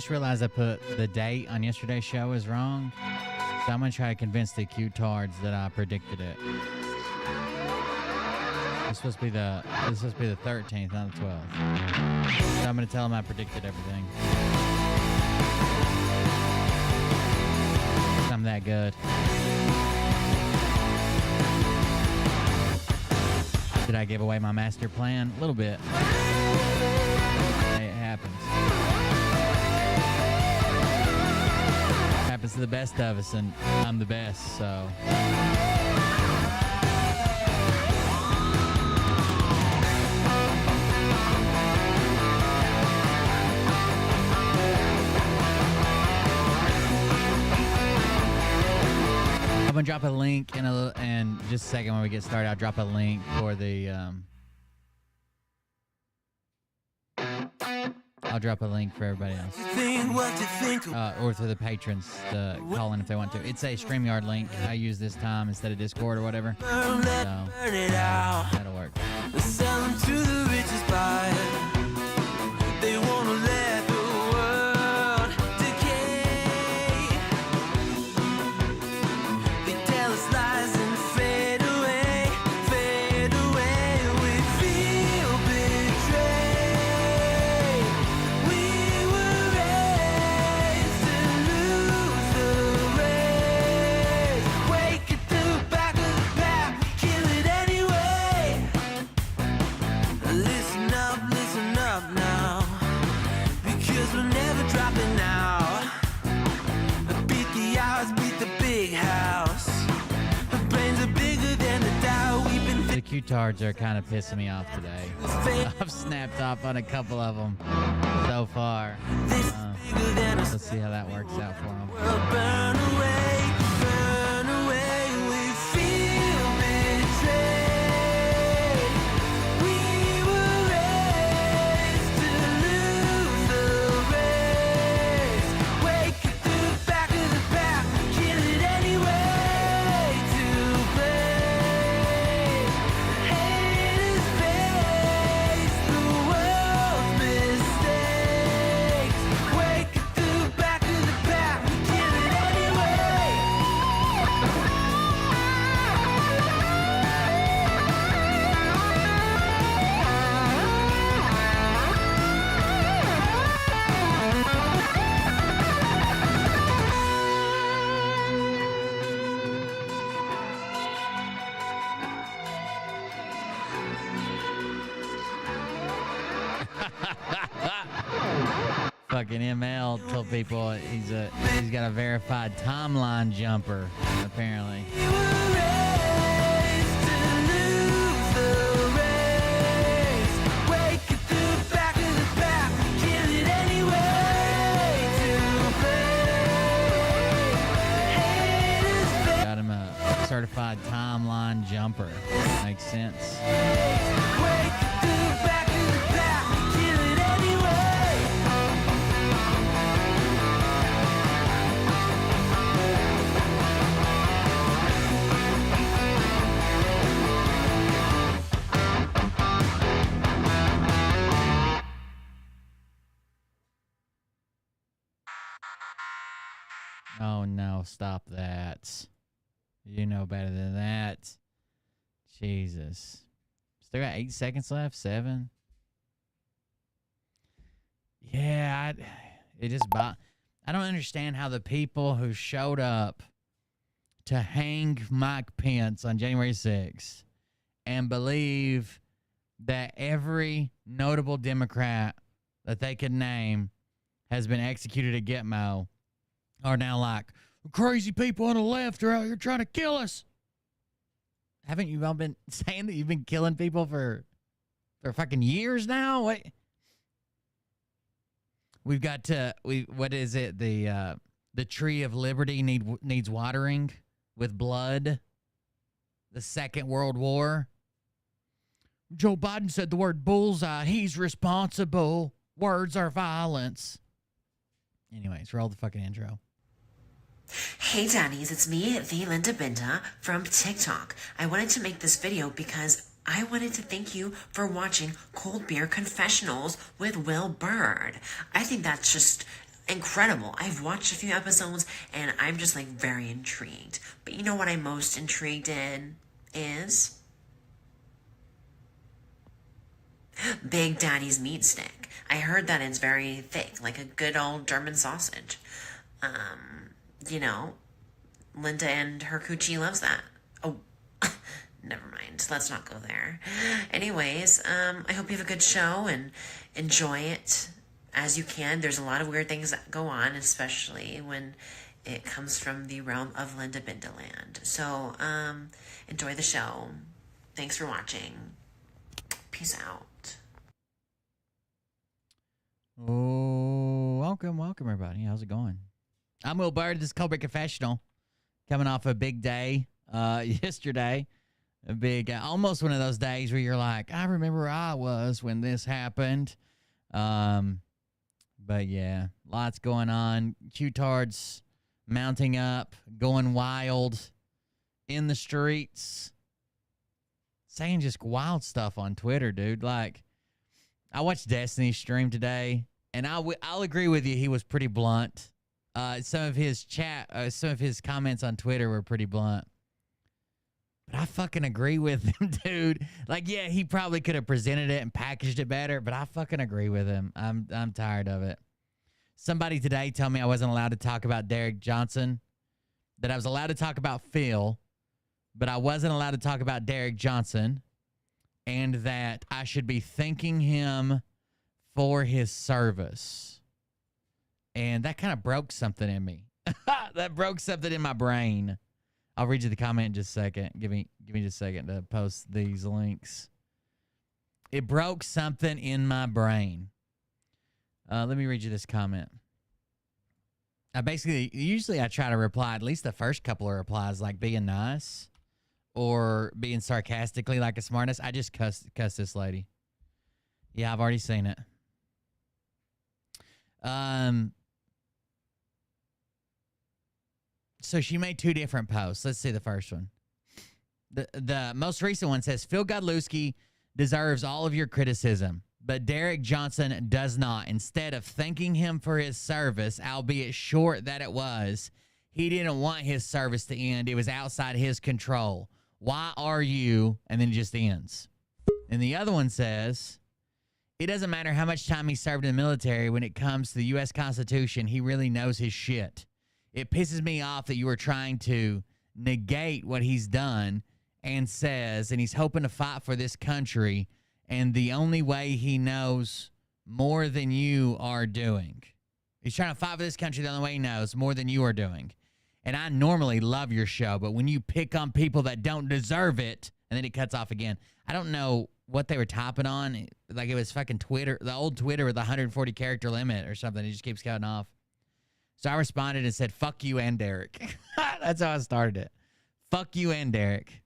just realized I put the date on yesterday's show is wrong. So I'm going to try to convince the Q-tards that I predicted it. It's supposed to be the 13th, not the 12th. So I'm going to tell them I predicted everything. I'm that good. Did I give away my master plan? A little bit. Hey, it happens. Happens to the best of us, and I'm the best, so. I'm gonna drop a link in just a second when we get started. I'll drop a link for the I'll drop a link for everybody else, or for the patrons to call in if they want to. It's a StreamYard link I use this time instead of Discord or whatever. So that'll work. Sell them to the richest buyer. They wanna let the world decay. They tell us lies and fade away, fade away. We feel betrayed. We were raised to lose the race. Wake at the back of the pack, kill it anyway. Listen up now, because we're never dropping out. Beat the odds, beat the big house. The brains are bigger than the Dow. We've been the Q-tards are kind of pissing me off today. I've snapped off on a couple of them so far. Let's see how that works out for them. Burn away, we feel betrayed. We were raised to lose the race. Wake at the back of the pack, kill it anyway. To play, haters face the world's mistakes. Wake at the back of the pack, kill it anyway. Fucking ML told people he's got a verified timeline jumper, apparently. We were raised to lose the race. Wake at the back of the pack, kill it anyway. To play, haters face. Got him a certified timeline jumper. Makes sense. Wake at the back of the pack, kill it anyway. Oh no, stop that. You know better than that. Jesus. Still got 8 seconds left? 7? Yeah, I don't understand how the people who showed up to hang Mike Pence on January 6th and believe that every notable Democrat that they could name has been executed at Gitmo are now like, crazy people on the left are out here trying to kill us. Haven't you all been saying that you've been killing people for fucking years now? What? We've got what is it? The tree of liberty needs watering with blood. The Second World War. Joe Biden said the word bullseye. He's responsible. Words are violence. Anyways, roll the fucking intro. Hey Daddies, it's me, the Linda Binda from TikTok. I wanted to make this video because I wanted to thank you for watching Cold Beer Confessionals with Will Bird. I think that's just incredible. I've watched a few episodes and I'm just like very intrigued. But you know what I'm most intrigued in is Big Daddy's meat stick. I heard that it's very thick, like a good old German sausage. You know, Linda and her coochie loves that. Oh, never mind. Let's not go there. Anyways, I hope you have a good show and enjoy it as you can. There's a lot of weird things that go on, especially when it comes from the realm of Linda Bindaland. So, enjoy the show. Thanks for watching. Peace out. Oh, welcome, everybody. How's it going? I'm Will Bird. This is Cobra Confessional. Coming off a big day yesterday. A big, almost one of those days where you're like, I remember where I was when this happened. But yeah, lots going on. Q-tards mounting up, going wild in the streets, saying just wild stuff on Twitter, dude. Like, I watched Destiny's stream today, and I'll agree with you. He was pretty blunt. Some of his comments on Twitter were pretty blunt. But I fucking agree with him, dude. Like, yeah, he probably could have presented it and packaged it better, but I fucking agree with him. I'm tired of it. Somebody today told me I wasn't allowed to talk about Derek Johnson, that I was allowed to talk about Phil, but I wasn't allowed to talk about Derek Johnson, and that I should be thanking him for his service. And that kind of broke something in me. That broke something in my brain. I'll read you the comment in just a second. Give me just a second to post these links. It broke something in my brain. Let me read you this comment. Usually I try to reply at least the first couple of replies, like being nice or being sarcastically like a smartass. I just cussed this lady. Yeah, I've already seen it. So she made two different posts. Let's see the first one. The most recent one says, Phil Godlewski deserves all of your criticism, but Derek Johnson does not. Instead of thanking him for his service, albeit short that it was, he didn't want his service to end. It was outside his control. Why are you? And then it just ends. And the other one says, it doesn't matter how much time he served in the military. When it comes to the U.S. Constitution, he really knows his shit. It pisses me off that you are trying to negate what he's done and says, and he's hoping to fight for this country, and the only way he knows more than you are doing. He's trying to fight for this country the only way he knows more than you are doing. And I normally love your show, but when you pick on people that don't deserve it, and then it cuts off again. I don't know what they were typing on. Like it was fucking Twitter, the old Twitter with the 140 character limit or something. It just keeps cutting off. So I responded and said, fuck you and Derek. That's how I started it. Fuck you and Derek.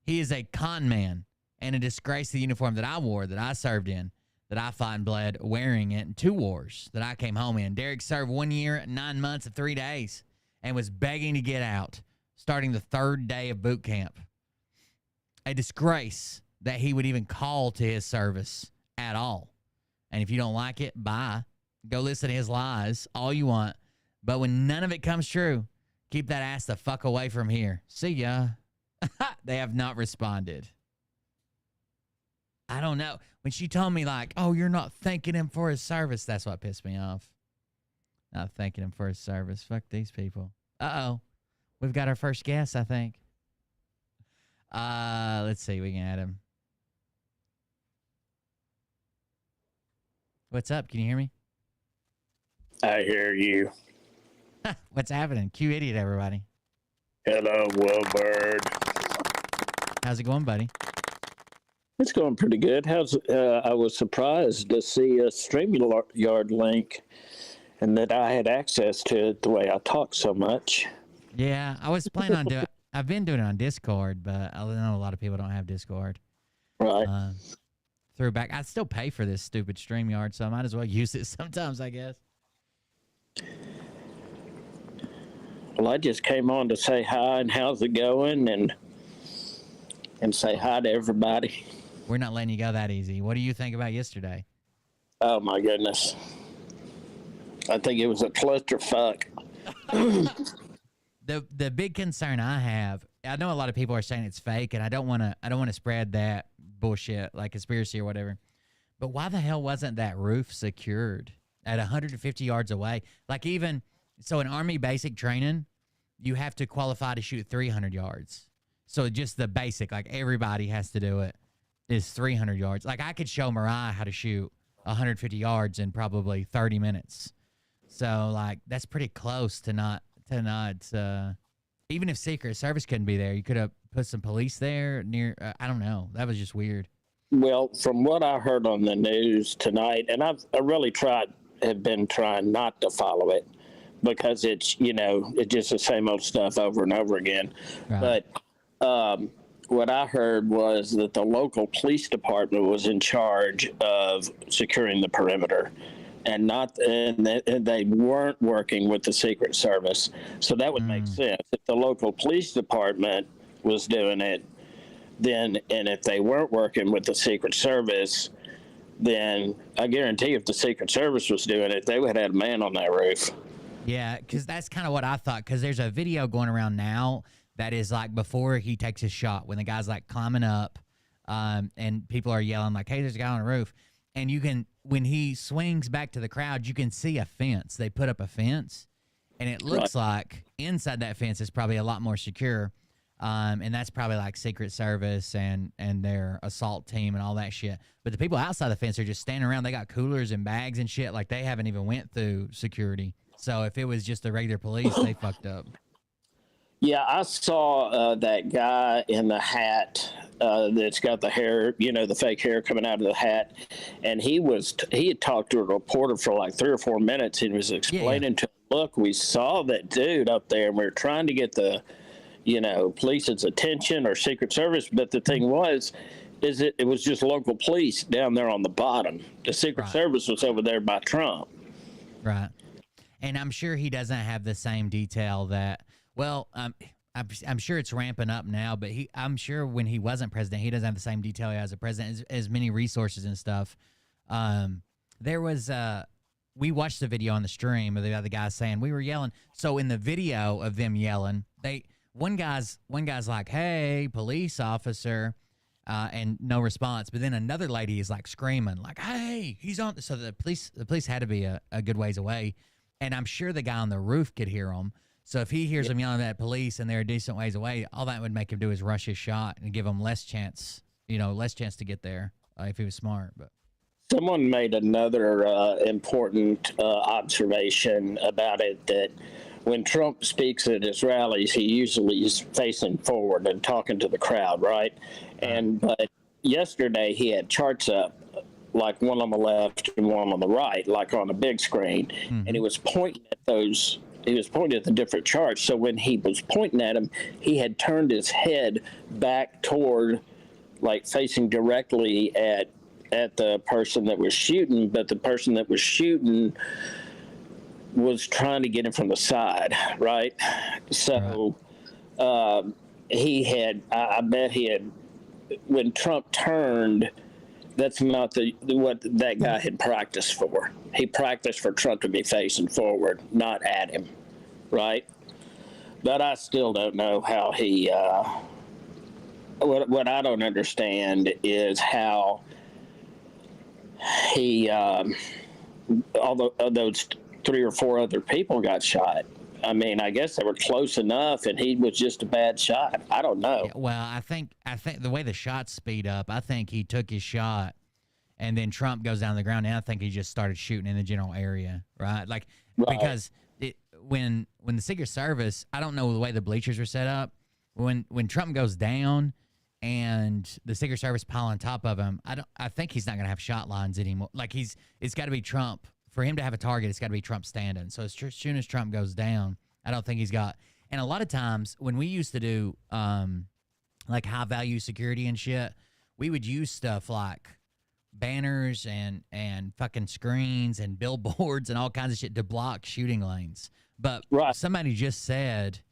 He is a con man and a disgrace to the uniform that I wore, that I served in, that I fought and bled wearing it in 2 wars that I came home in. Derek served 1 year, 9 months, and 3 days and was begging to get out, starting the 3rd day of boot camp. A disgrace that he would even call to his service at all. And if you don't like it, bye. Go listen to his lies all you want. But when none of it comes true, keep that ass the fuck away from here. See ya. They have not responded. I don't know. When she told me, like, oh, you're not thanking him for his service, that's what pissed me off. Not thanking him for his service. Fuck these people. Uh-oh. We've got our first guest, I think. Let's see. We can add him. What's up? Can you hear me? I hear you. What's happening? Q idiot, everybody. Hello, Wilbur. How's it going, buddy? It's going pretty good. I was surprised to see a StreamYard link and that I had access to it the way I talk so much. Yeah, I was planning on doing I've been doing it on Discord, but I know a lot of people don't have Discord. Right. Threw back. I still pay for this stupid StreamYard, so I might as well use it sometimes, I guess. Well, I just came on to say hi and how's it going and say hi to everybody. We're not letting you go that easy. What do you think about yesterday? Oh, my goodness. I think it was a clusterfuck. The big concern I have, I know a lot of people are saying it's fake, and I don't want to spread that bullshit like conspiracy or whatever. But why the hell wasn't that roof secured at 150 yards away? Like, even so, in Army basic training, you have to qualify to shoot 300 yards. So just the basic, like everybody has to do it, is 300 yards. Like, I could show Mariah how to shoot 150 yards in probably 30 minutes. So like that's pretty close to not even if Secret Service couldn't be there, you could have put some police there near. I don't know. That was just weird. Well, from what I heard on the news tonight, and I really have been trying not to follow it because it's just the same old stuff over and over again. Right. But what I heard was that the local police department was in charge of securing the perimeter. And they weren't working with the Secret Service. So that would make sense. If the local police department was doing it, and if they weren't working with the Secret Service, then I guarantee if the Secret Service was doing it, they would have had a man on that roof. Yeah, because that's kind of what I thought, because there's a video going around now that is like before he takes his shot, when the guy's like climbing up, and people are yelling like, hey, there's a guy on the roof. And you can, when he swings back to the crowd, you can see a fence. They put up a fence, and it looks like inside that fence is probably a lot more secure. And that's probably like Secret Service and their assault team and all that shit. But the people outside the fence are just standing around. They got coolers and bags and shit. Like, they haven't even went through security. So if it was just the regular police, they fucked up. Yeah, I saw that guy in the hat that's got the hair, the fake hair coming out of the hat. And he had talked to a reporter for like 3 or 4 minutes. He was explaining to him, look, we saw that dude up there, and we were trying to get the, police's attention or Secret Service. But the thing was, it was just local police down there on the bottom. The Secret Service was over there by Trump. Right. And I'm sure he doesn't have the same detail that, well, I'm sure it's ramping up now, but I'm sure when he wasn't president, he doesn't have the same detail as a president, as many resources and stuff. There was, we watched the video on the stream of the other guy saying we were yelling. So in the video of them yelling, one guy's like, hey, police officer, and no response. But then another lady is like screaming like, hey, he's on. So the police had to be a good ways away. And I'm sure the guy on the roof could hear them. So if he hears them yelling at police and they're a decent ways away, all that would make him do is rush his shot and give him less chance to get there if he was smart. But someone made another important observation about it, that when Trump speaks at his rallies, he usually is facing forward and talking to the crowd, right? But yesterday he had charts up, like one on the left and one on the right, like on a big screen, and he was pointing at those. He was pointing at the different charts. So when he was pointing at him, he had turned his head back toward, like facing directly at the person that was shooting, but the person that was shooting was trying to get him from the side, right? So he had, I bet he had, when Trump turned, that's not what that guy had practiced for. He practiced for Trump to be facing forward, not at him, right? But I still don't know how he. What I don't understand is how he, although those 3 or 4 other people got shot. I mean, I guess they were close enough, and he was just a bad shot. I don't know. Yeah, well, I think the way the shots speed up, I think he took his shot, and then Trump goes down to the ground, and I think he just started shooting in the general area, right? Like, because when the Secret Service, I don't know the way the bleachers were set up. When Trump goes down, and the Secret Service pile on top of him, I think he's not gonna have shot lines anymore. Like, it's got to be Trump. For him to have a target, it's got to be Trump standing. So as soon as Trump goes down, I don't think he's got. And a lot of times when we used to do like high value security and shit, we would use stuff like banners and fucking screens and billboards and all kinds of shit to block shooting lanes. But somebody just said,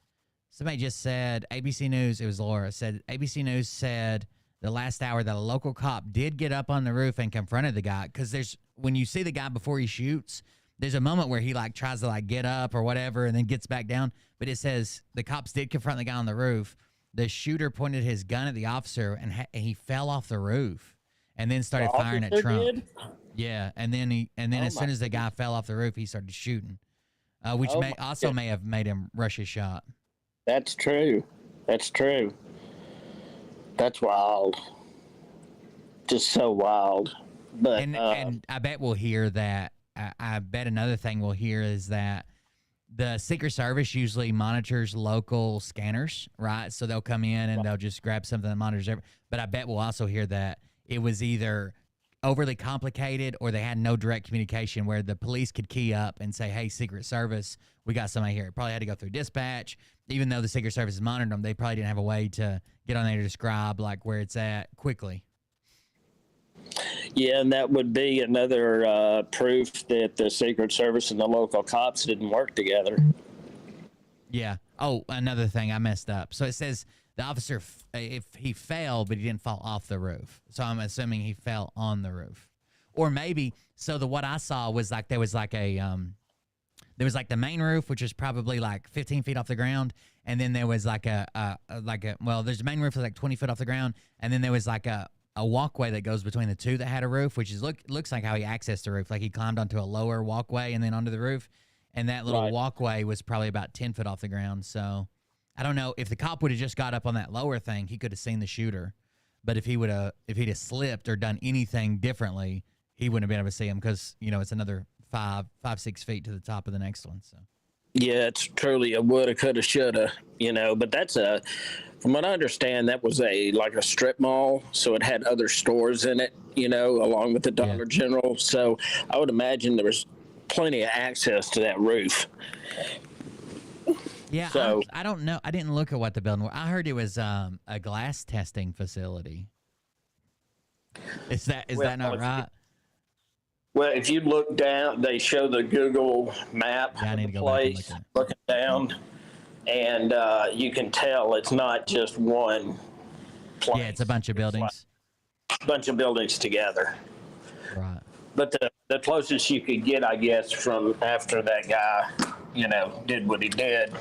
ABC News, it was Laura, said ABC News said the last hour that a local cop did get up on the roof and confronted the guy, because when you see the guy before he shoots, there's a moment where he like tries to like get up or whatever and then gets back down. But it says the cops did confront the guy on the roof. The shooter pointed his gun at the officer and he fell off the roof and then started firing at Trump. Did? Yeah, and then as soon as the guy fell off the roof, he started shooting, which may have made him rush his shot. That's true. That's true. That's wild. Just so wild. But and I bet we'll hear that. I bet another thing we'll hear is that the Secret Service usually monitors local scanners, right? So they'll come in and they'll just grab something that monitors every. But I bet we'll also hear that it was either overly complicated or they had no direct communication where the police could key up and say, hey, Secret Service, we got somebody here. It probably had to go through dispatch. Even though the Secret Service monitored them, they probably didn't have a way to get on there to describe like where it's at quickly. Yeah, and that would be another proof that the Secret Service and the local cops didn't work together. Yeah. Oh, another thing, I messed up. So it says the officer, if he fell, but he didn't fall off the roof. So I'm assuming he fell on the roof. Or maybe, what I saw was like there was like the main roof, which was probably like 15 feet off the ground. And then there was like there's the main roof was like 20 foot off the ground. And then there was like a walkway that goes between the two that had a roof, which is looks like how he accessed the roof. Like he climbed onto a lower walkway and then onto the roof. And that little walkway was probably about 10 foot off the ground. So I don't know if the cop would have just got up on that lower thing, he could have seen the shooter. But if he'd have slipped or done anything differently, he wouldn't have been able to see him because, it's another 6 feet to the top of the next one. So. Yeah, it's truly a woulda, coulda, shoulda, but that's from what I understand, that was a strip mall. So it had other stores in it, along with the Dollar General. So I would imagine there was plenty of access to that roof. Yeah, so, I don't know. I didn't look at what the building was. I heard it was a glass testing facility. Is that not right? Well, if you look down, they show the Google map of the place, looking down, and you can tell it's not just one place. Yeah, it's a bunch of buildings. A bunch of buildings together. Right. But the closest you could get, I guess, from after that guy, did what he did.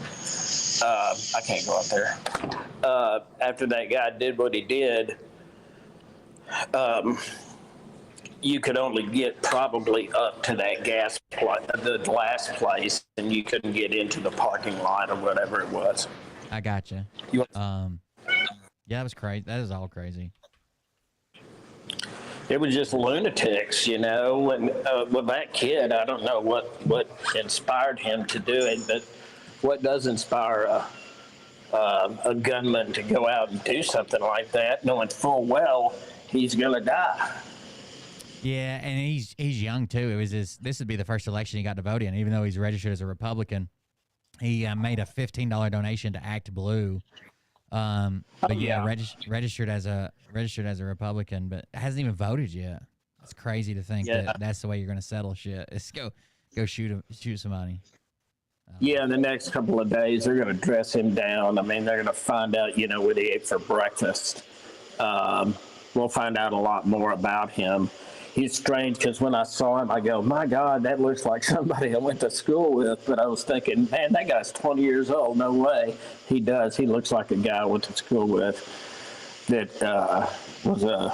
I can't go up there. After that guy did what he did, you could only get probably up to that the glass place, and you couldn't get into the parking lot or whatever it was. I gotcha. Yeah, that was crazy. That is all crazy. It was just lunatics, and with that kid, I don't know what inspired him to do it, but what does inspire a gunman to go out and do something like that, knowing full well he's gonna die? Yeah, and he's young too. It was this would be the first election he got to vote in, even though he's registered as a Republican. He made a $15 donation to Act Blue. Registered as a Republican, but hasn't even voted yet. It's crazy to think that that's the way you're going to settle shit. It's go shoot somebody. Yeah, in the next couple of days, they're going to dress him down. I mean, they're going to find out, what he ate for breakfast. We'll find out a lot more about him. He's strange because when I saw him, I go, my God, that looks like somebody I went to school with. But I was thinking, man, that guy's 20 years old. No way. He does. He looks like a guy I went to school with that was a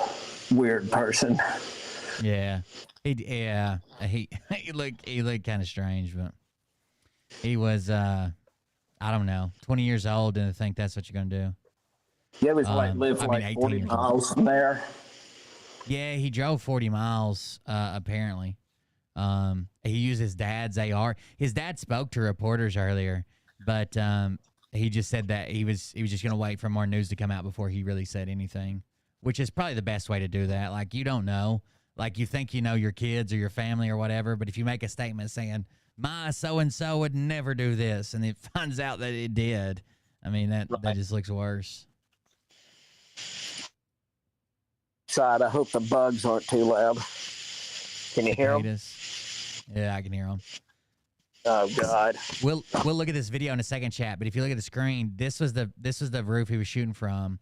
weird person. Yeah. He looked kind of strange, but he was, I don't know, 20 years old and I think that's what you're going to do. Yeah, he lived 40 miles from there. Yeah, he drove 40 miles, apparently. He used his dad's AR. His dad spoke to reporters earlier, but he just said that he was just going to wait for more news to come out before he really said anything, which is probably the best way to do that. Like, you don't know. Like, you think you know your kids or your family or whatever, but if you make a statement saying, my so-and-so would never do this, and it finds out that it did, I mean, that just looks worse. Side. I hope the bugs aren't too loud. Can you hear them? Yeah, I can hear them. Oh God. We'll look at this video in a second, chat. But if you look at the screen, this was the roof he was shooting from,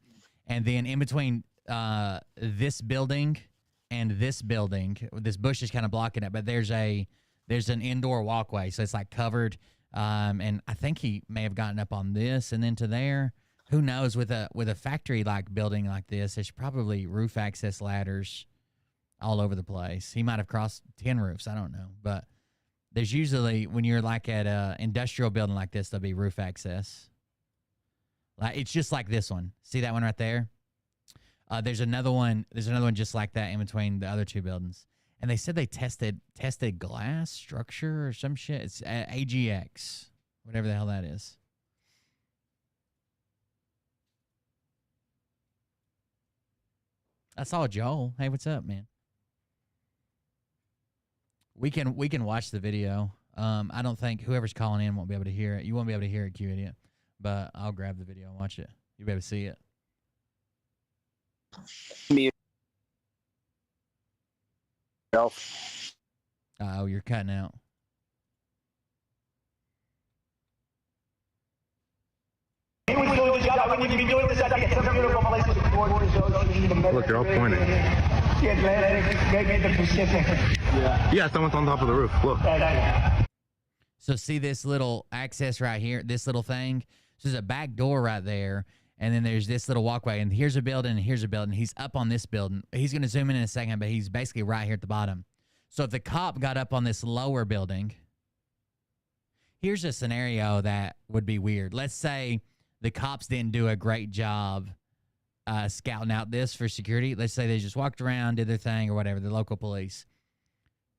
and then in between this building and this building, this bush is kind of blocking it. But there's a there's an indoor walkway, so it's like covered. And I think he may have gotten up on this and then to there. Who knows? With a factory like building like this, there's probably roof access ladders all over the place. He might have crossed 10 roofs. I don't know, but there's usually, when you're like at a industrial building like this, there'll be roof access. Like it's just like this one. See that one right there? There's another one. There's another one just like that in between the other two buildings. And they said they tested glass structure or some shit. It's AGX, whatever the hell that is. I saw Joel. Hey, what's up, man? We can watch the video. I don't think whoever's calling in won't be able to hear it. You won't be able to hear it, Q idiot. But I'll grab the video and watch it. You'll be able to see it. Oh, you're cutting out. Look, they're all pointing. Yeah, someone's on top of the roof. Look. So see this little access right here, this little thing? So there's a back door right there, and then there's this little walkway, and here's a building, and here's a building. He's up on this building. He's going to zoom in a second, but he's basically right here at the bottom. So if the cop got up on this lower building, here's a scenario that would be weird. Let's say the cops didn't do a great job scouting out this for security. Let's say they just walked around, did their thing or whatever, the local police.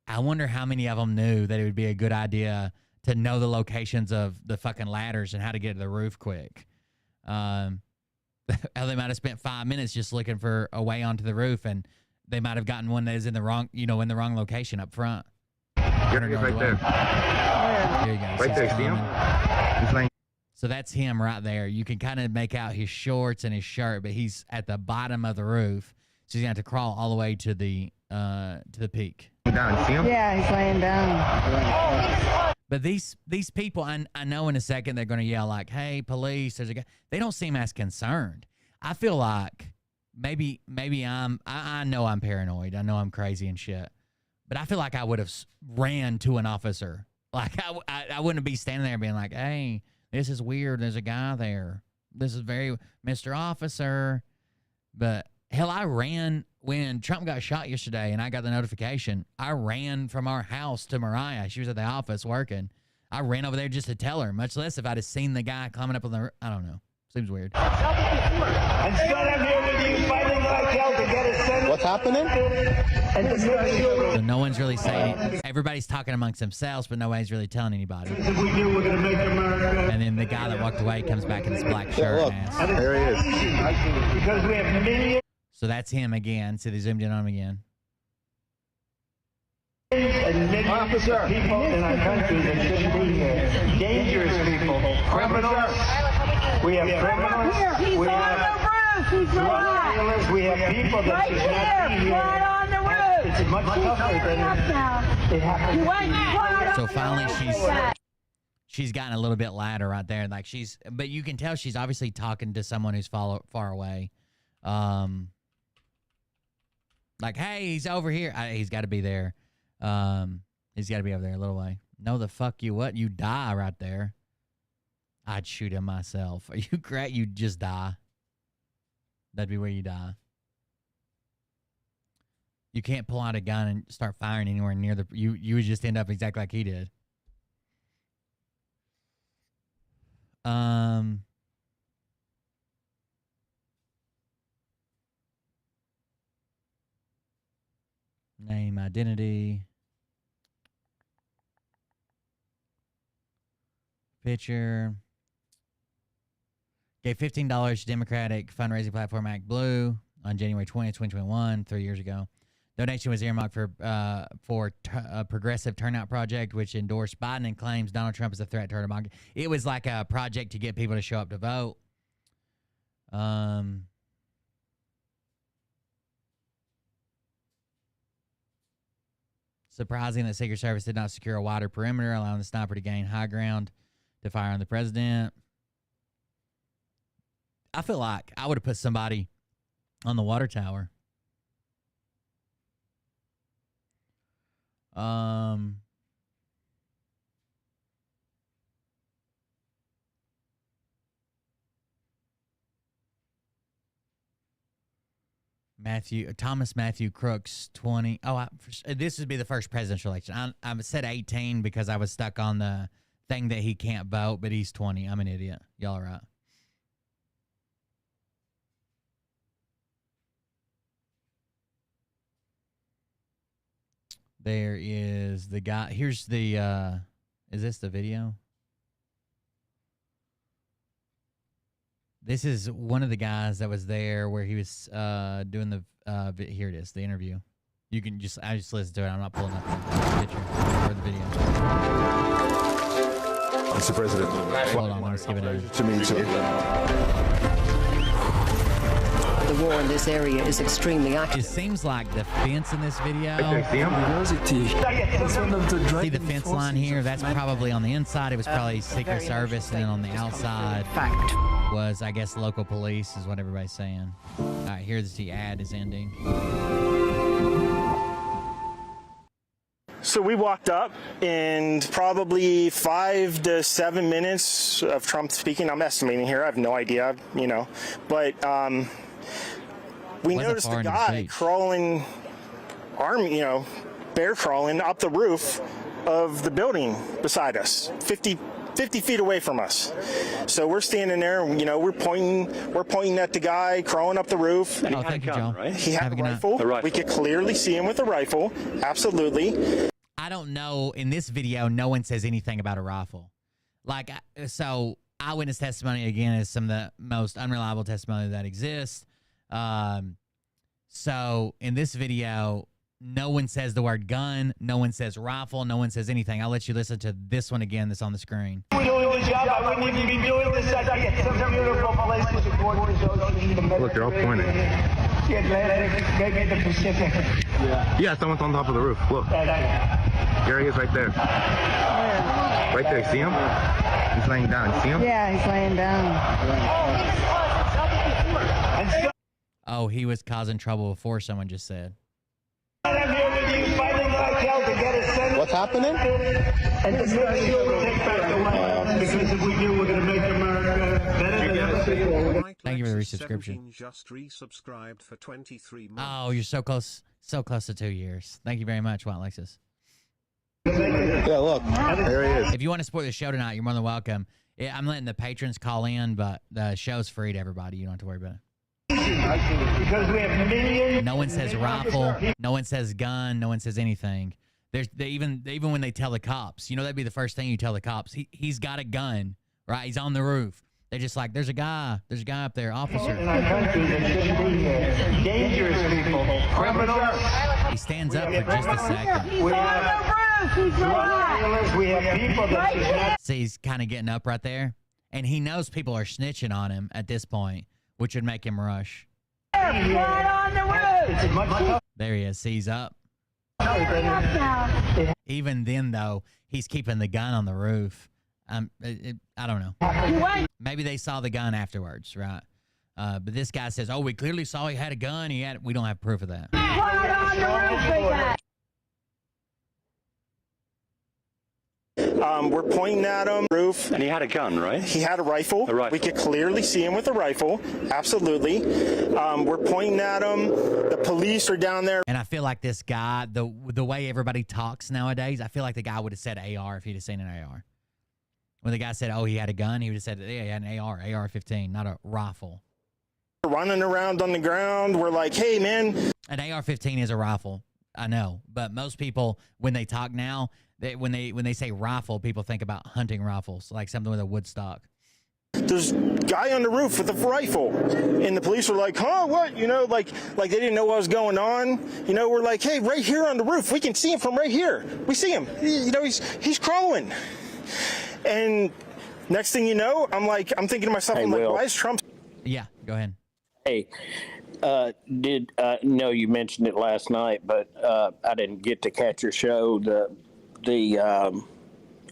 I wonder how many of them knew that it would be a good idea to know the locations of the fucking ladders and how to get to the roof quick. How they might have spent 5 minutes just looking for a way onto the roof, and they might have gotten one that is in the wrong, in the wrong location up front. Yep, he's right there. There you go. Right there, see him? He's laying. So that's him right there. You can kind of make out his shorts and his shirt, but he's at the bottom of the roof, so he's going to have to crawl all the way to the peak. Down, see him? Yeah, he's laying down. But these people, I know in a second they're going to yell like, "Hey, police!" There's a guy. They don't seem as concerned. I feel like maybe I know I'm paranoid. I know I'm crazy and shit. But I feel like I would have ran to an officer. Like I wouldn't be standing there being like, "Hey, this is weird. There's a guy there. This is very Mr. Officer." But hell, I ran when Trump got shot yesterday and I got the notification. I ran from our house to Mariah. She was at the office working. I ran over there just to tell her, much less if I'd have seen the guy climbing up on the, I don't know. Seems weird. And still I'm here with you fighting cartel to get a sentence. What's happening? And to make sure So no one's really saying, everybody's talking amongst themselves, but nobody's really telling anybody. if we do, we're going to make America. And then the guy that walked away comes back in his black shirt Look, and ass. there he is. Because we have millions So that's him again. So they zoomed in on him again. and millions of people in our country that shouldn't be here. Dangerous people. Criminals. We have criminals. He's We on have the roof. He's drug right. dealers. We have people that Right should not be here. here. Right on the roof. It's much tougher He's than up now. it happens. He went right So on finally the roof. she's gotten a little bit louder right there. Like but you can tell she's obviously talking to someone who's far away. Like, hey, he's over here. He's got to be there. He's got to be over there a little way. No, the fuck you what? You die right there. I'd shoot him myself. Are you great? You'd just die. That'd be where you die. You can't pull out a gun and start firing anywhere near the. You would just end up exactly like he did. Name, identity, picture. Gave $15 to Democratic fundraising platform Act Blue on January 20th, 2021, 3 years ago. Donation was earmarked for a progressive turnout project, which endorsed Biden and claims Donald Trump is a threat to her democracy. It was like a project to get people to show up to vote. Surprising that Secret Service did not secure a wider perimeter, allowing the sniper to gain high ground to fire on the president. I feel like I would have put somebody on the water tower. Thomas Matthew Crooks 20. Oh, this would be the first presidential election. I said 18 because I was stuck on the thing that he can't vote, but he's 20. I'm an idiot. Y'all are right. There is the guy. Here's the, is this the video? This is one of the guys that was there where he was doing the, here it is, the interview. You can just, I just listened to it. I'm not pulling up the picture or the video. Mr. President. Hold on, let's give it a... To meet you. The war in this area is extremely active. It seems like the fence in this video. See him? See the fence line here? That's probably on the inside. It was probably Secret Service, and then on the outside Fact. was, I guess, local police, is what everybody's saying. All right, here's the ad is ending. So we walked up, and probably 5 to 7 minutes of Trump speaking. I'm estimating here. I have no idea, you know. But we Wasn't noticed far a in your guy speech. crawling, bear crawling up the roof of the building beside us, 50 feet away from us. So we're standing there, we're pointing at the guy crawling up the roof. Oh, thank you, Joe. He had Have a good night. rifle. We could clearly see him with a rifle. Absolutely. I don't know. In this video, no one says anything about a rifle. So eyewitness testimony, again, is some of the most unreliable testimony that exists. So in this video, no one says the word gun. No one says rifle. No one says anything. I'll let you listen to this one again that's on the screen. We're doing the job. I wouldn't even be doing this. I get some beautiful places to go to the Look, they're all pointing. The Atlantic, maybe the Pacific. Yeah, someone's on top of the roof. Look. There he is right there. Right there. See him? He's laying down. See him? Yeah, he's laying down. Oh, he was causing trouble before, someone just said. I'm here with you fighting cartel to get us sentenced. What's happening? And to make sure we take back the White House. Because if we do, we're going to make America better than ever before. Thank you for the resubscription. Just resubscribed for 23 months. Oh, you're so close to 2 years. Thank you very much, White Lexus. Yeah, look. There he is. If you want to support the show tonight, you're more than welcome. I'm letting the patrons call in, but the show's free to everybody. You don't have to worry about it. Because we have millions. No one says rifle. No one says gun. No one says anything. Even when they tell the cops, that'd be the first thing you tell the cops. He's got a gun, right? He's on the roof. They're just like, there's a guy up there, officer. In our country that shouldn't be here. Dangerous people. Criminals. He stands up for just a second. He's on the roof. He's Drug dealers. We have people that should not. See, he's kind of getting up right there, and he knows people are snitching on him at this point, which would make him rush. right on the roof. It's much. There he is. See, he's up. Hurry up now. Even then, though, he's keeping the gun on the roof. I don't know. You wait. Maybe they saw the gun afterwards, right? But this guy says, "Oh, we clearly saw he had a gun. We don't have proof of that." Right on the roof, big guy. We're pointing at him, roof. And he had a gun, right? He had a rifle. A rifle. We could clearly see him with a rifle. Absolutely. We're pointing at him. The police are down there. And I feel like this guy, the way everybody talks nowadays, I feel like the guy would have said AR if he'd have seen an AR. When the guy said, "Oh, he had a gun," he would have said, "Yeah, he had an AR-15, not a rifle." Running around on the ground. We're like, hey, man. An AR-15 is a rifle, I know, but most people, when they talk now, when they say rifle, people think about hunting rifles, like something with a wood stock. There's a guy on the roof with a rifle. And the police were like, huh, what? Like they didn't know what was going on. We're like, hey, right here on the roof. We can see him from right here. We see him. He's crawling. And next thing you know, I'm thinking to myself, Hey, I'm like, Will. why is Trump? Yeah, go ahead. Hey, no, you mentioned it last night, but I didn't get to catch your show. I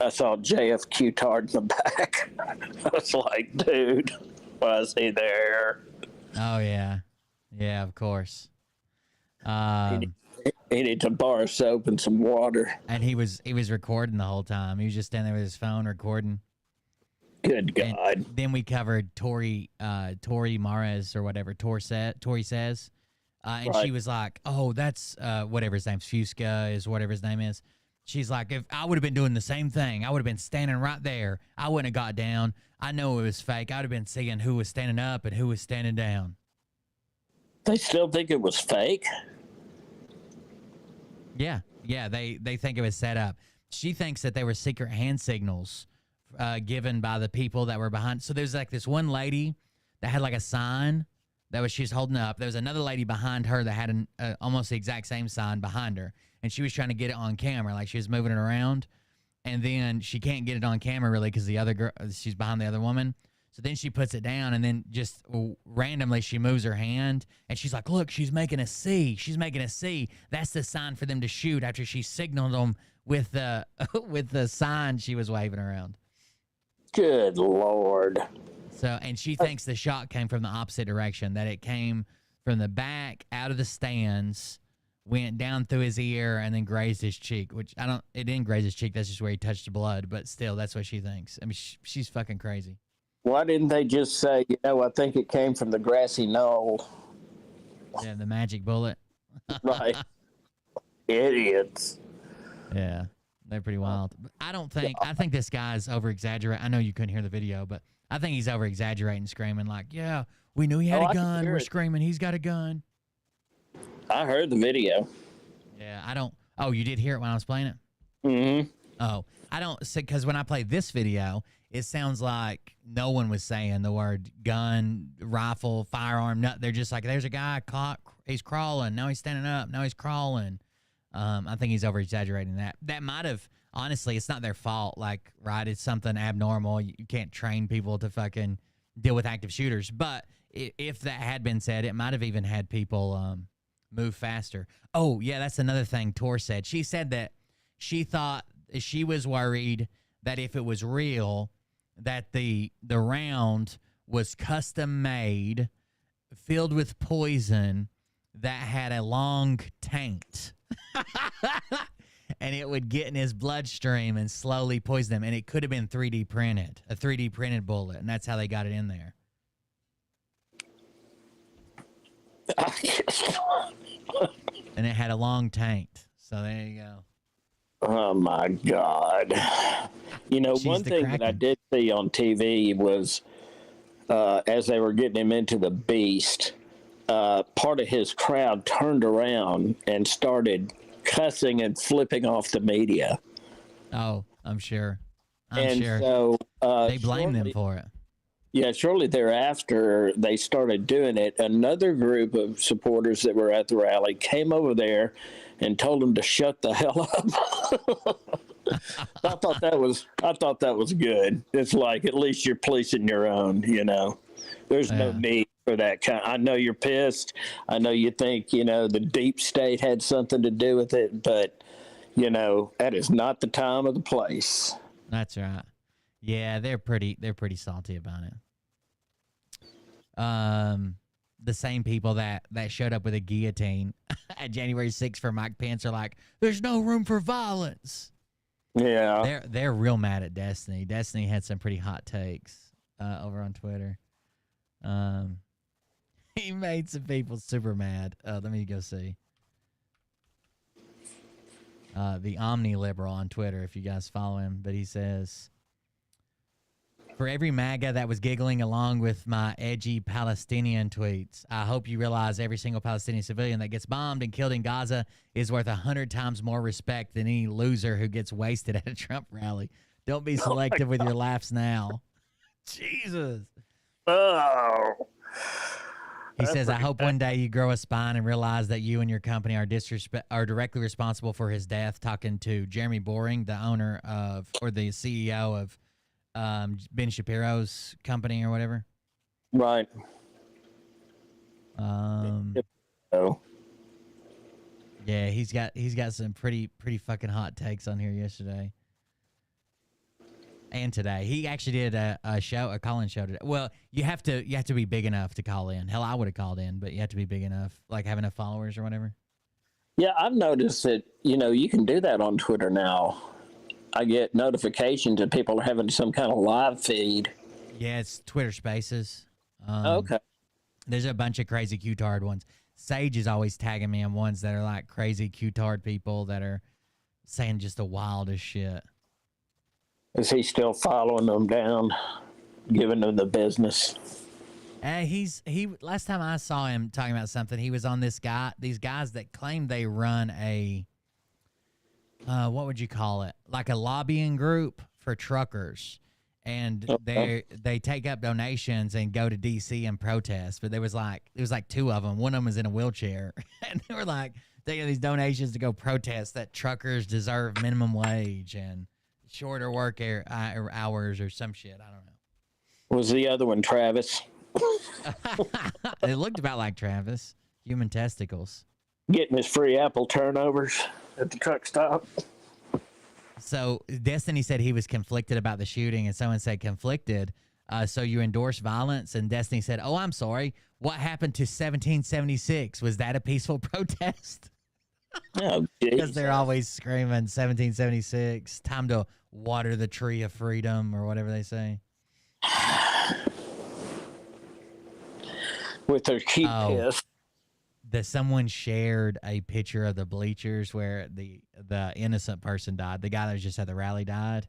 saw JFQ Tard in the back. I was like, dude, was he there? Oh yeah, of course. He needed some bar soap and some water. And he was recording the whole time. He was just standing there with his phone recording. Good God. And then we covered Tory Mares or whatever. Tory says. And she was like, "Oh, that's whatever his name's Fusca is, whatever his name is." She's like, "If I would have been doing the same thing, I would have been standing right there. I wouldn't have got down. I know it was fake. I would have been seeing who was standing up and who was standing down." They still think it was fake? Yeah, they think it was set up. She thinks that they were secret hand signals given by the people that were behind. So there's like this one lady that had like a sign that she was holding up. There was another lady behind her that had almost the exact same sign behind her, and she was trying to get it on camera, like she was moving it around, and then she can't get it on camera really because the other girl, she's behind the other woman. So then she puts it down, and then just randomly she moves her hand, and she's like, "Look, she's making a C. She's making a C. That's the sign for them to shoot." After she signaled them with the with the sign she was waving around. Good Lord. So, and she thinks the shot came from the opposite direction, that it came from the back out of the stands, went down through his ear, and then grazed his cheek, which it didn't graze his cheek. That's just where he touched the blood. But still, that's what she thinks. I mean, she's fucking crazy. Why didn't they just say, I think it came from the grassy knoll? Yeah, the magic bullet. Right. Idiots. Yeah, they're pretty wild. I think this guy's over-exaggerating. I know you couldn't hear the video, but I think he's over-exaggerating, screaming like, "Yeah, we knew he had a gun. We're screaming, he's got a gun." I heard the video. Yeah, oh, you did hear it when I was playing it? Mm-hmm. Oh, I don't, because when I played this video, it sounds like no one was saying the word gun, rifle, firearm. No, they're just like, "There's a guy caught. He's crawling. Now he's standing up. Now he's crawling." I think he's over-exaggerating that. That might have, honestly, it's not their fault. Like, right, it's something abnormal. You can't train people to fucking deal with active shooters. But if that had been said, it might have even had people move faster. Oh, yeah, that's another thing Tor said. She said that she thought, she was worried that if it was real, that the round was custom made, filled with poison, that had a long taint. And it would get in his bloodstream and slowly poison him. And it could have been 3D printed, a 3D printed bullet. And that's how they got it in there. And it had a long taint. So there you go. Oh, my God. One thing that I did see on TV was as they were getting him into the beast, part of his crowd turned around and started cussing and flipping off the media. Oh, I'm sure. So they blame them for it. Yeah, shortly thereafter, they started doing it. Another group of supporters that were at the rally came over there and told them to shut the hell up. I thought that was good. It's like, at least you're policing your own, There's no need for that kind. I know you're pissed. I know you think, the deep state had something to do with it, but, that is not the time or the place. That's right. Yeah, they're pretty salty about it. The same people that showed up with a guillotine at January 6th for Mike Pence are like, "There's no room for violence." Yeah. They're real mad at Destiny. Destiny had some pretty hot takes over on Twitter. He made some people super mad. Let me go see. The Omni Liberal on Twitter, if you guys follow him, but he says, "For every MAGA that was giggling along with my edgy Palestinian tweets, I hope you realize every single Palestinian civilian that gets bombed and killed in Gaza is worth 100 times more respect than any loser who gets wasted at a Trump rally. Don't be selective with your laughs now." Jesus. Oh. He says, "I hope one day you grow a spine and realize that you and your company are directly responsible for his death." Talking to Jeremy Boring, the owner of, or the CEO of Ben Shapiro's company or whatever. Right. Yeah, he's got some pretty fucking hot takes on here yesterday. And today. He actually did a call-in show today. Well, you have to be big enough to call in. Hell, I would have called in, but you have to be big enough, like have enough followers or whatever. Yeah, I've noticed that, you can do that on Twitter now. I get notifications that people are having some kind of live feed. Yeah, it's Twitter Spaces. Okay. There's a bunch of crazy Q-tard ones. Sage is always tagging me on ones that are like crazy Q-tard people that are saying just the wildest shit. Is he still following them down, giving them the business? He last time I saw him talking about something, he was on these guys that claim they run a what would you call it? Like a lobbying group for truckers. And they take up donations and go to DC and protest. But there was like two of them. One of them was in a wheelchair. And they were like taking these donations to go protest that truckers deserve minimum wage and shorter work hours or some shit. I don't know. Was the other one Travis? It looked about like Travis. Human testicles. Getting his free apple turnovers at the truck stop. So Destiny said he was conflicted about the shooting, and someone said conflicted. So you endorse violence, and Destiny said, "Oh, I'm sorry. What happened to 1776? Was that a peaceful protest?" Oh, because they're always screaming 1776. Time to water the tree of freedom, or whatever they say. With their cheap piss. Someone shared a picture of the bleachers where the innocent person died. The guy that was just at the rally died.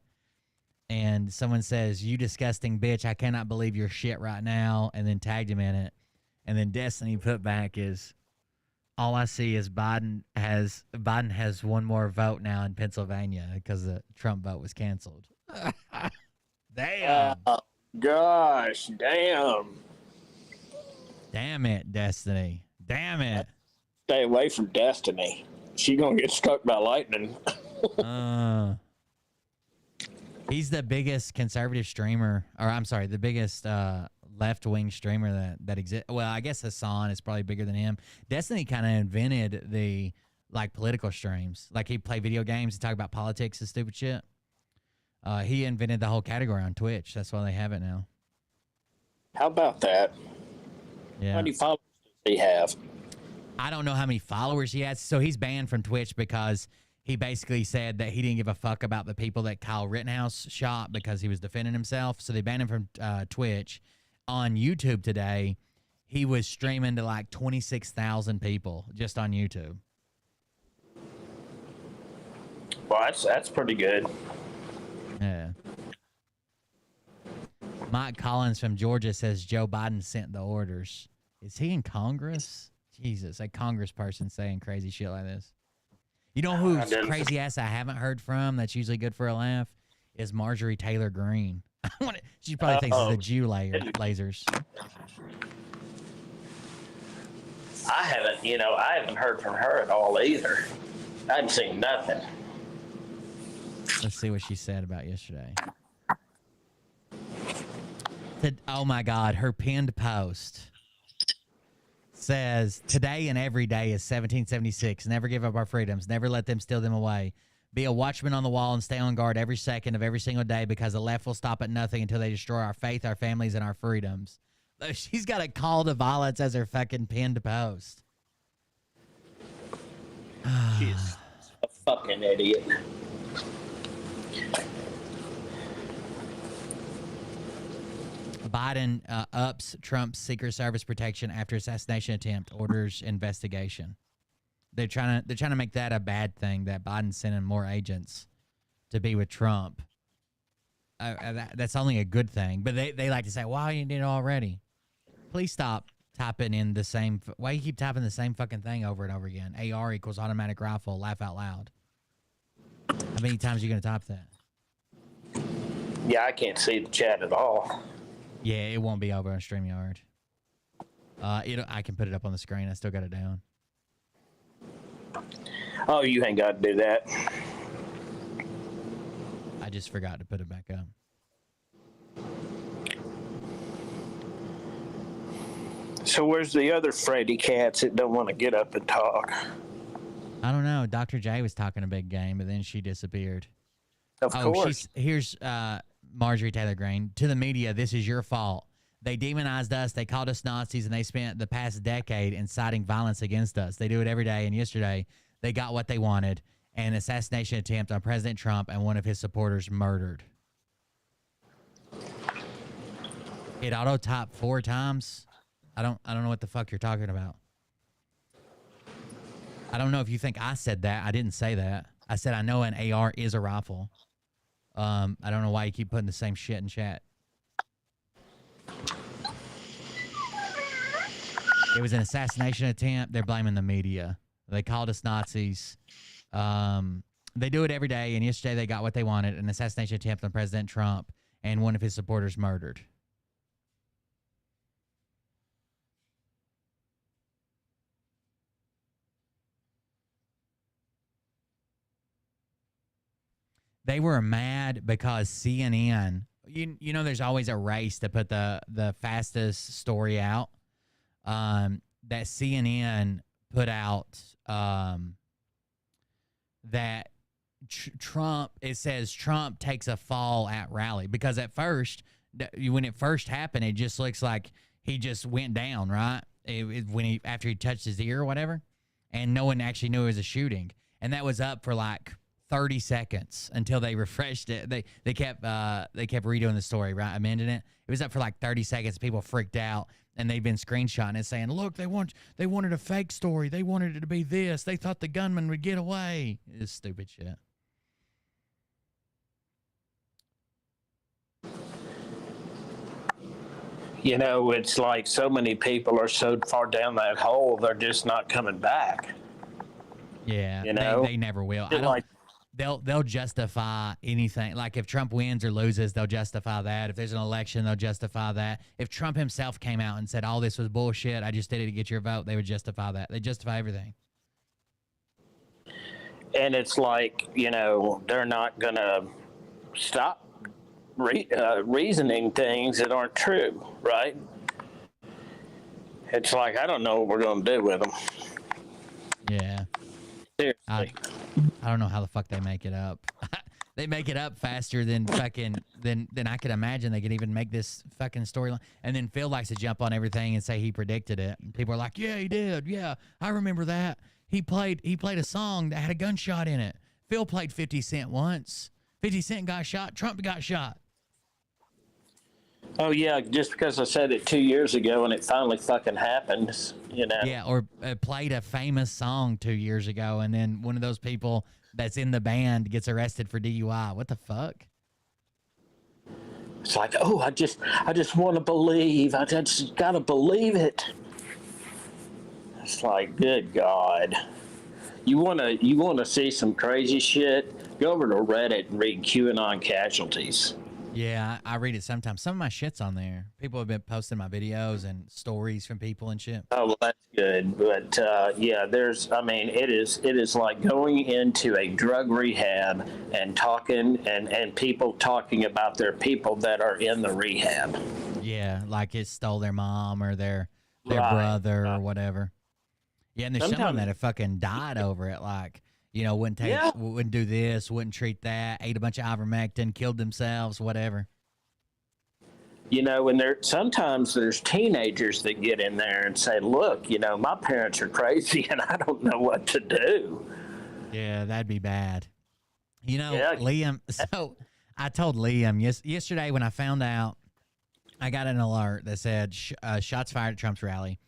And someone says, "You disgusting bitch, I cannot believe your shit right now," and then tagged him in it. And then Destiny put back is, "All I see is Biden has one more vote now in Pennsylvania because the Trump vote was canceled." Damn. Gosh, damn. Damn it, Destiny. Damn it. Stay away from Destiny. She gonna get struck by lightning. He's the biggest conservative streamer, or I'm sorry, the biggest left-wing streamer that exists. Well, I guess Hassan is probably bigger than him. Destiny kind of invented the political streams. Like he play video games and talk about politics and stupid shit. He invented the whole category on Twitch. That's why they have it now. How about that? Yeah. How many followers does he have? I don't know how many followers he has. So he's banned from Twitch because he basically said that he didn't give a fuck about the people that Kyle Rittenhouse shot because he was defending himself. So they banned him from Twitch. On YouTube today, he was streaming to like 26,000 people just on YouTube. Well, that's pretty good. Yeah. Mike Collins from Georgia says Joe Biden sent the orders. Is he in Congress? Jesus, a Congress person saying crazy shit like this. You know who's crazy ass I haven't heard from that's usually good for a laugh is Marjorie Taylor Greene. She probably thinks it's the Jew lasers. I haven't heard from her at all either. I haven't seen nothing. Let's see what she said about yesterday. Oh my God, her pinned post says, "Today and every day is 1776. Never give up our freedoms. Never let them steal them away. Be a watchman on the wall and stay on guard every second of every single day because the left will stop at nothing until they destroy our faith, our families, and our freedoms." She's got a call to violence as her fucking pinned post. She's a fucking idiot. Biden ups Trump's Secret Service protection after assassination attempt, orders investigation. They're trying to make that a bad thing, that Biden's sending more agents to be with Trump. That's only a good thing. But they like to say, "Wow, you did it already." Please stop typing in the same. Why you keep typing the same fucking thing over and over again? AR equals automatic rifle. Laugh out loud. How many times are you gonna type that? Yeah, I can't see the chat at all. Yeah, it won't be over on StreamYard. I can put it up on the screen. I still got it down. Oh, you ain't got to do that. I just forgot to put it back up. So where's the other Freddy cats that don't want to get up and talk? I don't know. Dr. J was talking a big game, but then she disappeared. Of course. Here's Marjorie Taylor Greene. "To the media, this is your fault. They demonized us, they called us Nazis, and they spent the past decade inciting violence against us. They do it every day, and yesterday they got what they wanted, an assassination attempt on President Trump and one of his supporters murdered." It auto-typed 4 times. I don't know what the fuck you're talking about. I don't know if you think I said that. I didn't say that. I said I know an AR is a rifle. I don't know why you keep putting the same shit in chat. It was an assassination attempt. They're blaming the media. They called us Nazis. They do it every day, and yesterday they got what they wanted, an assassination attempt on President Trump and one of his supporters murdered. They were mad because CNN, you know, there's always a race to put the fastest story out. That CNN put out that Trump, it says Trump takes a fall at rally, because at first, when it first happened, it just looks like he just went down, right? After he touched his ear or whatever, and no one actually knew it was a shooting, and that was up for like 30 seconds until they refreshed it. They kept redoing the story, right? Amending it. It was up for like 30 seconds. People freaked out, and they've been screenshotting it saying, look, they wanted a fake story. They wanted it to be this. They thought the gunman would get away. It's stupid shit. You know, it's like so many people are so far down that hole, they're just not coming back. Yeah, you know, they never will. They'll justify anything. Like if Trump wins or loses, they'll justify that. If there's an election, they'll justify that. If Trump himself came out and said all this was bullshit, I just did it to get your vote, they would justify that. They justify everything. And it's like, you know, they're not going to stop reasoning things that aren't true, right? It's like, I don't know what we're going to do with them. Yeah. Seriously. I don't know how the fuck they make it up. They make it up faster than fucking than I could imagine they could even make this fucking storyline. And then Phil likes to jump on everything and say he predicted it. And people are like, yeah, he did. Yeah, I remember that. He played a song that had a gunshot in it. Phil played 50 Cent once. 50 Cent got shot. Trump got shot. Oh, yeah, just because I said it 2 years ago and it finally fucking happened, you know. Yeah, or played a famous song 2 years ago, and then one of those people that's in the band gets arrested for DUI. What the fuck? It's like, oh, I just want to believe. I just got to believe it. It's like, good God. You want to see some crazy shit? Go over to Reddit and read QAnon casualties. Yeah, I read it sometimes. Some of my shit's on there. People have been posting my videos and stories from people and shit. Oh, well, that's good. But yeah, it is like going into a drug rehab and talking and people talking about their people that are in the rehab. Yeah, like it stole their mom or their brother or whatever. Yeah, and there's some of them that have fucking died over it, like, you know, wouldn't do this, wouldn't treat that, ate a bunch of ivermectin, killed themselves, whatever. You know, and sometimes there's teenagers that get in there and say, look, you know, my parents are crazy and I don't know what to do. Yeah, that'd be bad. You know, yeah. Liam, so I told Liam yesterday when I found out, I got an alert that said shots fired at Trump's rally,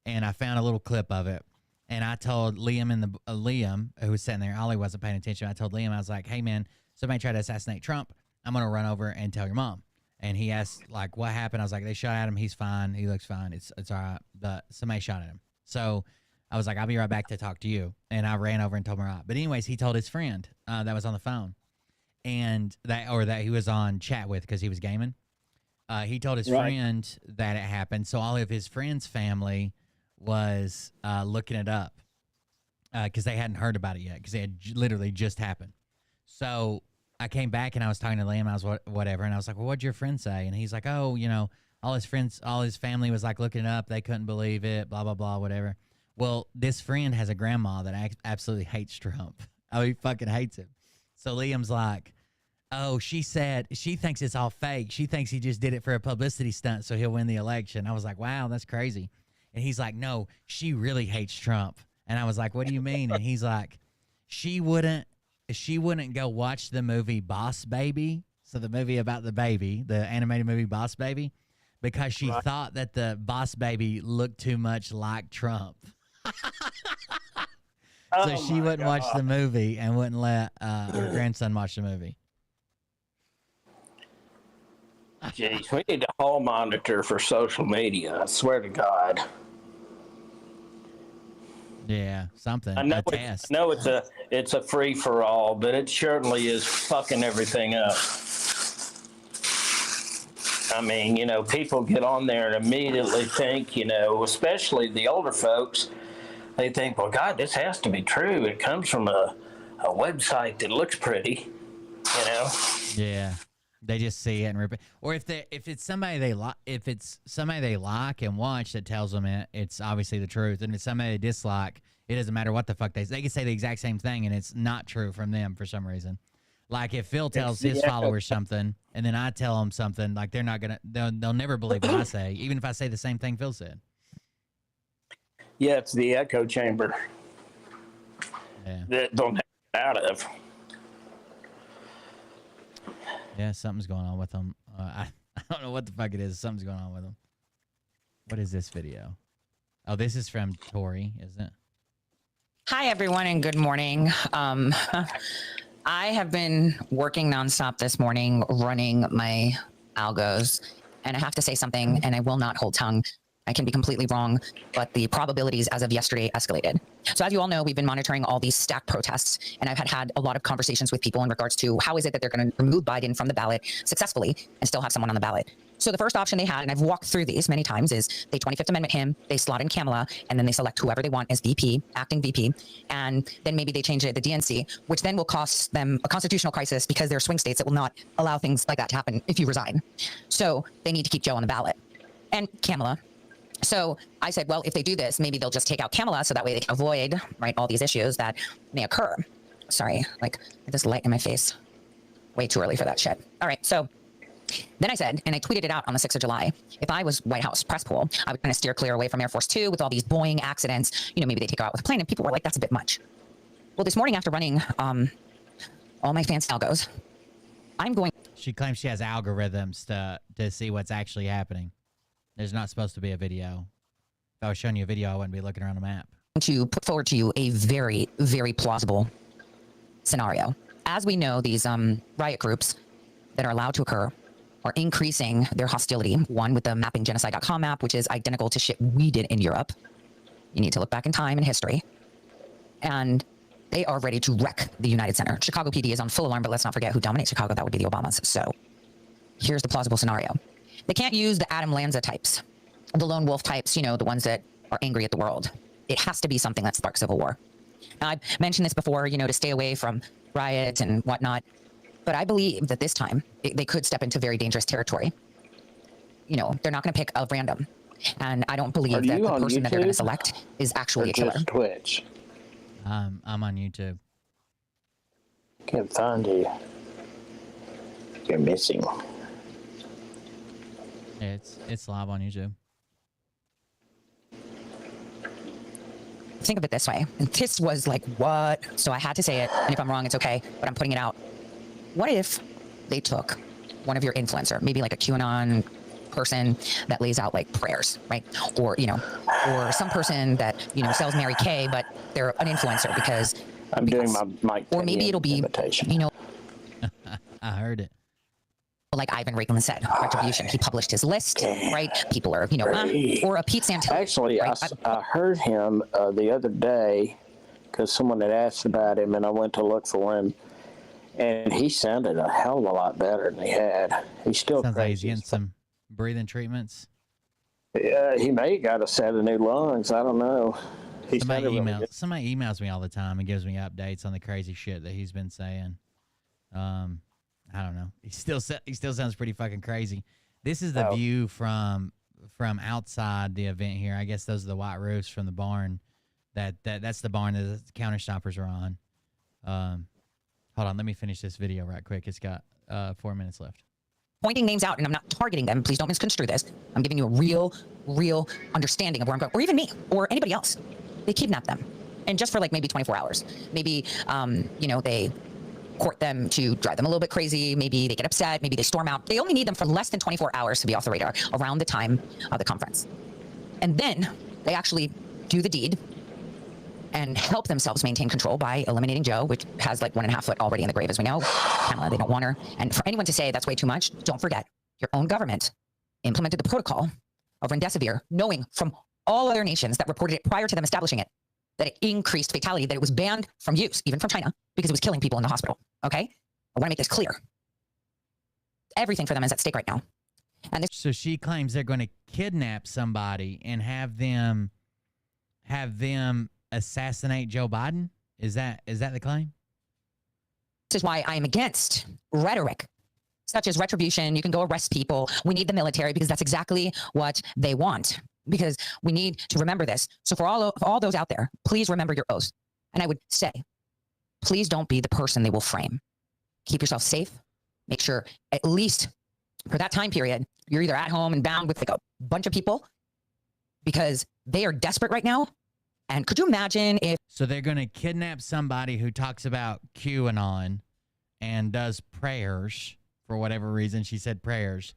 and I found a little clip of it. And I told Liam Liam, who was sitting there, Ollie wasn't paying attention. I told Liam, I was like, hey, man, somebody tried to assassinate Trump. I'm going to run over and tell your mom. And he asked, like, what happened? I was like, they shot at him. He's fine. He looks fine. It's all right. But somebody shot at him. So I was like, I'll be right back to talk to you. And I ran over and told him, right. But anyways, he told his friend that was on the phone and that he was on chat with because he was gaming. He told his friend that it happened. So all of his friend's family was looking it up because they hadn't heard about it yet because it had literally just happened. So I came back and I was talking to Liam. I was whatever, and I was like, "Well, what'd your friend say?" And he's like, "Oh, you know, all his family was like looking it up. They couldn't believe it. Blah blah blah, whatever." Well, this friend has a grandma that absolutely hates Trump. Oh, he fucking hates him. So Liam's like, "Oh, she said she thinks it's all fake. She thinks he just did it for a publicity stunt so he'll win the election." I was like, "Wow, that's crazy." And he's like, "No, she really hates Trump." And I was like, "What do you mean?" And he's like, she wouldn't go watch the movie Boss Baby. So the movie about the baby, the animated movie Boss Baby, because she thought that the Boss Baby looked too much like Trump. so she wouldn't watch the movie and wouldn't let her grandson watch the movie. Jeez, we need a hall monitor for social media. I swear to God. Yeah, something. I know, A test. I know it's a free for all, but it certainly is fucking everything up. I mean, you know, people get on there and immediately think, you know, especially the older folks, they think, well, God, this has to be true. It comes from a website that looks pretty, you know. Yeah. They just see it and rip it. Or if it's somebody they like and watch that tells them it's obviously the truth. And if it's somebody they dislike, it doesn't matter what the fuck they can say the exact same thing and it's not true from them for some reason. Like if Phil tells his followers something and then I tell them something, like they'll never believe what I say, even if I say the same thing Phil said. Yeah, it's the echo chamber. Yeah. That don't have to get out of. Yeah, something's going on with them. I don't know what the fuck it is. Something's going on with them. What is this video? Oh, this is from Tori, isn't it? Hi, everyone, and good morning. I have been working nonstop this morning, running my algos, and I have to say something, and I will not hold tongue. I can be completely wrong, but the probabilities as of yesterday escalated. So as you all know, we've been monitoring all these stack protests, and I've had a lot of conversations with people in regards to how is it that they're going to remove Biden from the ballot successfully and still have someone on the ballot. So the first option they had, and I've walked through these many times, is they 25th Amendment him, they slot in Kamala, and then they select whoever they want as VP, acting VP, and then maybe they change it to the DNC, which then will cost them a constitutional crisis because there are swing states that will not allow things like that to happen if you resign. So they need to keep Joe on the ballot. And Kamala. So I said, well, if they do this, maybe they'll just take out Kamala so that way they can avoid, right, all these issues that may occur. Sorry, like this light in my face. Way too early for that shit. All right, so then I said, and I tweeted it out on the 6th of July, if I was White House press pool, I would kind of steer clear away from Air Force 2 with all these Boeing accidents. You know, maybe they take her out with a plane, and people were like, that's a bit much. Well, this morning after running all my fancy algos, I'm going... She claims she has algorithms to see what's actually happening. There's not supposed to be a video. If I was showing you a video, I wouldn't be looking around a map. To put forward to you a very, very plausible scenario. As we know, these riot groups that are allowed to occur are increasing their hostility. One with the mappinggenocide.com app, which is identical to shit we did in Europe. You need to look back in time and history. And they are ready to wreck the United Center. Chicago PD is on full alarm, but let's not forget who dominates Chicago. That would be the Obamas. So here's the plausible scenario. They can't use the Adam Lanza types, the lone wolf types, you know, the ones that are angry at the world. It has to be something that sparks civil war. Now, I've mentioned this before, you know, to stay away from riots and whatnot, but I believe that this time they could step into very dangerous territory. You know, they're not going to pick a random. And I don't believe that the person that they're going to select is actually a killer. Twitch? I'm on YouTube. Can't find you. You're missing. It's live on YouTube. Think of it this way. And this was like, what? So I had to say it. And if I'm wrong, it's okay. But I'm putting it out. What if they took one of your influencer, maybe like a QAnon person that lays out like prayers, right? Or, you know, or some person that, you know, sells Mary Kay, but they're an influencer because... I'm doing my or maybe it'll be, invitation. You know... I heard it. Like Ivan Reagan said, retribution. He published his list, right? People are, you know, or a Pete Santilli. Actually, right? I heard him the other day because someone had asked about him, and I went to look for him, and he sounded a hell of a lot better than he had. He's still sounds crazy. Like he's getting some breathing treatments. Yeah, he may have got a set of new lungs. I don't know. Somebody emails me all the time and gives me updates on the crazy shit that he's been saying. I don't know. He still sounds pretty fucking crazy. This is the view from outside the event here. I guess those are the white roofs from the barn. That's the barn that the counterstoppers are on. Hold on, let me finish this video right quick. It's got 4 minutes left. Pointing names out, and I'm not targeting them. Please don't misconstrue this. I'm giving you a real understanding of where I'm going, or even me, or anybody else. They kidnap them, and just for like maybe 24 hours. Maybe you know, they court them to drive them a little bit crazy. Maybe they get upset. Maybe they storm out. They only need them for less than 24 hours to be off the radar around the time of the conference. And then they actually do the deed. and help themselves maintain control by eliminating Joe, which has like 1.5 foot already in the grave, as we know. Kamala, they don't want her. And for anyone to say that's way too much, don't forget, your own government implemented the protocol of remdesivir, knowing from all other nations that reported it prior to them establishing it, that it increased fatality, that it was banned from use, even from China, because it was killing people in the hospital. Okay? I want to make this clear. Everything for them is at stake right now. And so she claims they're going to kidnap somebody and have them assassinate Joe Biden. Is that the claim? This is why I am against rhetoric such as retribution. You can go arrest people. We need the military because that's exactly what they want. Because we need to remember this. So for all those out there, please remember your oaths. And I would say, please don't be the person they will frame. Keep yourself safe. Make sure at least for that time period, you're either at home and bound with like a bunch of people because they are desperate right now. And could you imagine if... So they're going to kidnap somebody who talks about QAnon and does prayers for whatever reason. She said prayers.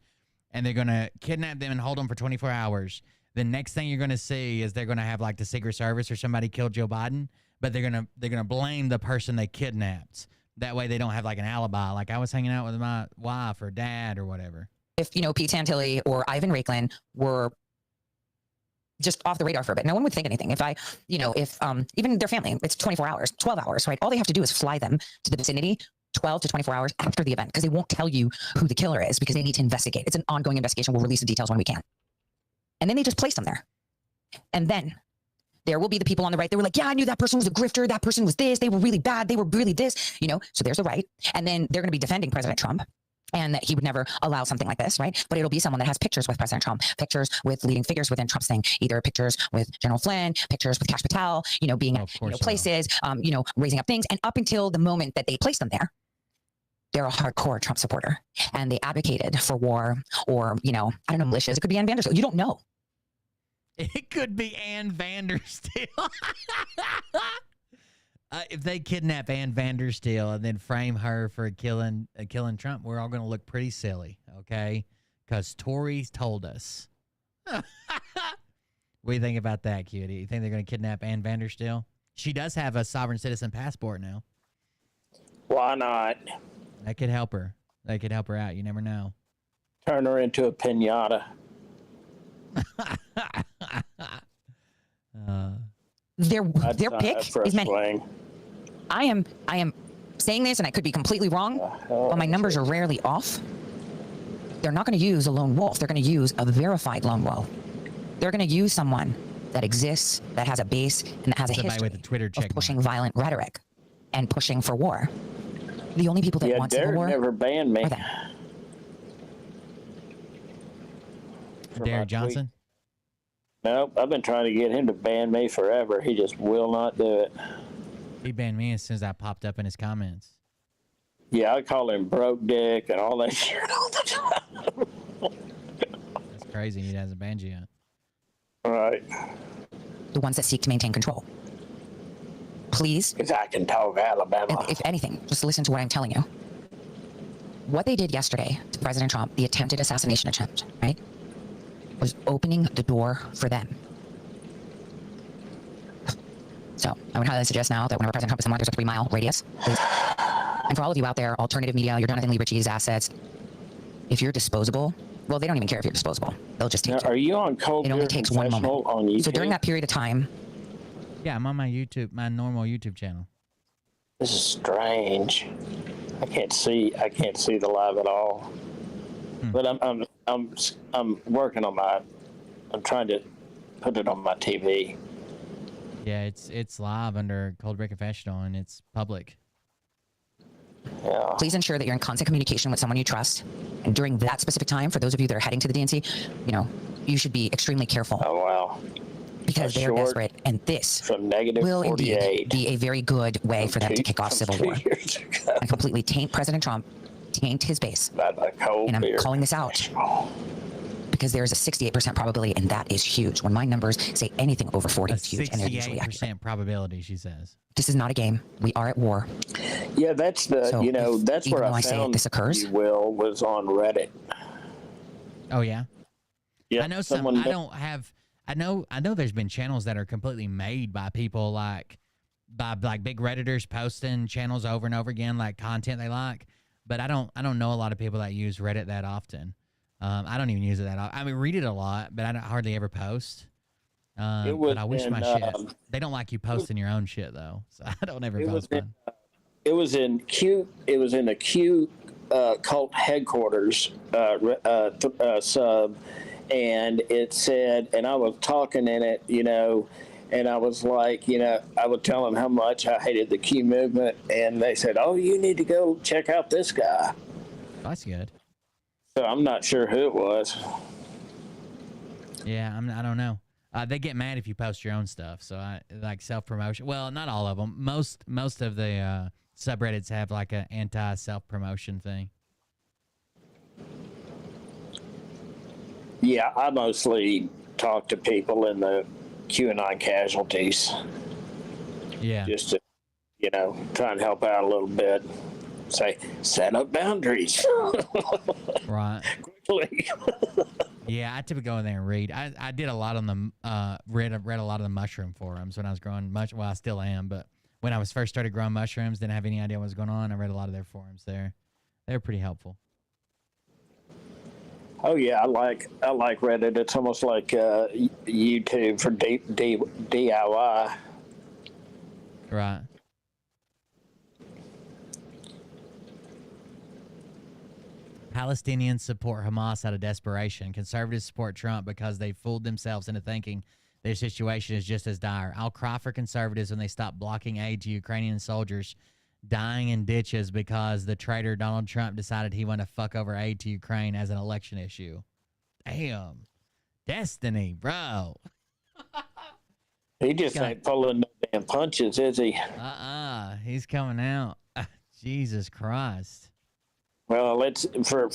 And they're going to kidnap them and hold them for 24 hours. The next thing you're going to see is they're going to have like the Secret Service or somebody killed Joe Biden, but they're going to blame the person they kidnapped. That way they don't have like an alibi. Like I was hanging out with my wife or dad or whatever. If, Pete Santilli or Ivan Raiklin were just off the radar for a bit, no one would think anything. If even their family, it's 24 hours, 12 hours, right? All they have to do is fly them to the vicinity 12 to 24 hours after the event because they won't tell you who the killer is because they need to investigate. It's an ongoing investigation. We'll release the details when we can. And then they just place them there. And then there will be the people on the right. They were like, yeah, I knew that person was a grifter. That person was this. They were really bad. They were really this, So there's the right. And then they're going to be defending President Trump and that he would never allow something like this, right? But it'll be someone that has pictures with President Trump, pictures with leading figures within Trump's thing, either pictures with General Flynn, pictures with Kash Patel, being at places, raising up things. And up until the moment that they placed them there, they're a hardcore Trump supporter and they advocated for war or, I don't know, militias. It could be Ann Vandersteel. You don't know. It could be Ann Vandersteel. If they kidnap Ann Vandersteel and then frame her for killing Trump, we're all going to look pretty silly, okay? Because Tories told us. What do you think about that, Cutie? You think they're going to kidnap Ann Vandersteel? She does have a sovereign citizen passport now. Why not? That could help her. They could help her out. You never know. Turn her into a piñata. Their pick is many. I am saying this, and I could be completely wrong, but my numbers are rarely off. They're not going to use a lone wolf. They're going to use a verified lone wolf. They're going to use someone that exists, that has a base, and that has a history with a Twitter check of pushing violent rhetoric and pushing for war. The only people that want civil war never banned me. Derek Johnson? Nope, I've been trying to get him to ban me forever. He just will not do it. He banned me as soon as I popped up in his comments. Yeah, I call him broke dick and all that shit all the time. That's crazy. He hasn't banned you yet. All right. The ones that seek to maintain control. Please. Because I can talk Alabama. If anything, just listen to what I'm telling you. What they did yesterday to President Trump, the attempted assassination attempt, right, was opening the door for them. So I would highly suggest now that whenever President Trump is someone, there's a 3-mile radius, please. And for all of you out there, alternative media, you're Jonathan Lee Ritchie's assets. If you're disposable, well, they don't even care if you're disposable. They'll just take you. Are you on Cold? It only takes one moment. On YouTube? So during that period of time. Yeah, I'm on my normal YouTube channel. This is strange. I can't see the live at all. But I'm working on I'm trying to put it on my TV. Yeah, it's live under Cold Break Confessional and it's public. Yeah. Please ensure that you're in constant communication with someone you trust. And during that specific time, for those of you that are heading to the DNC, you should be extremely careful. Oh, wow. Because they're desperate, and this will indeed be a very good way for them to kick off civil war and completely taint President Trump, taint his base. And I'm calling this out because there's a 68% probability, and that is huge. When my numbers say anything over 40, it's huge, and they're usually accurate. 68% probability, she says. This is not a game. We are at war. Yeah, that's the so that's where I found this occurs. Was on Reddit. Oh yeah. Yeah. I know I know there's been channels that are completely made by people like by like big Redditors posting channels over and over again, like content they like. But I don't know a lot of people that use Reddit that often. I don't even use it that often. I mean, read it a lot, but I don't hardly ever post. But I wish my shit. They don't like you posting your own shit though, so I don't ever post mine. It was in the Q cult headquarters sub, and it said, and I was talking in it, and I was like, I would tell them how much I hated the Q movement, and they said, "Oh, you need to go check out this guy." That's good. So I'm not sure who it was. Yeah, I don't know. They get mad if you post your own stuff. So I like self-promotion. Well, not all of them. Most of the subreddits have like an anti-self-promotion thing. Yeah, I mostly talk to people in the QAnon casualties. Yeah. Just to, try and help out a little bit. Say, set up boundaries. Right. Quickly. Yeah, I typically go in there and read. I did a lot on the read a lot of the mushroom forums when I was growing well, I still am, but when I was first started growing mushrooms, didn't have any idea what was going on. I read a lot of their forums there. They're pretty helpful. Oh yeah, I like Reddit. It's almost like YouTube for DIY. Right. Palestinians support Hamas out of desperation. Conservatives support Trump because they fooled themselves into thinking their situation is just as dire. I'll cry for conservatives when they stop blocking aid to Ukrainian soldiers dying in ditches because the traitor Donald Trump decided he wanted to fuck over aid to Ukraine as an election issue. Damn. Destiny, bro. He just ain't pulling no damn punches, is he? He's coming out. Jesus Christ. Well, it's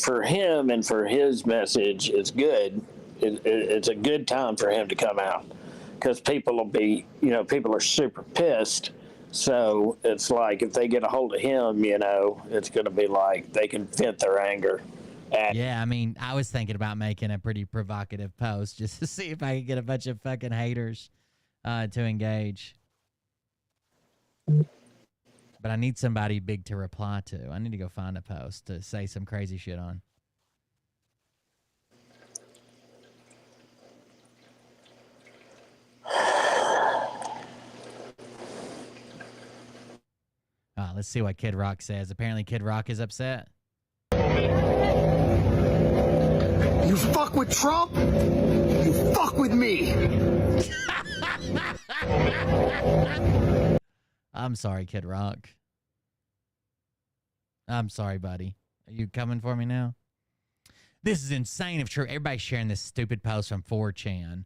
for him and for his message. It's good. It's a good time for him to come out because people will be, people are super pissed. So it's like if they get a hold of him, it's going to be like they can vent their anger. Yeah, I mean, I was thinking about making a pretty provocative post just to see if I could get a bunch of fucking haters to engage. But I need somebody big to reply to. I need to go find a post to say some crazy shit on. Let's see what Kid Rock says. Apparently Kid Rock is upset. You fuck with Trump, you fuck with me. I'm sorry, Kid Rock. I'm sorry, buddy. Are you coming for me now? This is insane if true. Everybody's sharing this stupid post from 4chan.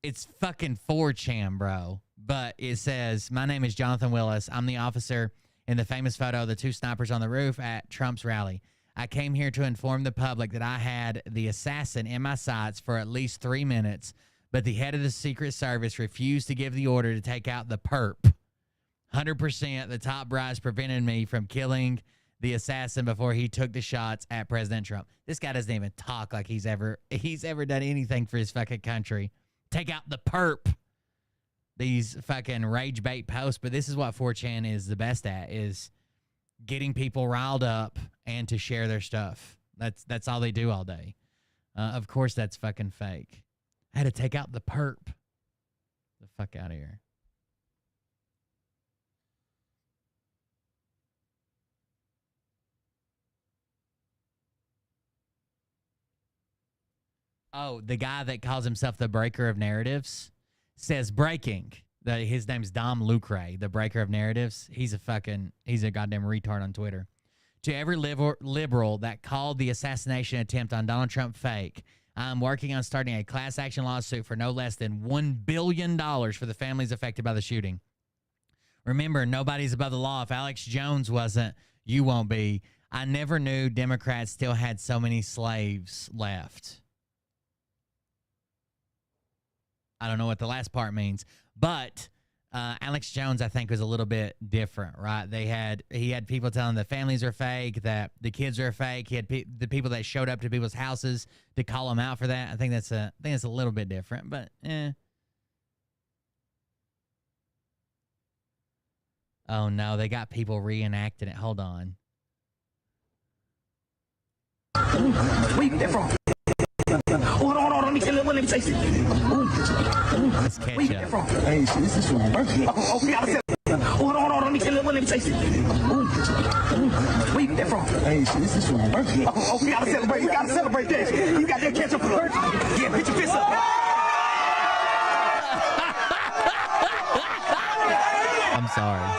It's fucking 4chan, bro. But it says, my name is Jonathan Willis. I'm the officer in the famous photo of the two snipers on the roof at Trump's rally. I came here to inform the public that I had the assassin in my sights for at least 3 minutes, but the head of the Secret Service refused to give the order to take out the perp. 100% the top brass prevented me from killing the assassin before he took the shots at President Trump. This guy doesn't even talk like he's ever done anything for his fucking country. Take out the perp. These fucking rage bait posts, but this is what 4chan is the best at, is getting people riled up and to share their stuff. That's all they do all day. Of course that's fucking fake. I had to take out the perp. The fuck out of here. Oh, the guy that calls himself the breaker of narratives says breaking. His name's Dom Lucre, the breaker of narratives. He's a goddamn retard on Twitter. To every liberal that called the assassination attempt on Donald Trump fake, I'm working on starting a class action lawsuit for no less than $1 billion for the families affected by the shooting. Remember, nobody's above the law. If Alex Jones wasn't, you won't be. I never knew Democrats still had so many slaves left. I don't know what the last part means, but Alex Jones, I think, was a little bit different, right? He had people telling the families are fake, that the kids are fake. He had the people that showed up to people's houses to call them out for that. I think that's a little bit different, but Oh no, they got people reenacting it. Hold on. Wait, they're from. Hold on, let me tell you, let me say something. Let's catch Wait, up. they're from. Hey, shit, this is from my birthday. Okay, I'll say. Hold on, let me tell you, let me say something. Wait, they're from. Hey, shit, this is from my birthday. Okay, I'll celebrate. We gotta celebrate this. You got that catch up for birthday. Yeah, put your fist up. I'm sorry.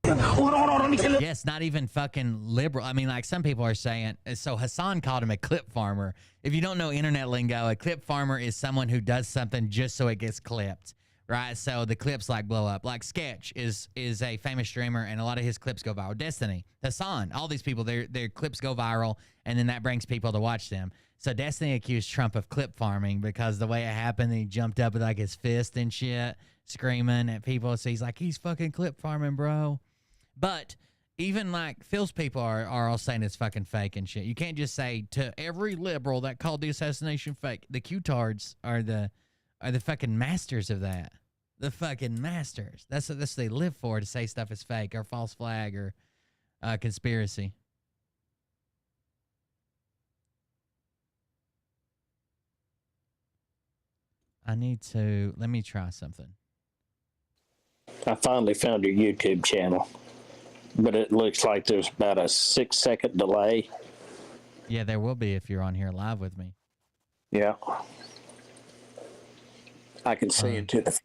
Hold on, let me tell you. Yes, not even fucking liberal. I mean, like some people are saying. So Hassan called him a clip farmer. If you don't know internet lingo, a clip farmer is someone who does something just so it gets clipped, right? So the clips like blow up. Like Sketch is a famous streamer, and a lot of his clips go viral. Destiny, Hassan, all these people, their clips go viral, and then that brings people to watch them. So Destiny accused Trump of clip farming because the way it happened, he jumped up with like his fist and shit, screaming at people. So he's like, he's fucking clip farming, bro. But even like Phil's people are all saying it's fucking fake and shit. You can't just say to every liberal that called the assassination fake. The Q-tards are the fucking masters of that. The fucking masters. That's what they live for, to say stuff is fake or false flag or conspiracy. Let me try something. I finally found your YouTube channel, but it looks like there's about a 6-second delay. Yeah, there will be if you're on here live with me. Yeah. I can see it to the...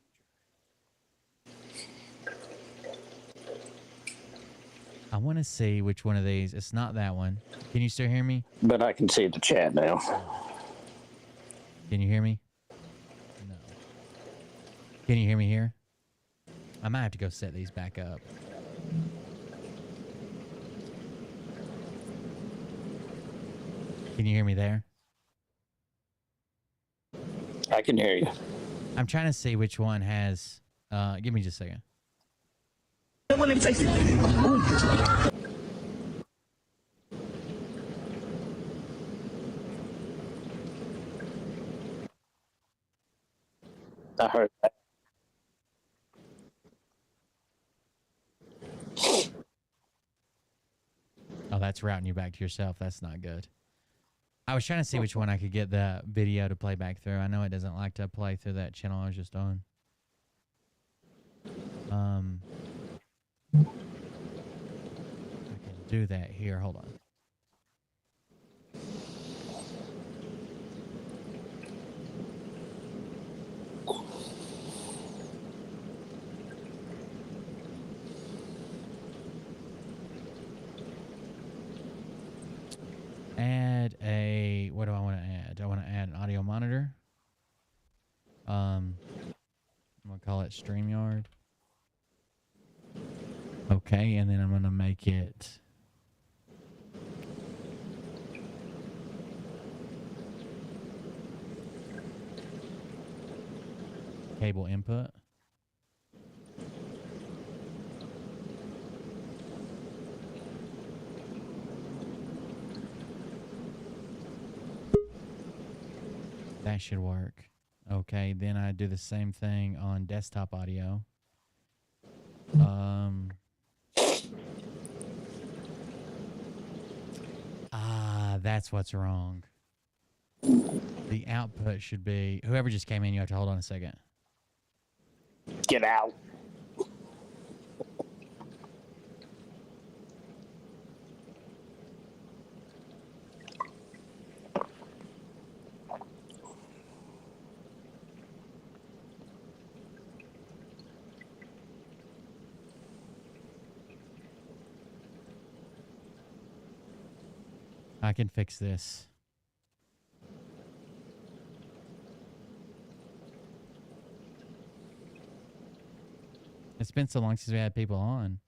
I want to see which one of these. It's not that one. Can you still hear me? But I can see the chat now. Can you hear me? No. Can you hear me here? I might have to go set these back up. Can you hear me there? I can hear you. I'm trying to see which one has... give me just a second. Let me say something. I heard that. Oh, that's routing you back to yourself. That's not good. I was trying to see which one I could get the video to play back through. I know it doesn't like to play through that channel I was just on. I can do that here. Hold on. Add a, what do I want to add? I want to add an audio monitor. I'm going to call it StreamYard. Okay, and then I'm going to make it cable input. That should work. Okay, then I do the same thing on desktop audio. That's what's wrong. The output should be... Whoever just came in, you have to hold on a second. Get out. I can fix this. It's been so long since we had people on.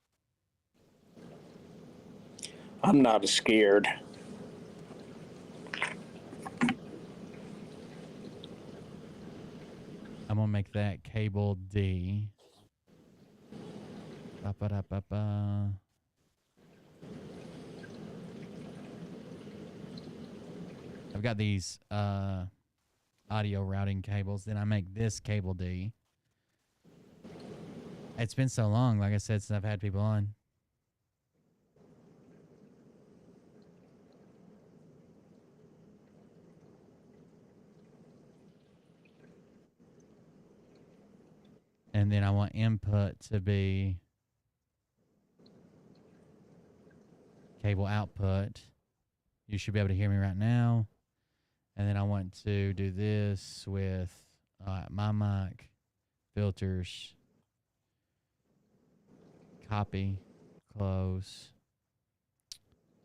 I'm not scared. I'm gonna make that cable D. Ba-ba-da-ba-ba. I've got these audio routing cables. Then I make this cable D. It's been so long, like I said, since I've had people on. And then I want input to be cable output. You should be able to hear me right now. And then I want to do this with my mic, filters, copy, close,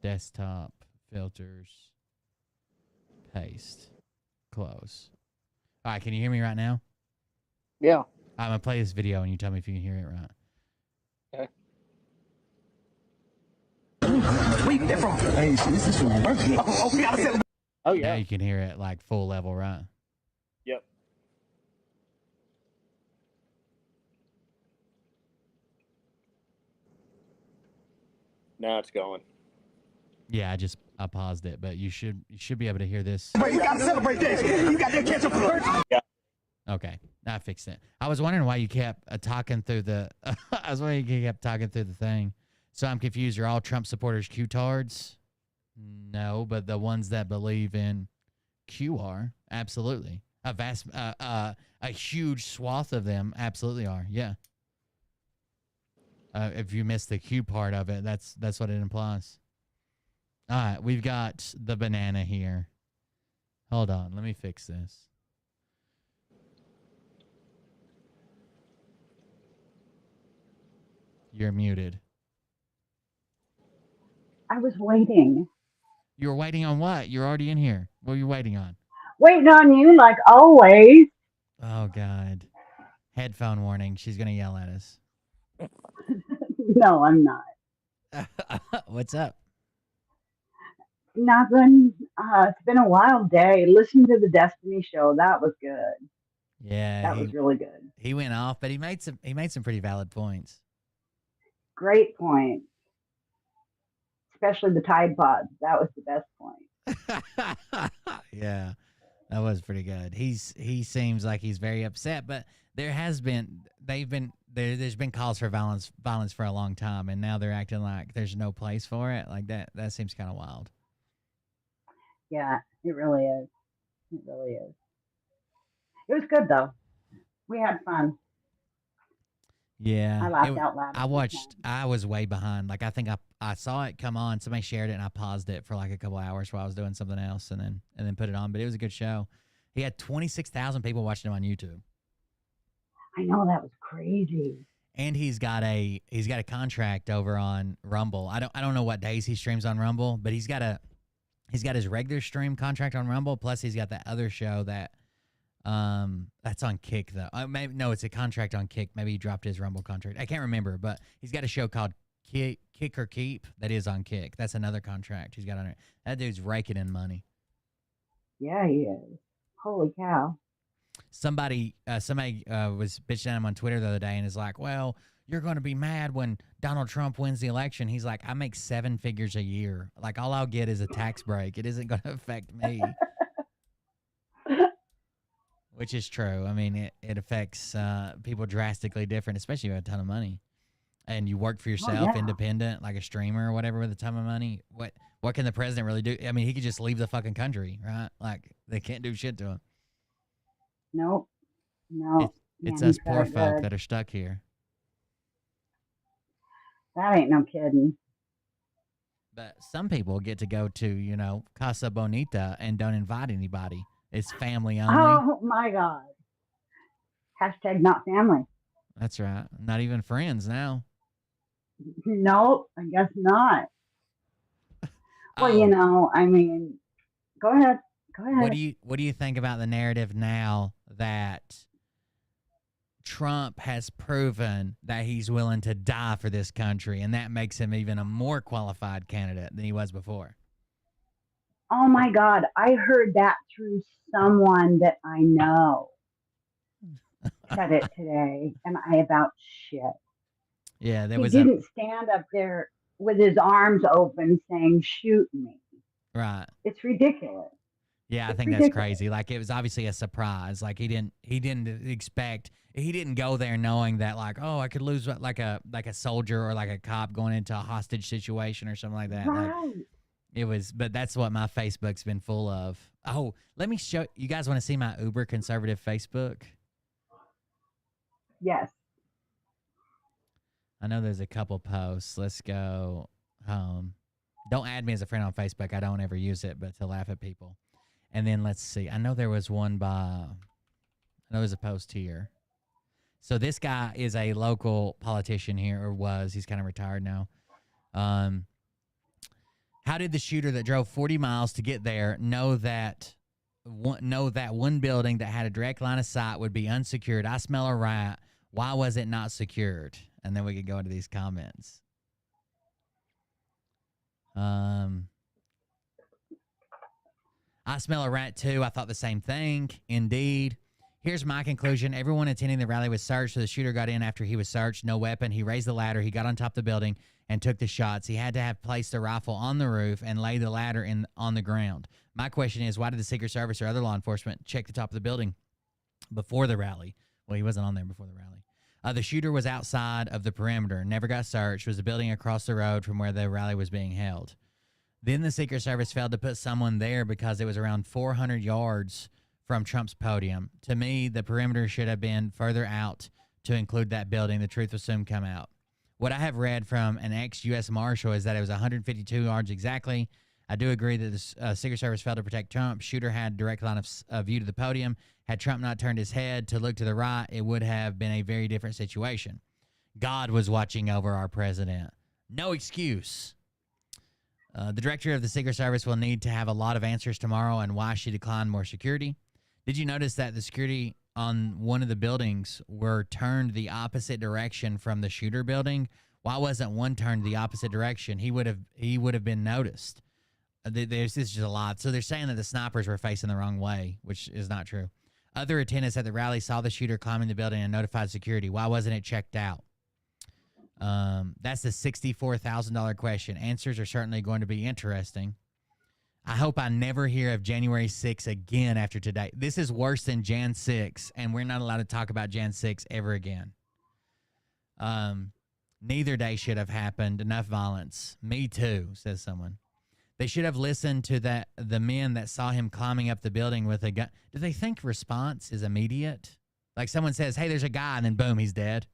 desktop, filters, paste, close. All right, can you hear me right now? Yeah. I'm going to play this video and you tell me if you can hear it right. Where you get that from? Hey, this is from my birthday. Oh, we gotta celebrate. Oh, yeah. Now you can hear it like full level, right? Yep. Now it's going. Yeah, I paused it, but you should be able to hear this. We gotta celebrate this. You got that ketchup for Yeah. Okay, I fixed it. I was wondering why you kept talking through the. I was wondering you kept talking through the thing. So I'm confused. Are all Trump supporters Q-tards? No, but the ones that believe in Q are absolutely a huge swath of them absolutely are. Yeah. If you missed the Q part of it, that's what it implies. All right, we've got the banana here. Hold on, let me fix this. You're muted. I was waiting. You were waiting on what? You're already in here. What were you waiting on? Waiting on you like always. Oh, God. Headphone warning. She's going to yell at us. No, I'm not. What's up? Nothing. It's been a wild day. Listen to the Destiny show. That was good. Yeah. That was really good. He went off, but he made some pretty valid points. Great point. Especially the Tide Pods. That was the best point. Yeah, that was pretty good. He seems like he's very upset, but there's been calls for violence for a long time, and now they're acting like there's no place for it. Like that seems kind of wild. Yeah, it really is. It really is. It was good though. We had fun. Yeah, I laughed out loud. I was way behind. Like I think I saw it come on. Somebody shared it, and I paused it for like a couple hours while I was doing something else, and then put it on. But it was a good show. He had 26,000 people watching him on YouTube. I know, that was crazy. And he's got a contract over on Rumble. I don't know what days he streams on Rumble, but he's got his regular stream contract on Rumble. Plus he's got that other show that. That's on Kick though. No, it's a contract on Kick. Maybe he dropped his Rumble contract. I can't remember, but he's got a show called Kick or Keep that is on Kick. That's another contract he's got on it. That dude's raking in money. Yeah, he is. Holy cow. Somebody was bitching at him on Twitter the other day and is like, well, you're going to be mad when Donald Trump wins the election. He's like, I make 7 figures a year. Like, all I'll get is a tax break. It isn't going to affect me. Which is true. I mean, it affects people drastically different, especially if you have a ton of money. And you work for yourself, independent, like a streamer or whatever with a ton of money. What can the president really do? I mean, he could just leave the fucking country, right? Like, they can't do shit to him. Nope. No. It's us poor folk that are stuck here. That ain't no kidding. But some people get to go to, Casa Bonita and don't invite anybody. It's family only. Oh, my God. Hashtag not family. That's right. Not even friends now. Nope, I guess not. Well, I mean, go ahead. What do you think about the narrative now that Trump has proven that he's willing to die for this country, and that makes him even a more qualified candidate than he was before? Oh my God, I heard that through someone that I know. Said it today, and I about shit. Yeah, he didn't stand up there with his arms open saying, shoot me. Right. It's ridiculous. Yeah, I It's think that's ridiculous. crazy. Like it was obviously a surprise. Like he didn't expect. He didn't go there knowing that like, oh, I could lose like a soldier or like a cop going into a hostage situation or something like that. Like Right. it was, but that's what my Facebook's been full of. Oh, let me show you guys. Want to see my uber conservative Facebook? Yes. I know there's a couple posts. Let's go home. Don't add me as a friend on Facebook. I don't ever use it, but to laugh at people. And then let's see. I know there was one by. I know there's a post here. So this guy is a local politician here, or was. He's kind of retired now. How did the shooter that drove 40 miles to get there know that one building that had a direct line of sight would be unsecured? I smell a rat. Why was it not secured? And then we could go into these comments. I smell a rat too. I thought the same thing. Indeed. Here's my conclusion. Everyone attending the rally was searched, so the shooter got in after he was searched. No weapon. He raised the ladder. He got on top of the building and took the shots. He had to have placed the rifle on the roof and lay the ladder on the ground. My question is, why did the Secret Service or other law enforcement check the top of the building before the rally? Well, he wasn't on there before the rally. The shooter was outside of the perimeter, never got searched, was a building across the road from where the rally was being held. Then the Secret Service failed to put someone there because it was around 400 yards from Trump's podium. To me, the perimeter should have been further out to include that building. The truth will soon come out. What I have read from an ex-U.S. Marshal is that it was 152 yards exactly. I do agree that the Secret Service failed to protect Trump. Shooter had direct line of view to the podium. Had Trump not turned his head to look to the right, it would have been a very different situation. God was watching over our president. No excuse. The director of the Secret Service will need to have a lot of answers tomorrow on why she declined more security. Did you notice that the security on one of the buildings were turned the opposite direction from the shooter building? Why wasn't one turned the opposite direction? He would have been noticed. This is just a lot. So they're saying that the snipers were facing the wrong way, which is not true. Other attendants at the rally saw the shooter climbing the building and notified security. Why wasn't it checked out? That's the $64,000 question. Answers are certainly going to be interesting. I hope I never hear of January 6th again after today. This is worse than Jan 6, and we're not allowed to talk about Jan 6 ever again. Neither day should have happened. Enough violence. Me too, says someone. They should have listened to the men that saw him climbing up the building with a gun. Do they think response is immediate? Like someone says, hey, there's a guy, and then boom, he's dead.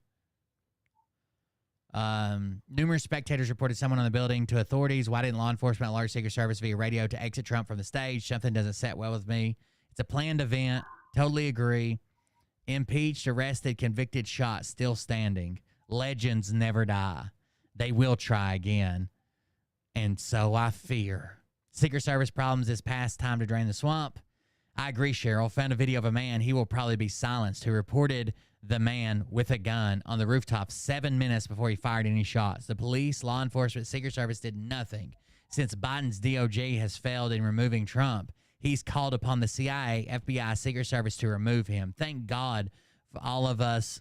Numerous spectators reported someone on the building to authorities. Why didn't law enforcement at large Secret Service via radio to exit Trump from the stage? Something doesn't set well with me. It's a planned event. Totally agree. Impeached, arrested, convicted, shot, still standing. Legends never die. They will try again. And so I fear. Secret Service problems this past time to drain the swamp. I agree, Cheryl. Found a video of a man, he will probably be silenced, who reported the man with a gun on the rooftop 7 minutes before he fired any shots. The police, law enforcement, Secret Service did nothing. Since Biden's DOJ has failed in removing Trump, he's called upon the CIA, FBI, Secret Service to remove him. Thank God for all of us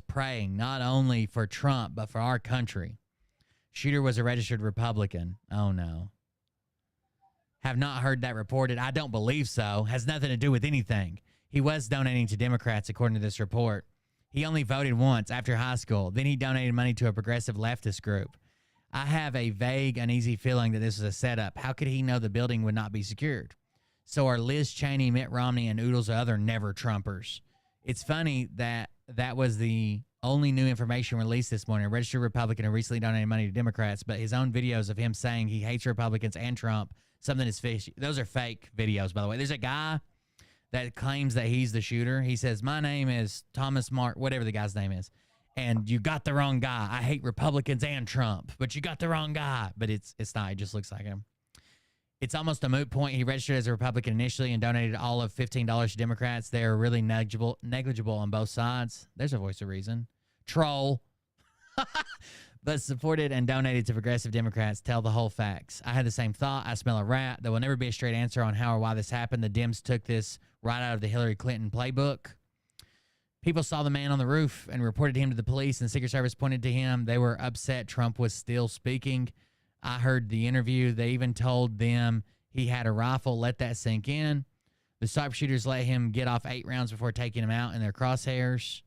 praying, not only for Trump, but for our country. Shooter was a registered Republican. Oh, no. Have not heard that reported. I don't believe so. Has nothing to do with anything. He was donating to Democrats, according to this report. He only voted once after high school. Then he donated money to a progressive leftist group. I have a vague, uneasy feeling that this was a setup. How could he know the building would not be secured? So are Liz Cheney, Mitt Romney, and oodles of other never-Trumpers. It's funny that was the only new information released this morning. A registered Republican who recently donated money to Democrats, but his own videos of him saying he hates Republicans and Trump, something is fishy. Those are fake videos, by the way. There's a guy that claims that he's the shooter. He says, my name is Thomas Mark, whatever the guy's name is, and you got the wrong guy. I hate Republicans and Trump, but you got the wrong guy. But it's not. It just looks like him. It's almost a moot point. He registered as a Republican initially and donated all of $15 to Democrats. They're really negligible on both sides. There's a voice of reason. Troll. But supported and donated to progressive Democrats. Tell the whole facts. I had the same thought. I smell a rat. There will never be a straight answer on how or why this happened. The Dems took this right out of the Hillary Clinton playbook. People saw the man on the roof and reported him to the police, and the Secret Service pointed to him. They were upset Trump was still speaking. I heard the interview. They even told them He had a rifle. Let that sink in. The sharpshooters let him get off 8 rounds before taking him out in their crosshairs.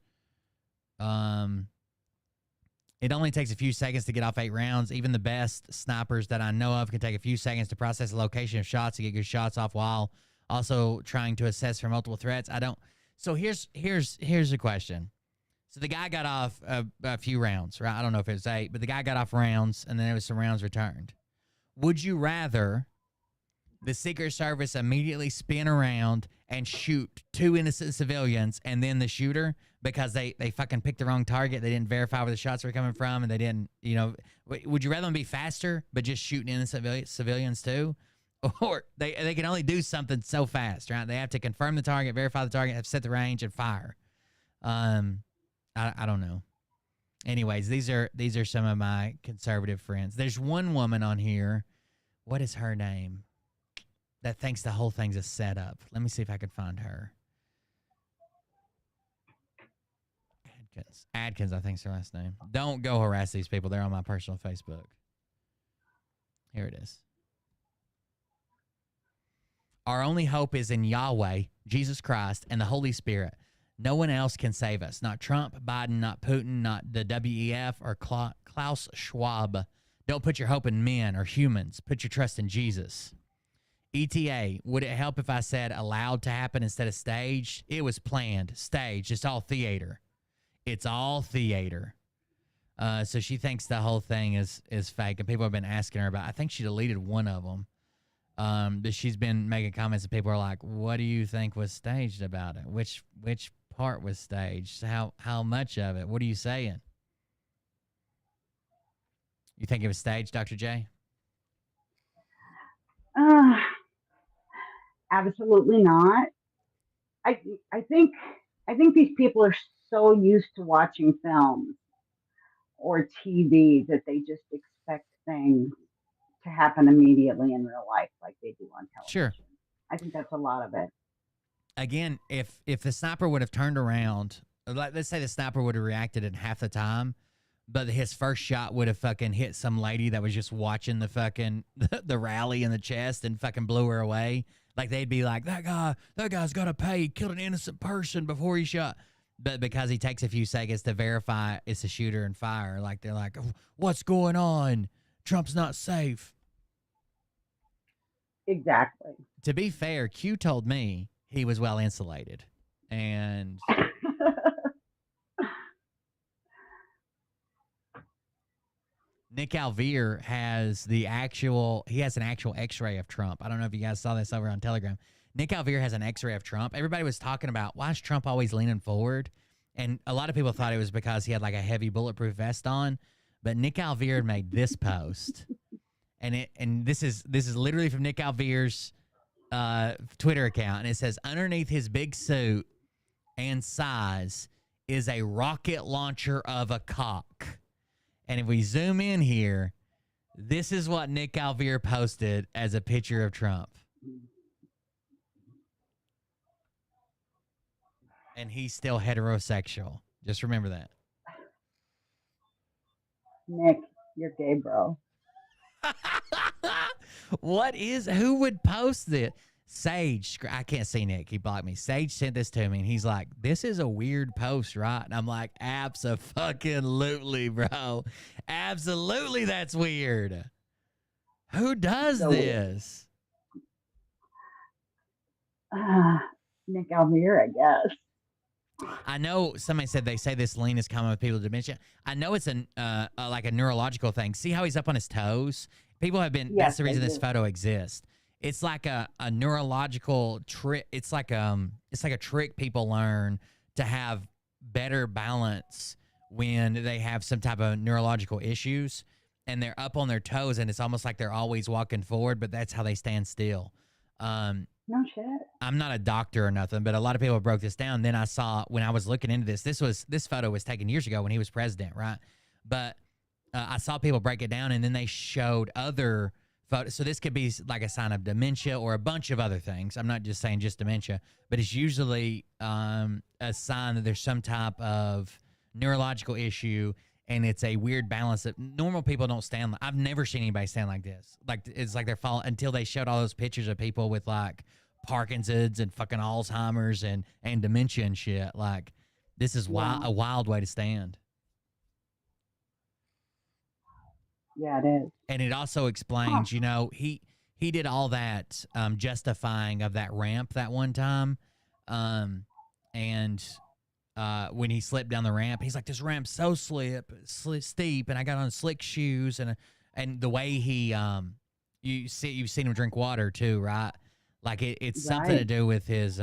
It only takes a few seconds to get off 8 rounds. Even the best snipers that I know of can take a few seconds to process the location of shots to get good shots off while also trying to assess for multiple threats. So here's the question. So the guy got off a few rounds, right? I don't know if it was 8, but the guy got off rounds, and then there was some rounds returned. Would you rather the Secret Service immediately spin around and shoot 2 innocent civilians and then the shooter because they fucking picked the wrong target? They didn't verify where the shots were coming from, and they didn't, would you rather them be faster but just shooting innocent civilians too? Or they can only do something so fast, right? They have to confirm the target, verify the target, have to set the range, and fire. I don't know. Anyways, these are some of my conservative friends. There's one woman on here. What is her name? That thinks the whole thing's a setup. Let me see if I can find her. Adkins, I think is her last name. Don't go harass these people. They're on my personal Facebook. Here it is. Our only hope is in Yahweh, Jesus Christ, and the Holy Spirit. No one else can save us. Not Trump, Biden, not Putin, not the WEF, or Klaus Schwab. Don't put your hope in men or humans. Put your trust in Jesus. ETA, would it help if I said allowed to happen instead of staged? It was planned, staged. It's all theater. It's all theater. So she thinks the whole thing is fake, and people have been asking her about. I think she deleted one of them. But she's been making comments, and people are like, "What do you think was staged about it? Which part was staged? How much of it? What are you saying? You think it was staged, Dr. J?" Absolutely not. I think these people are so used to watching films or TV that they just expect things to happen immediately in real life like they do on television. Sure. I think that's a lot of it. Again, if the sniper would have turned around, like let's say the sniper would have reacted in half the time, but his first shot would have fucking hit some lady that was just watching the fucking the rally in the chest and fucking blew her away. Like they'd be like, that guy's got to pay. He killed an innocent person before he shot. But because he takes a few seconds to verify it's a shooter and fire, like they're like, what's going on? Trump's not safe. Exactly. To be fair, Q told me he was well insulated. And Nick Alvear has an actual x-ray of Trump. I don't know if you guys saw this over on Telegram. Nick Alvear has an x-ray of Trump. Everybody was talking about, why is Trump always leaning forward? And a lot of people thought it was because he had like a heavy bulletproof vest on. But Nick Alvear made this post. And this is literally from Nick Alvear's Twitter account. And it says, underneath his big suit and size is a rocket launcher of a cock. And if we zoom in here, this is what Nick Alvear posted as a picture of Trump. And he's still heterosexual. Just remember that. Nick, you're gay, bro. Who would post this? Sage, I can't see Nick. He blocked me. Sage sent this to me, and he's like, this is a weird post, right? And I'm like, abso-fucking-lutely, bro. Absolutely, that's weird. Who does this? Nick Alvear, I guess. I know somebody said they say this lean is common with people with dementia. I know it's like a neurological thing. See how he's up on his toes? People have been, that's the reason this photo exists. It's like a neurological trick. It's like a trick people learn to have better balance when they have some type of neurological issues, and they're up on their toes, and it's almost like they're always walking forward, but that's how they stand still. No shit. I'm not a doctor or nothing, but a lot of people broke this down. Then I saw, when I was looking into this photo was taken years ago when he was president, right? But I saw people break it down, and then they showed other photos. So this could be like a sign of dementia or a bunch of other things. I'm not just saying just dementia, but it's usually a sign that there's some type of neurological issue, and it's a weird balance that normal people don't stand. I've never seen anybody stand like this. Like it's like they're falling until they showed all those pictures of people with like Parkinson's and fucking Alzheimer's and dementia and shit. Like this is a wild way to stand. Yeah, it is. And it also explains, you know, he did all that justifying of that ramp that one time. And when he slipped down the ramp, he's like, this ramp's so steep, and I got on slick shoes. And the way he, you've seen him drink water too, right? Like it's something to do with his,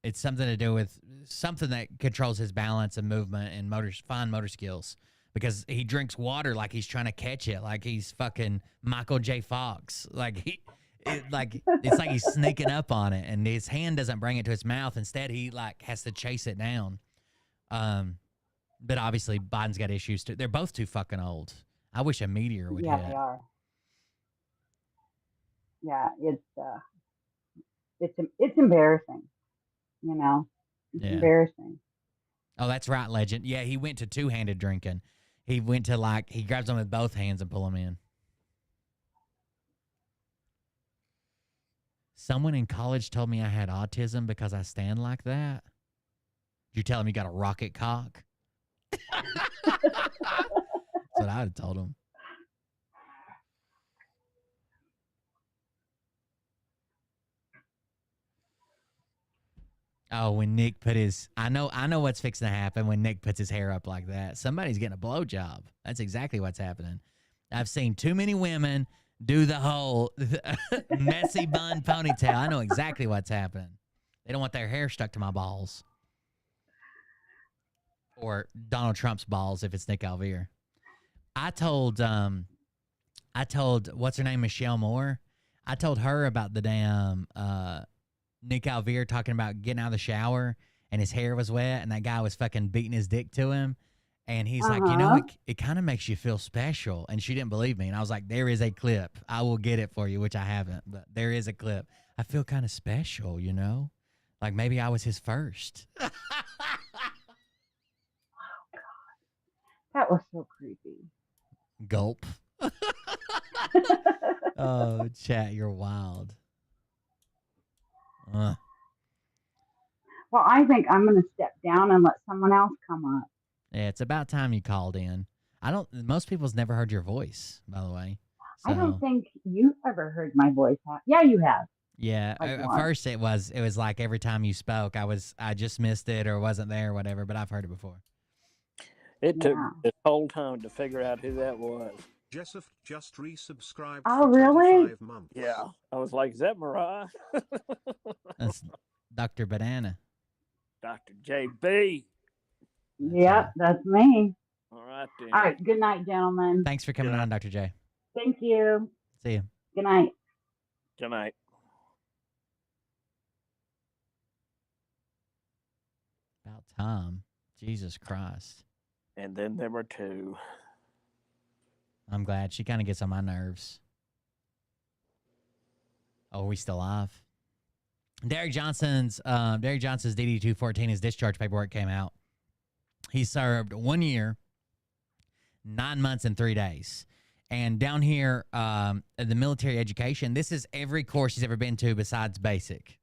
it's something to do with something that controls his balance and movement and fine motor skills. Because he drinks water like he's trying to catch it, like he's fucking Michael J. Fox. Like it's like he's sneaking up on it, and his hand doesn't bring it to his mouth. Instead, he like has to chase it down. But obviously, Biden's got issues too. They're both too fucking old. I wish a meteor would hit. Yeah, they are. Yeah, it's embarrassing. You know, it's embarrassing. Oh, that's right, legend. Yeah, he went to two-handed drinking. He went to he grabs them with both hands and pull them in. Someone in college told me I had autism because I stand like that. Did you tell him you got a rocket cock? That's what I would have told him. Oh, when Nick put his, I know what's fixing to happen when Nick puts his hair up like that. Somebody's getting a blowjob. That's exactly what's happening. I've seen too many women do the whole messy bun ponytail. I know exactly what's happening. They don't want their hair stuck to my balls. Or Donald Trump's balls if it's Nick Alvear. I told what's her name, Michelle Moore. I told her about the damn Nick Alvear talking about getting out of the shower and his hair was wet and that guy was fucking beating his dick to him. And he's like, you know, it kind of makes you feel special. And she didn't believe me. And I was like, there is a clip. I will get it for you, which I haven't, but there is a clip. I feel kind of special, you know? Like maybe I was his first. Oh, God. That was so creepy. Gulp. Oh, chat, you're wild. Well, I think I'm going to step down and let someone else come up. Yeah, it's about time you called in. Most people's never heard your voice, by the way. So. I don't think you've ever heard my voice. Yeah, you have. Yeah, at first it was like every time you spoke, I just missed it or wasn't there or whatever, but I've heard it before. It took this whole time to figure out who that was. Joseph just resubscribed. Oh, really? Months. Yeah. I was like, is that Mariah? That's Dr. Banana. Dr. JB. Yep, that's me. All right, then. All right, good night, gentlemen. Thanks for coming on, Dr. J. Thank you. See you. Good night. Good night. About time. Jesus Christ. And then there were two. I'm glad. She kind of gets on my nerves. Oh, are we still live? Derek Johnson's DD-214, his discharge paperwork came out. He served 1 year, 9 months, and 3 days. And down here, the military education, this is every course he's ever been to besides basic.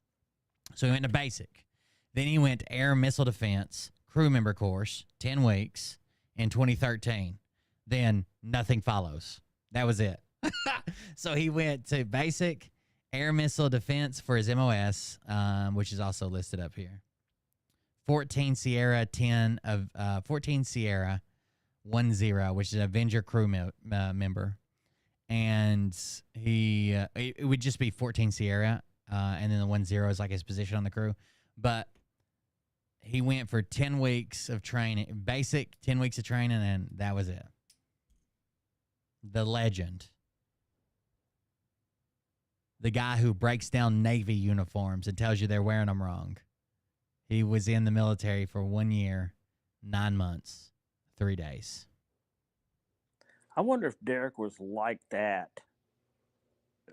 So he went to basic. Then he went to air missile defense, crew member course, 10 weeks in 2013. Then nothing follows. That was it. So he went to basic air missile defense for his MOS, which is also listed up here. 14 Sierra 10 of 14 Sierra 10, which is an Avenger crew member, and he it would just be 14 Sierra, and then the 10 is like his position on the crew, but he went for 10 weeks of training, basic 10 weeks of training, and that was it. The legend. The guy who breaks down Navy uniforms and tells you they're wearing them wrong. He was in the military for 1 year, 9 months, 3 days. I wonder if Derek was like that,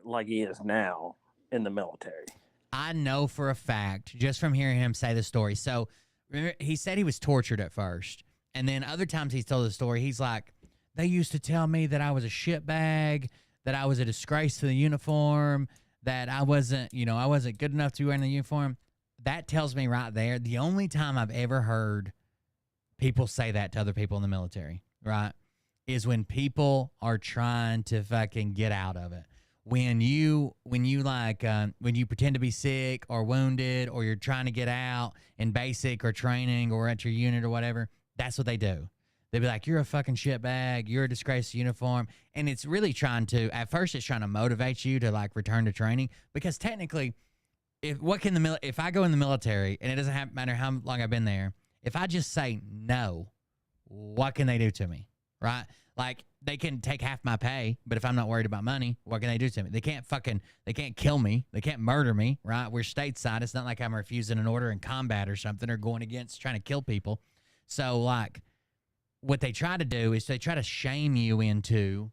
like he is now in the military. I know for a fact, just from hearing him say the story. So remember, he said he was tortured at first. And then other times he's told the story, he's like, they used to tell me that I was a shitbag, that I was a disgrace to the uniform, that I wasn't, I wasn't good enough to be wearing the uniform. That tells me right there, the only time I've ever heard people say that to other people in the military, right, is when people are trying to fucking get out of it. When you pretend to be sick or wounded, or you're trying to get out in basic or training or at your unit or whatever, that's what they do. They'd be like, you're a fucking shitbag, you're a disgrace to uniform. And it's really at first it's trying to motivate you to like return to training, because technically if I go in the military, and it doesn't matter how long I've been there, if I just say no, what can they do to me, right? Like, they can take half my pay, but if I'm not worried about money, what can they do to me? They can't kill me. They can't murder me, right? We're stateside. It's not like I'm refusing an order in combat or something, or going against trying to kill people. So, like, what they try to do is they try to shame you into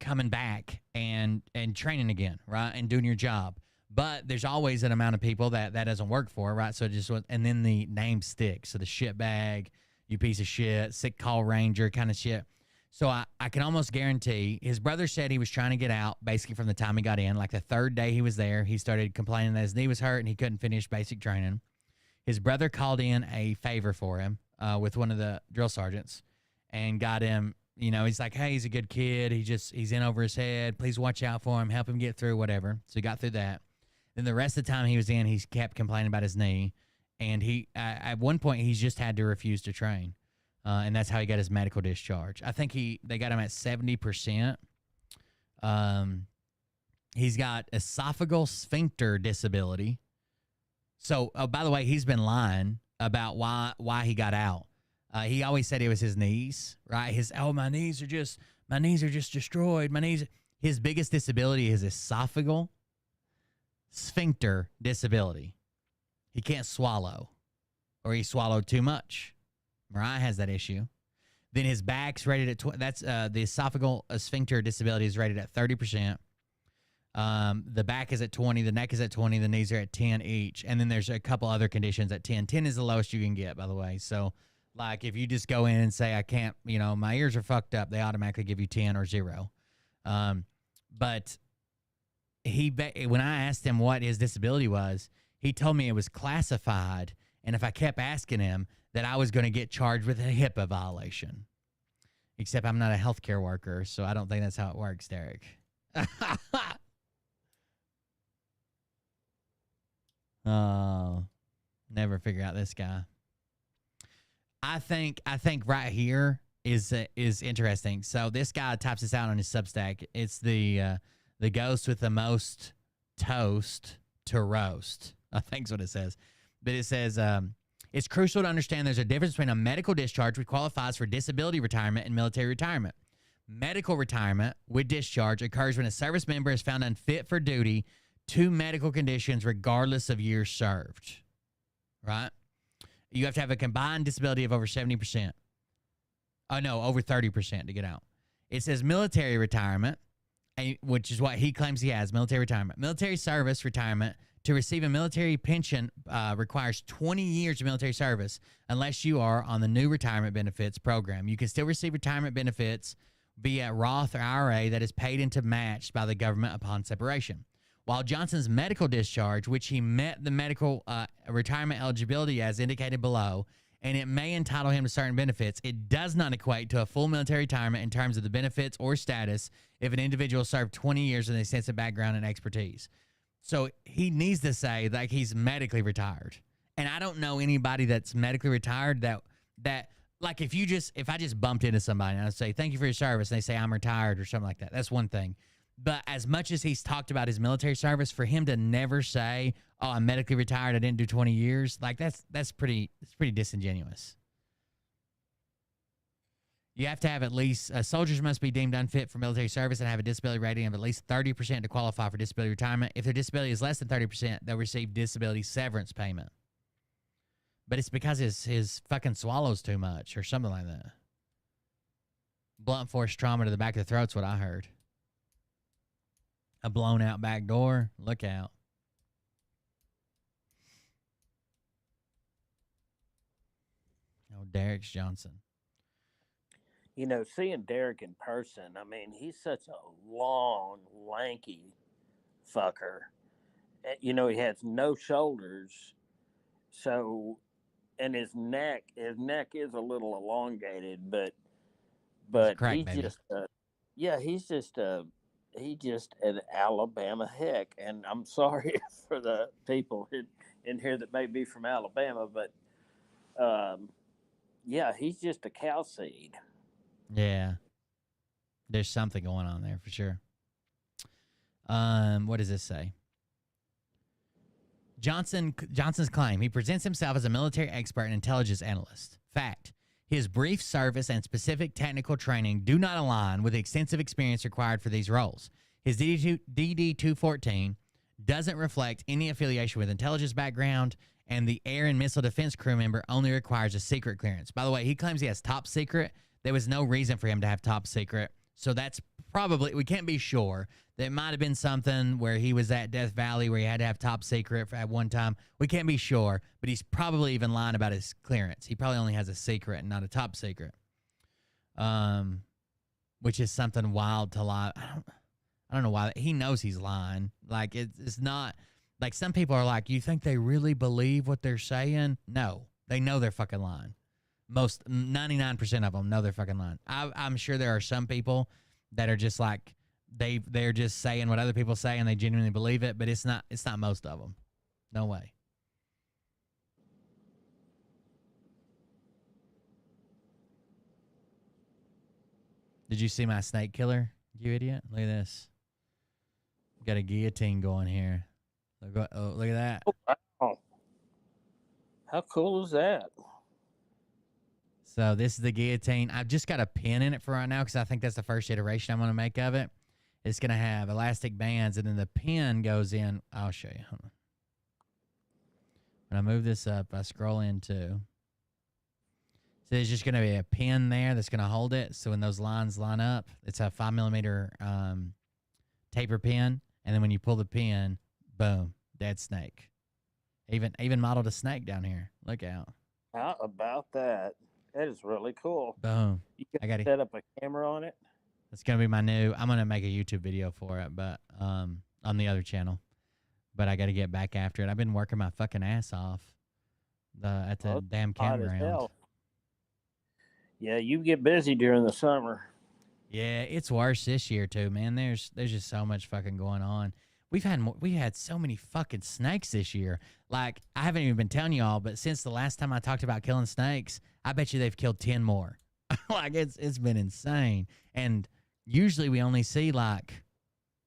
coming back and training again, right? And doing your job. But there's always an amount of people that doesn't work for, right? So and then the name sticks. So the shitbag, you piece of shit, sick call ranger kind of shit. So I can almost guarantee his brother said he was trying to get out basically from the time he got in. Like the third day he was there, he started complaining that his knee was hurt and he couldn't finish basic training. His brother called in a favor for him with one of the drill sergeants and got him, he's like, hey, he's a good kid. He's in over his head. Please watch out for him. Help him get through whatever. So he got through that. Then the rest of the time he was in, he kept complaining about his knee. And at one point, he's just had to refuse to train. And that's how he got his medical discharge. I think they got him at 70%. He's got esophageal sphincter disability. So, by the way, he's been lying about why he got out. He always said it was his knees, right? My knees are just destroyed. His biggest disability is esophageal sphincter disability. He can't swallow, or he swallowed too much. Mariah has that issue. Then his back's rated at that's the esophageal sphincter disability is rated at 30%. The back is at 20, the neck is at 20, the knees are at 10 each. And then there's a couple other conditions at 10. 10 is the lowest you can get, by the way. So, like, if you just go in and say, I can't, my ears are fucked up, they automatically give you 10 or 0. But when I asked him what his disability was, he told me it was classified, and if I kept asking him, that I was going to get charged with a HIPAA violation. Except I'm not a healthcare worker, so I don't think that's how it works, Derek. Oh, never figure out this guy. I think right here is interesting. So this guy types this out on his Substack. It's the ghost with the most toast to roast, I think is what it says. But it says, it's crucial to understand there's a difference between a medical discharge, which qualifies for disability retirement, and military retirement. Medical retirement with discharge occurs when a service member is found unfit for duty to medical conditions regardless of years served, right? You have to have a combined disability of over 70%. Oh, no, over 30% to get out. It says military retirement, which is what he claims he has, military retirement. Military service retirement. To receive a military pension requires 20 years of military service unless you are on the new retirement benefits program. You can still receive retirement benefits via Roth or IRA that is paid into matched by the government upon separation. While Johnson's medical discharge, which he met the medical retirement eligibility as indicated below, and it may entitle him to certain benefits, it does not equate to a full military retirement in terms of the benefits or status if an individual served 20 years with an extensive background and expertise. So he needs to say like he's medically retired. And I don't know anybody that's medically retired that like if I just bumped into somebody and I say, thank you for your service, and they say I'm retired or something like that, that's one thing. But as much as he's talked about his military service, for him to never say, oh, I'm medically retired, I didn't do 20 years, like that's pretty disingenuous. You have to have at least, soldiers must be deemed unfit for military service and have a disability rating of at least 30% to qualify for disability retirement. If their disability is less than 30%, they'll receive disability severance payment. But it's because his fucking swallows too much or something like that. Blunt force trauma to the back of the throat's what I heard. A blown out back door. Look out. Oh, Derek Johnson. you know, seeing Derek in person, I mean, he's such a long, lanky fucker. You know, he has no shoulders, so and his neck is a little elongated, but crack he's baby. just yeah, he just an Alabama hick, and I'm sorry for the people in here that may be from Alabama, but yeah, he's just a cow seed. Yeah. There's something going on there for sure. What does this say? Johnson's claim. He presents himself as a military expert and intelligence analyst. Fact. His brief service and specific technical training do not align with the extensive experience required for these roles. His DD-214 doesn't reflect any affiliation with intelligence background, and the air and missile defense crew member only requires a secret clearance. By the way, he claims he has top secret. There was no reason for him to have top secret. So that's probably, we can't be sure. There might have been something where he was at Death Valley where he had to have top secret at one time. We can't be sure, but he's probably even lying about his clearance. He probably only has a secret and not a top secret, which is something wild to lie. I don't know why. He knows he's lying. Like, it's not, like some people are like, you think they really believe what they're saying? No, they know they're fucking lying. 99% of them know they're fucking lying. I'm sure there are some people that are just like, they're just saying what other people say and they genuinely believe it, but it's not most of them. No way. Did you see my snake killer, you idiot? Look at this. Got a guillotine going here. Look at that. Oh, wow. How cool is that? So this is the guillotine. I've just got a pin in it for right now because I think that's the first iteration I'm going to make of it. It's going to have elastic bands, and then the pin goes in. I'll show you. Hold on. When I move this up, I scroll into. So there's just going to be a pin there that's going to hold it. So when those lines line up, it's a 5mm taper pin, and then when you pull the pin, boom, dead snake. Even modeled a snake down here. Look out. How about that? That is really cool. Boom. You can I got set up a camera on it. It's gonna be my new. I'm gonna make a YouTube video for it, but on the other channel. But I got to get back after it. I've been working my fucking ass off at the damn campground. Yeah, you get busy during the summer. Yeah, it's worse this year too, man. There's just so much fucking going on. We had so many fucking snakes this year. Like, I haven't even been telling you all, but since the last time I talked about killing snakes, I bet you they've killed 10 more. Like, it's been insane. And usually we only see like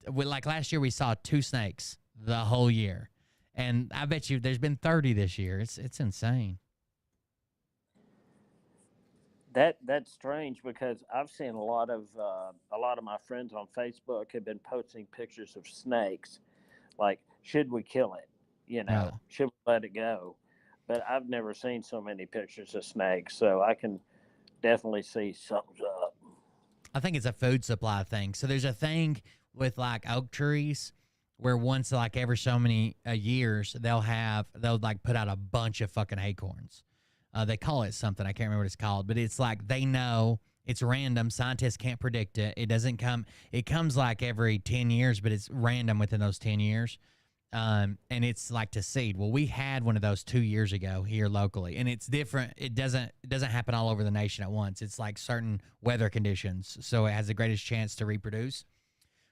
last year we saw 2 snakes the whole year. And I bet you there's been 30 this year. It's insane. That's strange because I've seen a lot of my friends on Facebook have been posting pictures of snakes, like, should we kill it? You know, should we let it go? But I've never seen so many pictures of snakes, so I can definitely see something's up. I think it's a food supply thing. So there's a thing with like oak trees where once like every so many years they'll like put out a bunch of fucking acorns. They call it something. I can't remember what it's called, but it's like they know it's random. Scientists can't predict it. It doesn't come. It comes like every 10 years, but it's random within those 10 years. And it's like to seed. Well, we had one of those 2 years ago here locally, and it's different. It doesn't happen all over the nation at once. It's like certain weather conditions, so it has the greatest chance to reproduce.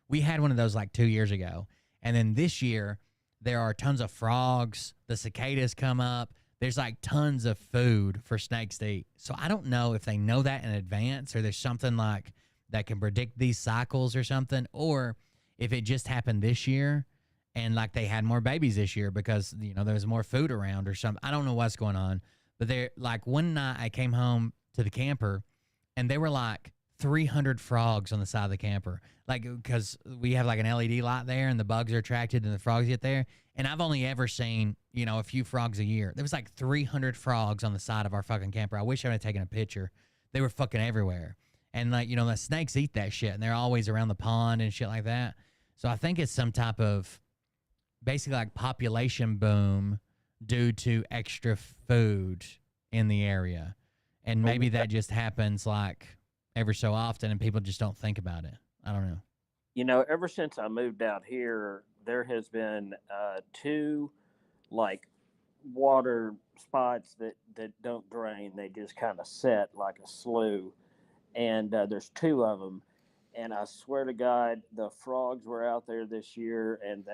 We had one of those like 2 years ago, and then this year there are tons of frogs. The cicadas come up. There's like tons of food for snakes to eat. So I don't know if they know that in advance or there's something like that can predict these cycles or something, or if it just happened this year and like they had more babies this year because, you know, there was more food around or something. I don't know what's going on. But they're like, one night I came home to the camper and there were like 300 frogs on the side of the camper. Like, because we have like an LED light there and the bugs are attracted and the frogs get there. And I've only ever seen, you know, a few frogs a year. There was like 300 frogs on the side of our fucking camper. I wish I would have taken a picture. They were fucking everywhere. And like, you know, the snakes eat that shit and they're always around the pond and shit like that. So I think it's some type of basically like population boom due to extra food in the area. And maybe that just happens like every so often, and people just don't think about it. I don't know. You know, ever since I moved out here, there has been two like water spots that don't drain. They just kind of set like a slough, and there's two of them. And I swear to God, the frogs were out there this year, and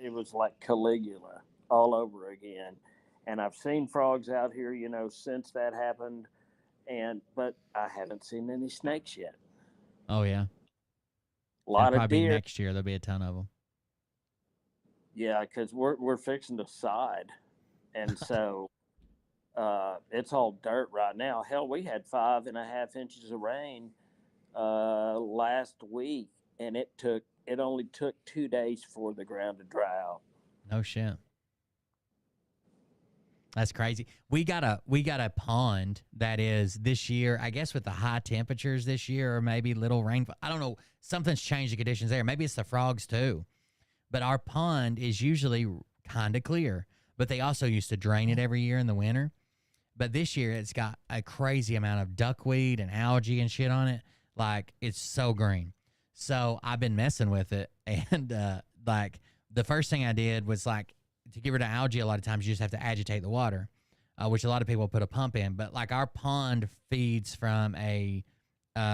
it was like Caligula all over again. And I've seen frogs out here, you know, since that happened, but I haven't seen any snakes yet. Oh yeah, A it'll lot of probably be deer. next year. There'll be a ton of them. Yeah, because we're fixing to side, and so it's all dirt right now. Hell, we had 5.5 inches of rain last week, and it only took 2 days for the ground to dry out. No shit. That's crazy. We got a pond that is this year, I guess with the high temperatures this year, or maybe little rainfall. I don't know. Something's changed the conditions there. Maybe it's the frogs too. But our pond is usually kind of clear, but they also used to drain it every year in the winter. But this year it's got a crazy amount of duckweed and algae and shit on it. Like, it's so green. So I've been messing with it. And like the first thing I did was like, to get rid of algae, a lot of times you just have to agitate the water, which a lot of people put a pump in. But like our pond feeds from a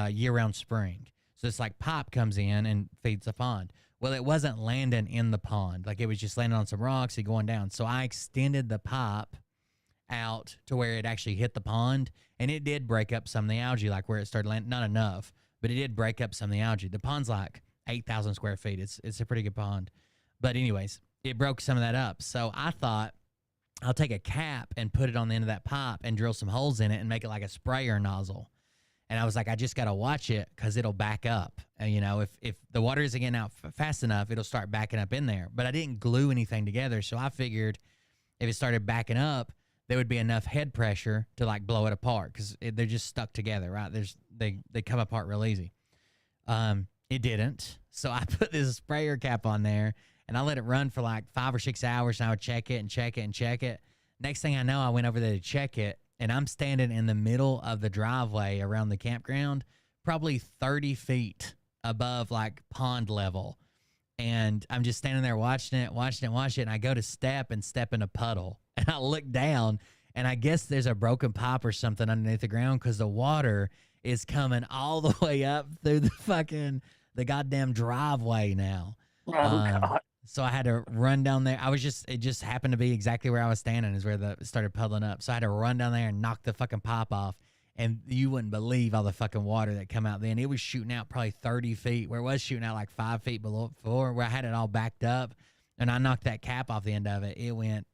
year-round spring. So it's like pipe comes in and feeds the pond. Well, it wasn't landing in the pond. Like, it was just landing on some rocks and going down. So I extended the pipe out to where it actually hit the pond, and it did break up some of the algae, like where it started landing. Not enough, but it did break up some of the algae. The pond's like 8,000 square feet. It's a pretty good pond. But anyways, it broke some of that up. So I thought, I'll take a cap and put it on the end of that pipe and drill some holes in it and make it like a sprayer nozzle. And I was like, I just got to watch it because it'll back up. And, you know, if the water isn't getting out fast enough, it'll start backing up in there. But I didn't glue anything together. So I figured if it started backing up, there would be enough head pressure to like blow it apart because they're just stuck together, right? They come apart real easy. It didn't. So I put this sprayer cap on there and I let it run for like 5 or 6 hours, and I would check it and check it and check it. Next thing I know, I went over there to check it, and I'm standing in the middle of the driveway around the campground, probably 30 feet above like pond level. And I'm just standing there watching it. And I go to step in a puddle. And I look down, and I guess there's a broken pipe or something underneath the ground because the water is coming all the way up through the goddamn driveway now. Oh, God. So I had to run down there. It just happened to be exactly where I was standing is where it started puddling up. So I had to run down there and knock the fucking pipe off. And you wouldn't believe all the fucking water that come out then. It was shooting out probably 30 feet, where it was shooting out like 5 feet below before, where I had it all backed up. And I knocked that cap off the end of it. It went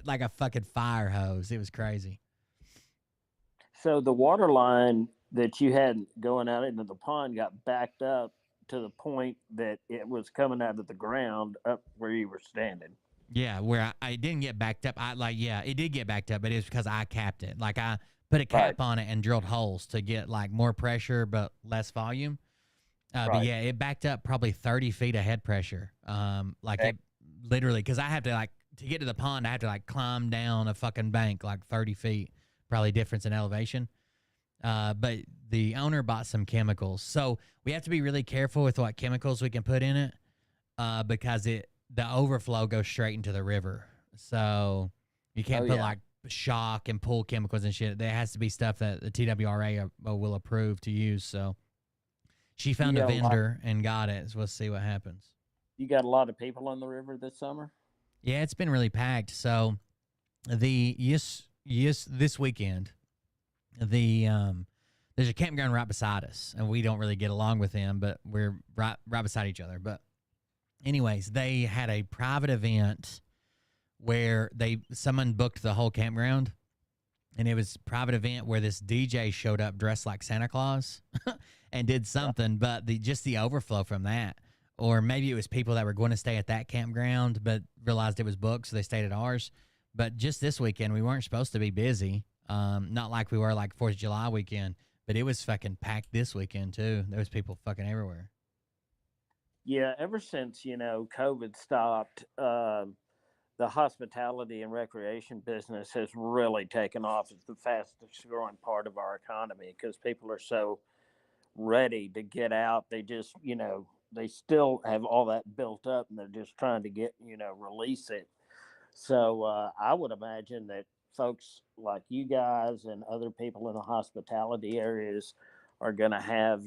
like a fucking fire hose. It was crazy. So the water line that you had going out into the pond got backed up to the point that it was coming out of the ground up where you were standing. Yeah, where I didn't get backed up. It did get backed up, but it was because I capped it. Like, I put a cap on it and drilled holes to get like more pressure but less volume. But yeah, it backed up probably 30 feet of head pressure. It literally, because I have to to get to the pond, I have to like climb down a fucking bank like 30 feet, probably difference in elevation. But the owner bought some chemicals. So we have to be really careful with what chemicals we can put in it because the overflow goes straight into the river. So you can't put like shock and pull chemicals and shit. There has to be stuff that the TWRA will approve to use. So she found a vendor and got it. So we'll see what happens. You got a lot of people on the river this summer? Yeah, it's been really packed. So this weekend, there's a campground right beside us, and we don't really get along with them, but we're right beside each other. But anyways, they had a private event where someone booked the whole campground, and it was a private event where this DJ showed up dressed like Santa Claus and did something, but just the overflow from that, or maybe it was people that were going to stay at that campground but realized it was booked, so they stayed at ours. But just this weekend, we weren't supposed to be busy. Not like we were like 4th of July weekend, but it was fucking packed this weekend too. There was people fucking everywhere. Yeah, ever since, COVID stopped, the hospitality and recreation business has really taken off. It's the fastest growing part of our economy because people are so ready to get out. They just, they still have all that built up, and they're just trying to get, release it. So I would imagine that folks like you guys and other people in the hospitality areas are going to have,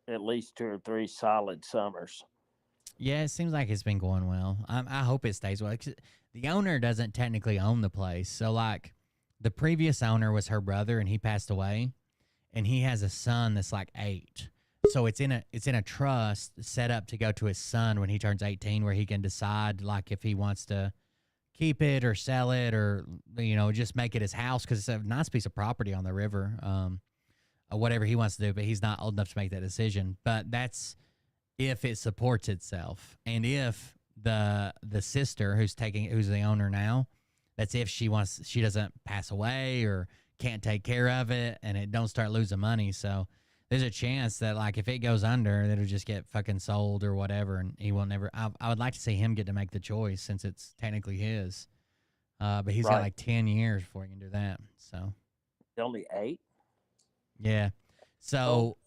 at least 2 or 3 solid summers. Yeah, it seems like it's been going well. I hope it stays well. 'Cause the owner doesn't technically own the place. So, like, the previous owner was her brother, and he passed away. And he has a son that's like 8. So it's in a trust set up to go to his son when he turns 18, where he can decide, like, if he wants to keep it or sell it or, just make it his house, because it's a nice piece of property on the river, or whatever he wants to do. But he's not old enough to make that decision. But that's if it supports itself, and if the sister who's the owner now, that's if she doesn't pass away or can't take care of it, and it don't start losing money. So there's a chance that, like, if it goes under, it'll just get fucking sold or whatever, and he will never. I would like to see him get to make the choice, since it's technically his. But he's got like 10 years before he can do that. So only 8. Yeah. So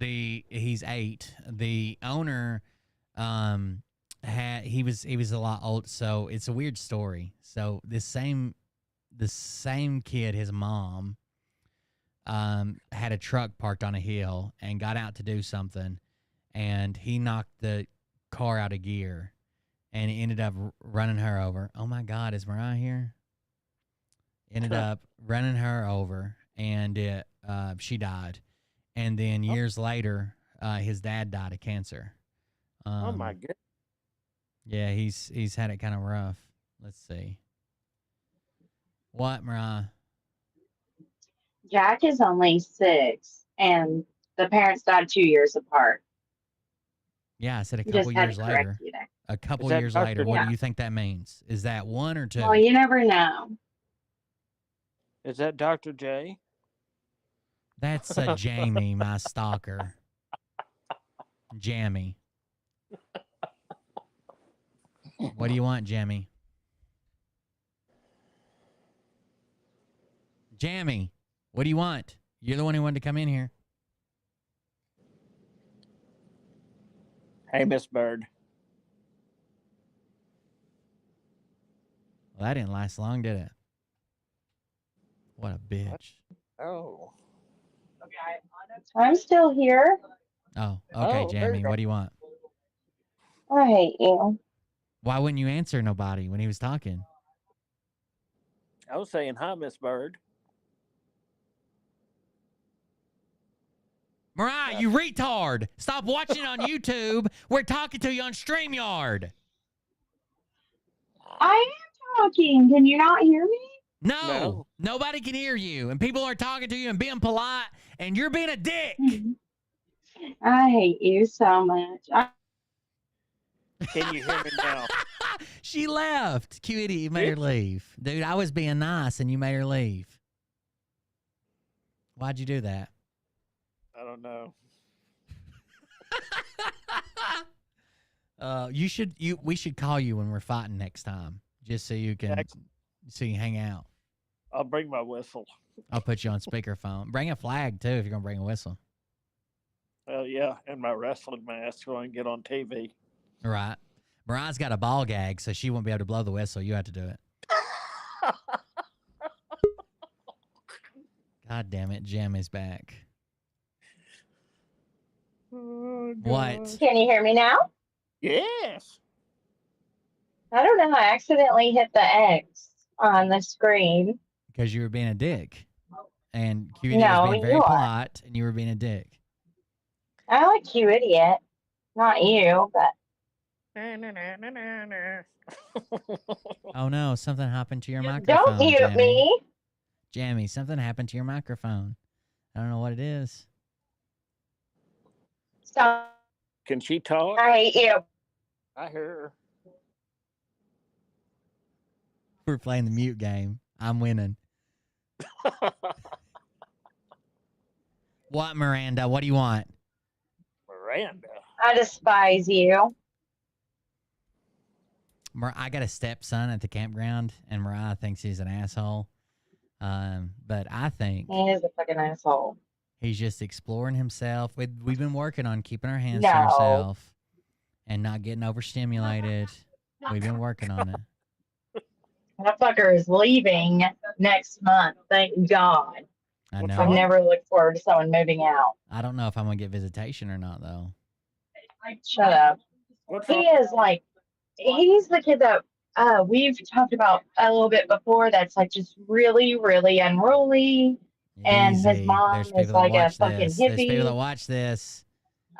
he's 8. The owner, he was a lot old. So it's a weird story. So the same kid, his mom, had a truck parked on a hill and got out to do something, and he knocked the car out of gear, and he ended up running her over. Oh my God, is Mariah here? Ended up running her over, and she died. And then years later, his dad died of cancer. Oh my goodness. Yeah, he's had it kind of rough. Let's see. What, Mariah? Jack is only 6, and the parents died 2 years apart. Yeah, I said a couple years later. A couple years later. What do you think that means? Is that 1 or 2? Well, you never know. Is that Dr. J? That's Jamie, my stalker. Jamie. What do you want, Jamie? Jamie, what do you want? You're the one who wanted to come in here. Hey, Miss Bird. Well, that didn't last long, did it? What a bitch. Oh. I'm still here. Oh, okay, Jamie. What do you want? I hate you. Why wouldn't you answer nobody when he was talking? I was saying hi, Miss Bird. Mariah, you retard. Stop watching on YouTube. We're talking to you on StreamYard. I am talking. Can you not hear me? No, nobody can hear you. And people are talking to you and being polite, and you're being a dick. I hate you so much. Can you hear me now? She left. Cutie, you made her leave. Dude, I was being nice, and you made her leave. Why'd you do that? I don't know. We should call you when we're fighting next time, just so you can hang out. I'll bring my whistle. I'll put you on speakerphone. Bring a flag too if you're gonna bring a whistle. Yeah, and my wrestling mask so I can get on TV. Right. Mariah's got a ball gag, so she won't be able to blow the whistle. You have to do it. God damn it, Jim is back. Oh, what? Can you hear me now? Yes. I don't know. I accidentally hit the X on the screen. Because you were being a dick. And Q Idiot was being very polite, and you were being a dick. I like Q Idiot. Not you, but... Oh no, something happened to your microphone. Don't mute Jamie. me. Jamie, something happened to your microphone. I don't know what it is. Stop. Can she talk? I hate you. I hear her. We're playing the mute game. I'm winning. What, Miranda? What do you want? Miranda. I despise you. I got a stepson at the campground, and Mariah thinks he's an asshole. But I think he is a fucking asshole. He's just exploring himself. We've been working on keeping our hands to No. ourselves and not getting overstimulated. We've been working on it. That fucker is leaving next month. Thank God. I know. I've never looked forward to someone moving out. I don't know if I'm going to get visitation or not, though. Shut up. What's He wrong? is like, he's the kid that we've talked about a little bit before that's like just really, really unruly. And his Easy. mom There's is people that like a watch fucking this. There's people that hippie. watch this.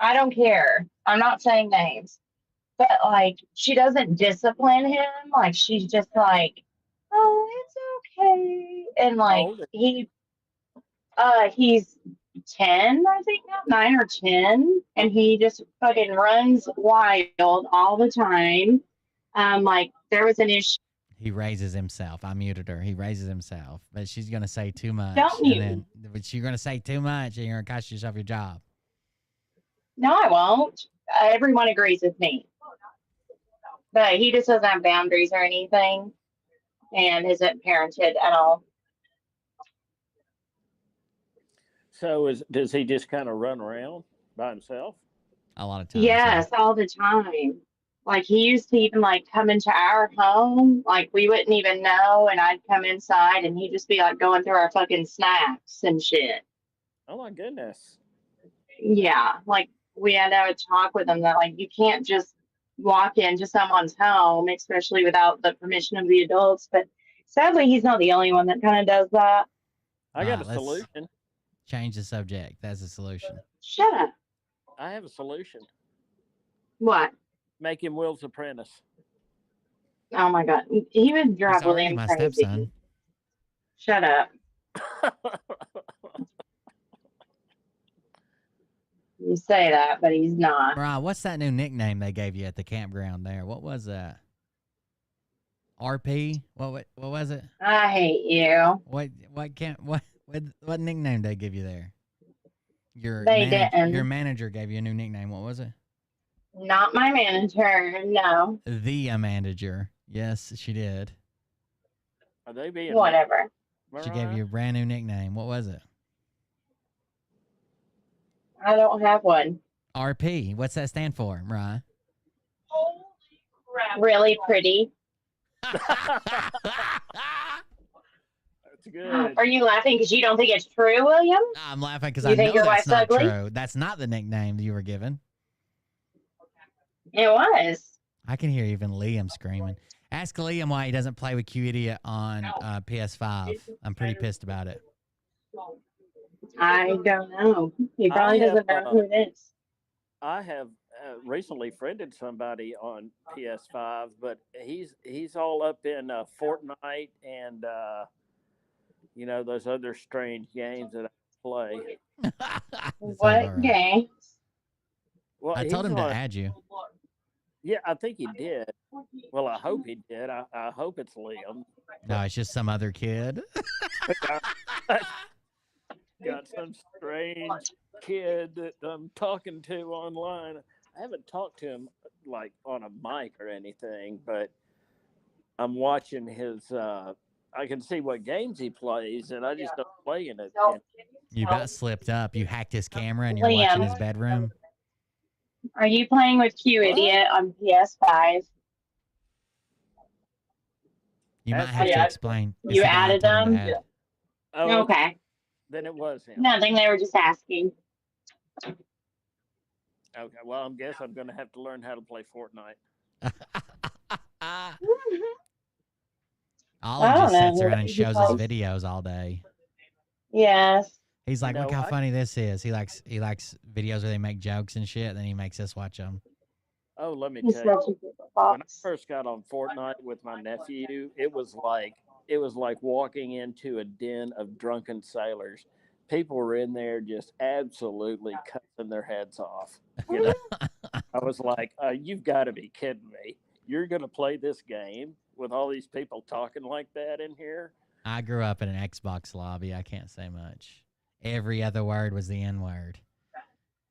I don't care. I'm not saying names. But like, she doesn't discipline him. Like, she's just like, oh, it's okay. And like, Old. he's 10, I think now, 9 or 10, and he just fucking runs wild all the time. Like there was an issue. He raises himself. I muted her. He raises himself, but she's gonna say too much. Don't mute. And then, but you're gonna say too much, and you're gonna cost yourself your job. No, I won't. Everyone agrees with me, but he just doesn't have boundaries or anything, and isn't parented at all. So does he just kind of run around by himself? A lot of times. Yes, all the time. Like he used to even like come into our home, like we wouldn't even know, and I'd come inside and he'd just be like going through our fucking snacks and shit. Oh my goodness. Yeah, like we had to have a talk with him that like you can't just walk into someone's home, especially without the permission of the adults. But sadly, he's not the only one that kind of does that. I got a let's solution. Change the subject. That's a solution. Shut up. I have a solution. What? Make him Will's apprentice. Oh my God, he would drive He's already William my crazy. stepson. Shut up. You say that, but he's not. Right. What's that new nickname they gave you at the campground there? What was that? RP? What was it? I hate you. What nickname did they give you there? Your manager gave you a new nickname. What was it? Not my manager, no. The manager. Yes, she did. Are they being whatever? She gave you a brand new nickname. What was it? I don't have one. RP. What's that stand for, Mariah? Really pretty. That's good. Are you laughing because you don't think it's true, William? I'm laughing because You I know think your that's wife's not ugly? true. That's not the nickname you were given. It was. I can hear even Liam screaming. Ask Liam why he doesn't play with Q Idiot on PS5. I'm pretty pissed about it. I don't know. He probably doesn't know who it is. I have recently friended somebody on PS5, but he's all up in Fortnite and those other strange games that I play. What game? Well, I told him to add you. Yeah, I think he did. Well, I hope he did. I hope it's Liam. No, it's just some other kid. Got some strange kid that I'm talking to online. I haven't talked to him like on a mic or anything, but I'm watching his. I can see what games he plays, and I just don't play in it. You about slipped up. You hacked his camera and you're watching his bedroom. Are you playing with Q Idiot on PS5? You might have to explain. You added them? Oh, okay. Then it was him. Nothing. They were just asking. Okay. Well, I guess I'm going to have to learn how to play Fortnite. Ollie just sits around and shows us videos all day. Yes. He's like, look how funny this is. He likes videos where they make jokes and shit, and then he makes us watch them. Oh, let me tell you. When I first got on Fortnite with my nephew, it was like walking into a den of drunken sailors. People were in there just absolutely cutting their heads off. I was like, you've got to be kidding me. You're going to play this game with all these people talking like that in here? I grew up in an Xbox lobby. I can't say much. Every other word was the N-word.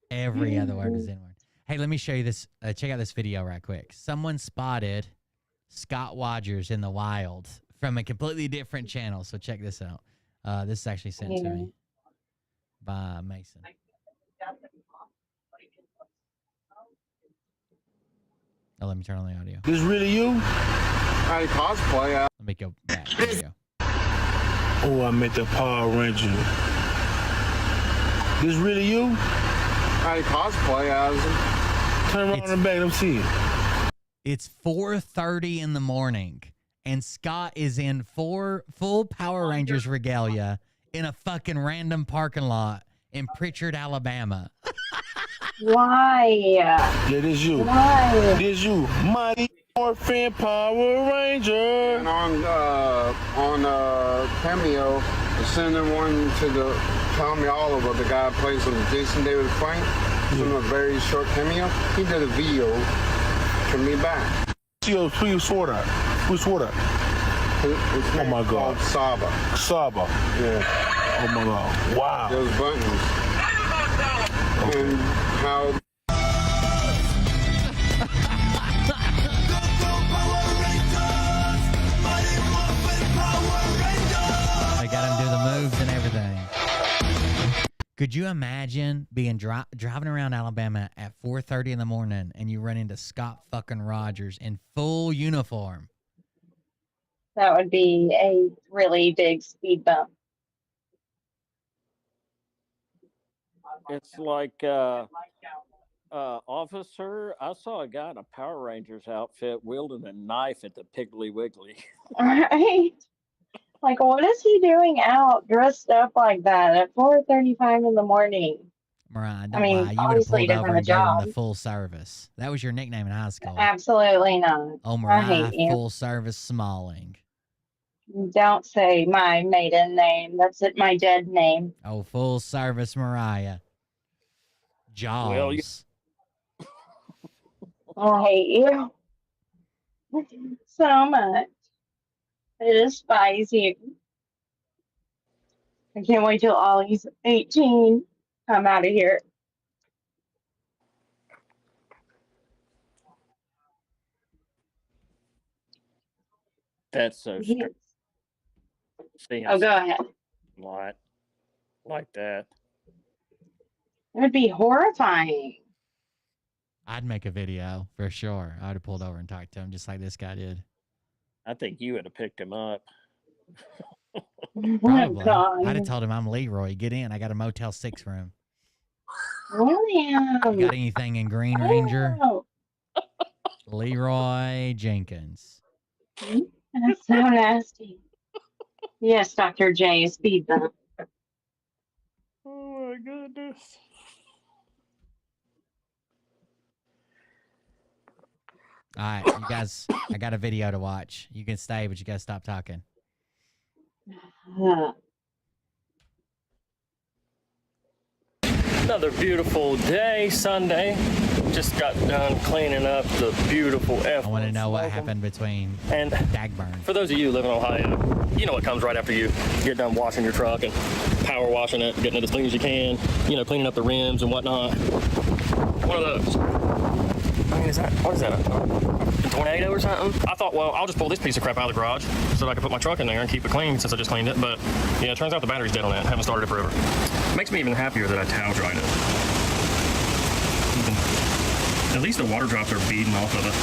Every other word was the N-word. Hey, let me show you this. Check out this video right quick. Someone spotted Scott Rogers in the wild from a completely different channel. So check this out. This is actually sent to me. by Mason. Oh, let me turn on the audio. This really you? I cosplay. Let me go back. There you go. Oh, I met the Power Ranger. This really you? I cosplay as. Turn around and back. Let me see it. It's 4:30 in the morning, and Scott is in full Power Rangers regalia in a fucking random parking lot in Pritchard, Alabama. Why? Yeah, this you. Why? This you. Mighty Morphin Power Ranger. And on Cameo, sending one to the Tommy Oliver, the guy who plays on Jason David Frank, from a very short cameo. He did a video to me back. Who swore that? Who swore that? Oh my God. Saba. Saba. Yeah. Oh my God. Wow. Those buttons. Okay. And how. They got him do the moves and everything. Could you imagine being driving around Alabama at 4:30 in the morning and you run into Scott fucking Rogers in full uniform? That would be a really big speed bump. It's like, officer, I saw a guy in a Power Rangers outfit wielding a knife at the Piggly Wiggly. Right? Like, what is he doing out dressed up like that at 4:35 in the morning? Mariah, don't I mean, lie. You would have obviously pulled he doesn't over have a and gave him job. the full service. That was your nickname in high school. Absolutely not. Oh, I Mariah, hate you. full service Smalling. Don't say my maiden name. That's it, my dead name. Oh, full service Mariah. Jaws. I hate you so much. I despise you. I can't wait till Ollie's 18. I'm out of here. That's so strange. Oh, go ahead. Like that. It would be horrifying. I'd make a video for sure. I'd have pulled over and talked to him just like this guy did. I think you would have picked him up. Probably. God. I'd have told him I'm Leroy. Get in. I got a Motel 6 room. William. You got anything in Green Ranger? Oh, Leroy Jenkins. that's so nasty. Yes, Dr. J, speed bump. Oh my goodness. All right, you guys, I got a video to watch. You can stay, but you got to stop talking. Another beautiful day, Sunday. Just got done cleaning up the beautiful F1. I want to know what happened between and Dagburn. For those of you who live in Ohio, you know what comes right after you get done washing your truck and power washing it, getting it as clean as you can, you know, cleaning up the rims and whatnot. One of those. I mean, what is that, a tornado or something? I thought, well, I'll just pull this piece of crap out of the garage so that I can put my truck in there and keep it clean since I just cleaned it. But yeah, it turns out the battery's dead on it. I haven't started it forever. Makes me even happier that I towel dried it. At least the water drops are beading off of it.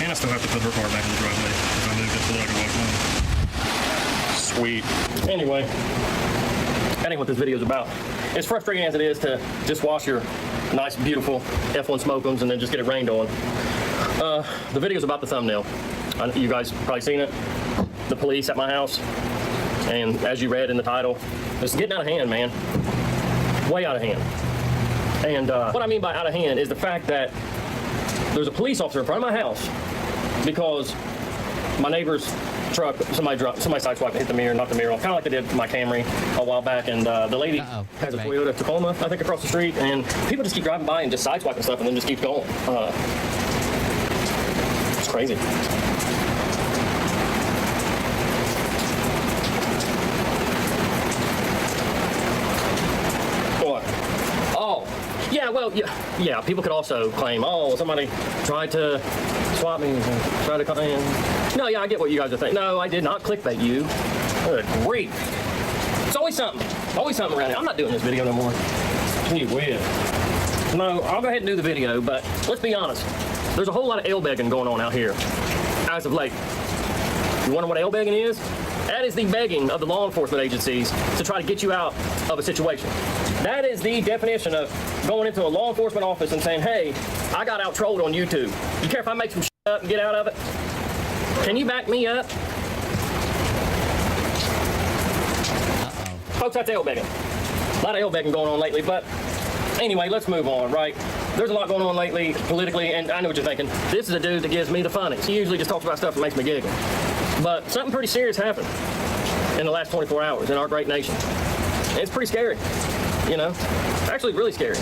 And I still have to put her car back in the driveway if I moved it so that I can wash mine. Sweet. Anyway, that ain't what this video is about. As frustrating as it is to just wash your nice, beautiful F1 Smoke'ems and then just get it rained on. The video's about the thumbnail. You guys probably seen it. The police at my house. And as you read in the title, it's getting out of hand, man. Way out of hand. And what I mean by out of hand is the fact that there's a police officer in front of my house because my neighbor's truck, somebody sideswiped and hit the mirror, knocked the mirror off, kind of like they did my Camry a while back. And the lady has a Toyota Tacoma, I think, across the street, and people just keep driving by and just sideswiping stuff and then just keep going. It's crazy. What? Oh, yeah, well, yeah, people could also claim, oh, somebody tried to swap me and try to come in. No, yeah, I get what you guys are thinking. No, I did not clickbait you. Good grief. It's always something. Always something around here. I'm not doing this video no more. Gee whiz. No, I'll go ahead and do the video, but let's be honest. There's a whole lot of L-begging going on out here as of late. You wonder what L-begging is? That is the begging of the law enforcement agencies to try to get you out of a situation. That is the definition of going into a law enforcement office and saying, hey, I got out-trolled on YouTube. You care if I make some shit up and get out of it? Can you back me up? Folks, that's L-begging. A lot of L-begging going on lately, but anyway, let's move on, right? There's a lot going on lately, politically, and I know what you're thinking. This is a dude that gives me the funnies. He usually just talks about stuff that makes me giggle. But something pretty serious happened in the last 24 hours in our great nation. It's pretty scary, you know? Actually, really scary.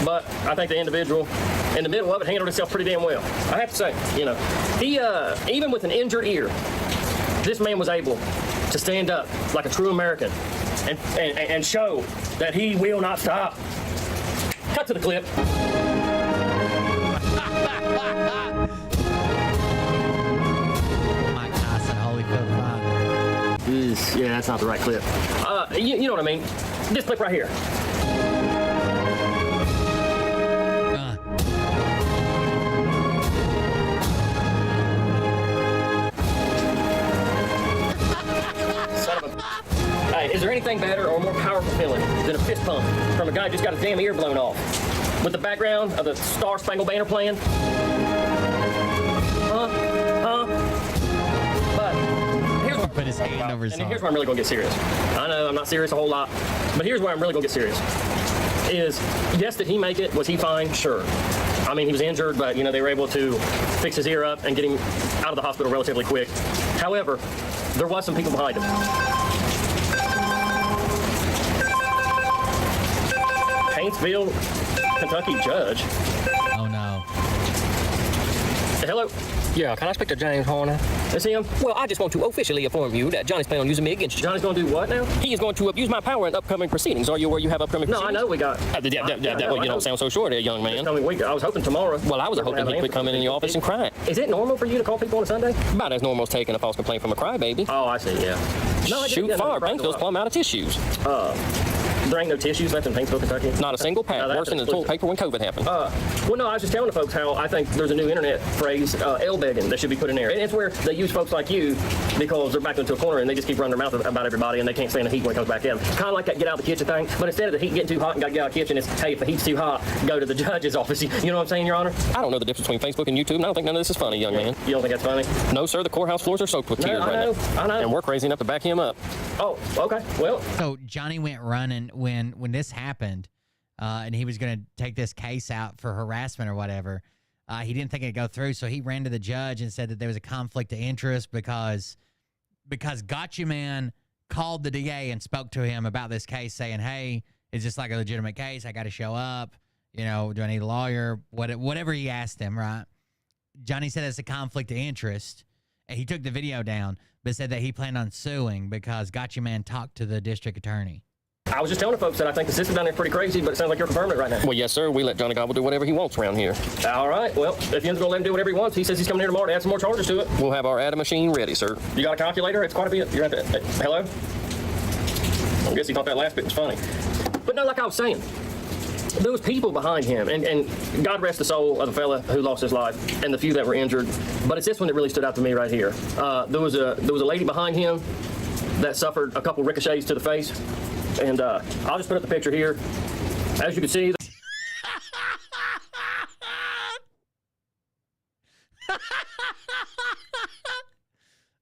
But I think the individual in the middle of it handled himself pretty damn well. I have to say, you know. He, even with an injured ear, this man was able to stand up like a true American and show that he will not stop. Cut to the clip. Yeah, that's not the right clip. You know what I mean. This clip right here. Son of a... Hey, is there anything better or more powerful feeling than a fist pump from a guy who just got his damn ear blown off with the background of the Star Spangled Banner playing? Put his hand over his heart. And here's where I'm really gonna get serious. I know I'm not serious a whole lot, but here's where I'm really gonna get serious. Is, yes, did he make it? Was he fine? Sure. I mean, he was injured, but, you know, they were able to fix his ear up and get him out of the hospital relatively quick. However, there was some people behind him. Paintsville, Kentucky judge. Oh, no. Hello? Yeah, can I speak to James Horner? Is he him? Well, I just want to officially inform you that Johnny's planning on using me against you. Johnny's going to do what now? He is going to abuse my power in upcoming proceedings. Are you aware you have upcoming proceedings? No, I know we got... Well, you don't sound so sure there, young man. I was hoping tomorrow. Well, I was hoping he would come in your office and cry. Is it normal for you to call people on a Sunday? About as normal as taking a false complaint from a crybaby. Oh, I see, yeah. No, shoot fire, Paintsville's plumb out of tissues. There ain't no tissues left in Paintsville, Kentucky? Not a single pack. Worse than the toilet paper when COVID happened. Well, no, I was just telling the folks how I think there's a new internet phrase, L-begging, that should be put in there. And it's where they use folks like you because they're backed into a corner and they just keep running their mouth about everybody and they can't stand the heat when it comes back in. Kind of like that get out of the kitchen thing, but instead of the heat getting too hot and got to get out of the kitchen, it's, hey, if the heat's too hot, go to the judge's office. You know what I'm saying, Your Honor? I don't know the difference between Facebook and YouTube, and I don't think none of this is funny, young man. You don't think that's funny? No, sir, the courthouse floors are soaked with tears right now. I know. And we're crazy enough to back him up. Oh, okay, well. So Johnny went running when this happened, and he was going to take this case out for harassment or whatever. He didn't think it'd go through, so he ran to the judge and said that there was a conflict of interest because Gotcha Man called the DA and spoke to him about this case, saying, hey, is this like a legitimate case? I got to show up. You know, do I need a lawyer? Whatever he asked him, right? Johnny said it's a conflict of interest. And he took the video down, but said that he planned on suing because Gotcha Man talked to the district attorney. I was just telling the folks that I think the system down there is pretty crazy, but it sounds like you're confirming it right now. Well, yes, sir. We let Johnny Gobble do whatever he wants around here. All right. Well, if you're going to let him do whatever he wants, he says he's coming here tomorrow to add some more charges to it. We'll have our add machine ready, sir. You got a calculator? It's quite a bit. You're at the... Hello? I guess he thought that last bit was funny. But no, like I was saying, there was people behind him, and God rest the soul of the fella who lost his life and the few that were injured. But it's this one that really stood out to me right here. There was a lady behind him that suffered a couple ricochets to the face. And I'll just put up the picture here. As you can see...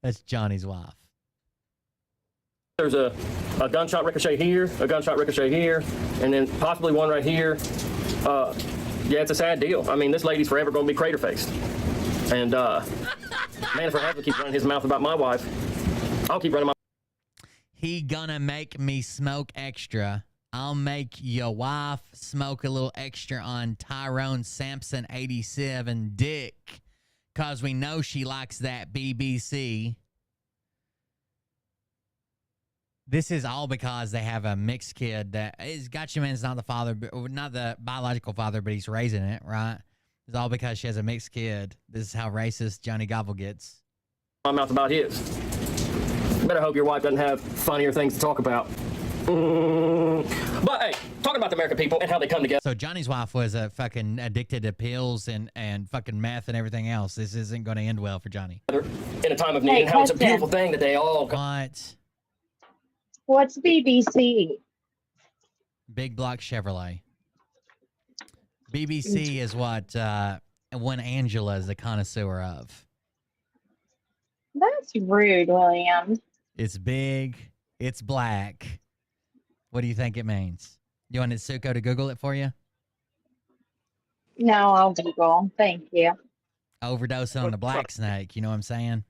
That's Johnny's wife. There's a gunshot ricochet here, a gunshot ricochet here, and then possibly one right here. Yeah, it's a sad deal. I mean, this lady's forever going to be crater-faced. And, man, if her husband keeps running his mouth about my wife, I'll keep running my... He gonna make me smoke extra. I'll make your wife smoke a little extra on Tyrone Sampson 87 dick. Cause we know she likes that BBC. This is all because they have a mixed kid that is Gotcha Man's not the father, not the biological father, but he's raising it, right? It's all because she has a mixed kid. This is how racist Johnny Gobble gets. My mouth about his. Better hope your wife doesn't have funnier things to talk about But hey, talking about the American people and how they come together. So Johnny's wife was fucking addicted to pills and fucking meth and everything else. This isn't going to end well for Johnny. In a time of need, and how it's a beautiful thing that they all. What? What's BBC? Big Block Chevrolet. BBC is what one Angela is the connoisseur of. That's rude, William. It's big. It's black. What do you think it means? You want Suko to Google it for you? No, I'll Google. Thank you. Overdose on a black snake. You know what I'm saying?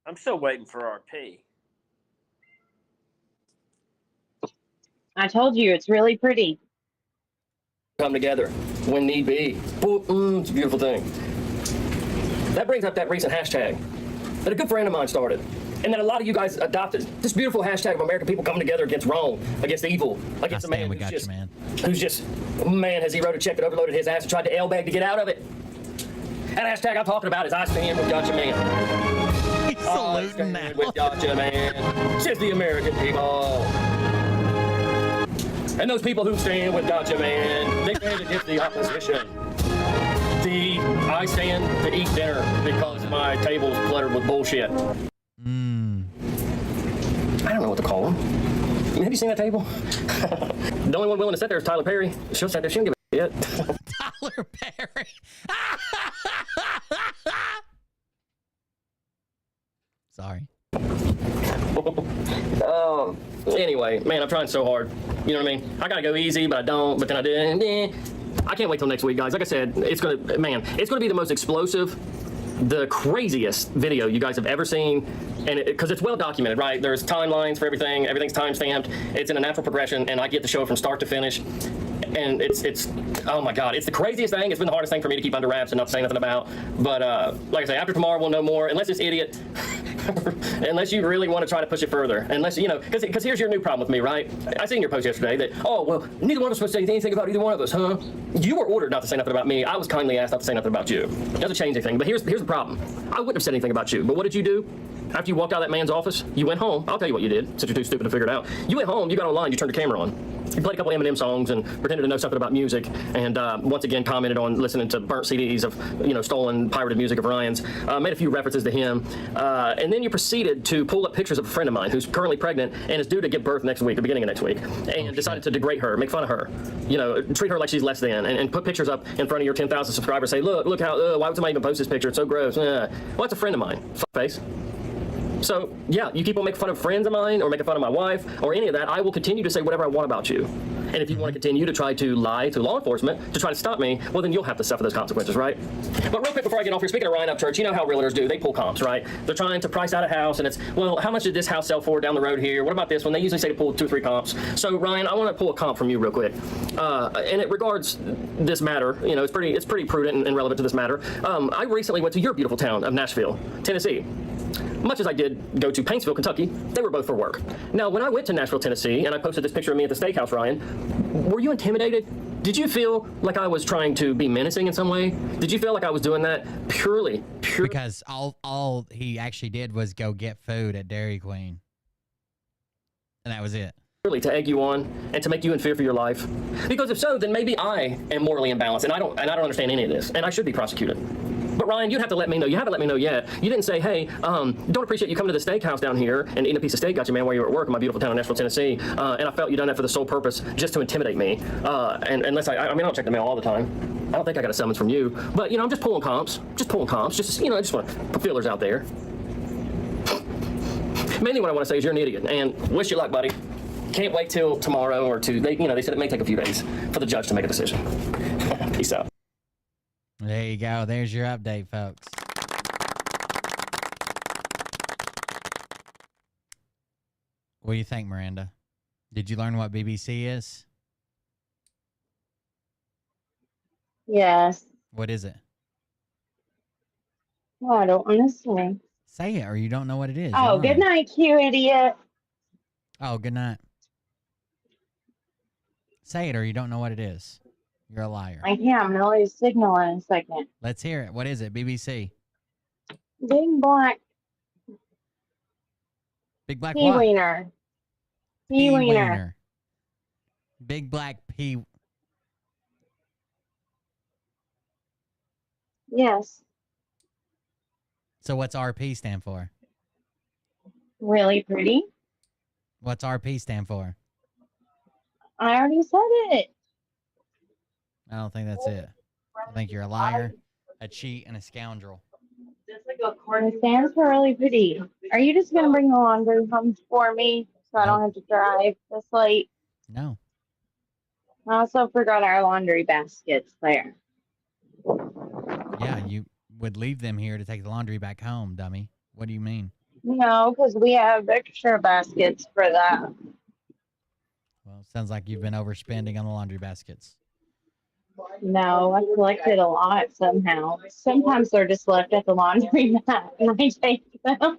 I'm still waiting for RP. I told you, it's really pretty. Come together when need be. It's a beautiful thing. That brings up that recent hashtag that a good friend of mine started, and that a lot of you guys adopted. This beautiful hashtag of American people coming together against wrong, against evil, against a man who's just, man, has he wrote a check that overloaded his ass and tried to airbag to get out of it. That hashtag I'm talking about is I stand with Gotcha Man. He's saluting now. With Gotcha Man. Says the American people. And those people who stand with Gotcha Man, they stand against the opposition. I stand to eat dinner because my table's cluttered with bullshit. I don't know what to call them. Have you seen that table? The only one willing to sit there is Tyler Perry. She'll sit there. She don't give a shit. Tyler Perry. Sorry. Anyway, man, I'm trying so hard. You know what I mean? I gotta go easy, but I don't. But then I do. I can't wait till next week, guys. Like I said, it's gonna be the most explosive, the craziest video you guys have ever seen, and because it's well documented, right? There's timelines for everything. Everything's time stamped. It's in a natural progression, and I get the show from start to finish. And it's oh my God, it's the craziest thing. It's been the hardest thing for me to keep under wraps and not say nothing about. But like I say, after tomorrow we'll know more. Unless this idiot, unless you really want to try to push it further. Unless, you know, because here's your new problem with me, right? I seen your post yesterday that, oh, well, neither one of us supposed to say anything about either one of us, huh? You were ordered not to say nothing about me. I was kindly asked not to say nothing about you. It doesn't change anything. But here's the problem. I wouldn't have said anything about you. But what did you do? After you walked out of that man's office, you went home. I'll tell you what you did, since you're too stupid to figure it out. You went home, you got online, you turned your camera on. You played a couple Eminem songs and pretended to know something about music, and once again commented on listening to burnt CDs of, you know, stolen, pirated music of Ryan's. Made a few references to him, and then you proceeded to pull up pictures of a friend of mine who's currently pregnant and is due to give birth next week, the beginning of next week, and decided to degrade her, make fun of her, you know, treat her like she's less than, and put pictures up in front of your 10,000 subscribers. Say, look how, why would somebody even post this picture? It's so gross. Well, it's a friend of mine. Fuckface. So, yeah, you keep on making fun of friends of mine or making fun of my wife or any of that, I will continue to say whatever I want about you. And if you want to continue to try to lie to law enforcement to try to stop me, well, then you'll have to suffer those consequences, right? But real quick before I get off here, speaking of Ryan Upchurch, you know how realtors do. They pull comps, right? They're trying to price out a house, and it's, well, how much did this house sell for down the road here? What about this one? They usually say to pull 2 or 3 comps. So, Ryan, I want to pull a comp from you real quick. And it regards this matter. You know, it's pretty prudent and relevant to this matter. I recently went to your beautiful town of Nashville, Tennessee. Much as I did go to Paintsville, Kentucky, they were both for work. Now, when I went to Nashville, Tennessee, and I posted this picture of me at the steakhouse, Ryan, were you intimidated? Did you feel like I was trying to be menacing in some way? Did you feel like I was doing that purely? Because all he actually did was go get food at Dairy Queen. And that was it. Really to egg you on and to make you in fear for your life? Because if so, then maybe I am morally imbalanced, and I don't understand any of this, and I should be prosecuted. But Ryan, you'd have to let me know. You haven't let me know yet. You didn't say, hey, don't appreciate you coming to the steakhouse down here and eating a piece of steak, Gotcha Man, while you were at work in my beautiful town of Nashville, Tennessee. And I felt you done that for the sole purpose just to intimidate me. And unless I don't check the mail all the time. I don't think I got a summons from you. But, you know, I'm just pulling comps. Just, you know, I just want to put feelers out there. Mainly what I want to say is you're an idiot. And wish you luck, buddy. Can't wait till tomorrow or two. They said it may take a few days for the judge to make a decision. Peace out. There you go. There's your update, folks. What do you think, Miranda? Did you learn what BBC is? Yes. What is it? Well, I don't want to say. Say it, or you don't know what it is. Oh, good night, you idiot. Oh, good night. Say it, or you don't know what it is. You're a liar. I can't. I'm going to lose signal in a second. Let's hear it. What is it? BBC. Big black Big black pea what? wiener. Pea wiener. wiener. Big black pea. Yes. So what's RP stand for? Really pretty. What's RP stand for? I already said it. I don't think that's it. I think you're a liar, a cheat, and a scoundrel. It stands for really pretty. Are you just gonna bring the laundry home for me so I don't have to drive this late? No. I also forgot our laundry baskets there. Yeah, you would leave them here to take the laundry back home, dummy. What do you mean? No, because we have extra baskets for that. Well, sounds like you've been overspending on the laundry baskets. No, I collected a lot somehow. Sometimes they're just left at the laundry mat and I take them.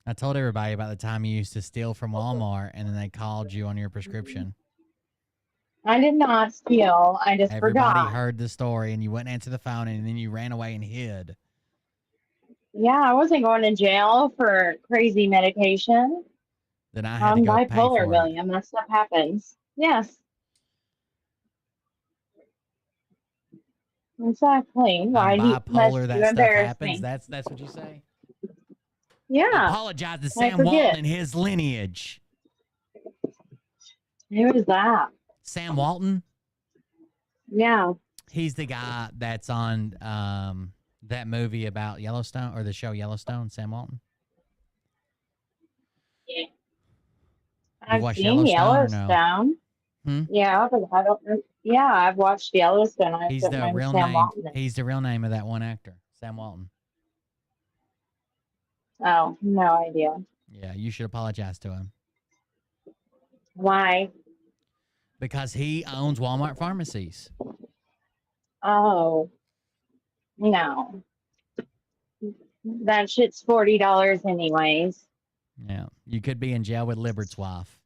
I told everybody about the time you used to steal from Walmart and then they called you on your prescription. I did not steal. I just Everybody forgot. heard the story and you wouldn't answer the phone and then you ran away and hid. Yeah, I wasn't going to jail for crazy medication. Then I had I'm to go pay bipolar, for it. William. That stuff happens. Yes. Exactly. Why I'm do you bipolar, that stuff embarrass happens. me? That's what you say? Yeah. Apologize to I Sam forget. Walton and his lineage. Who is that? Sam Walton? Yeah. He's the guy that's on that movie about Yellowstone, or the show Yellowstone, Sam Walton. You I've watched seen Yellowstone or no? Yellowstone. Hmm? Yeah, but I don't. Yeah, I've watched Yellowstone. I He's don't the know real Sam name. Walton. He's the real name of that one actor, Sam Walton. Oh, no idea. Yeah, you should apologize to him Why? because he owns Walmart pharmacies. Oh, no. That shit's $40 anyways. Yeah, you could be in jail with Libert's wife.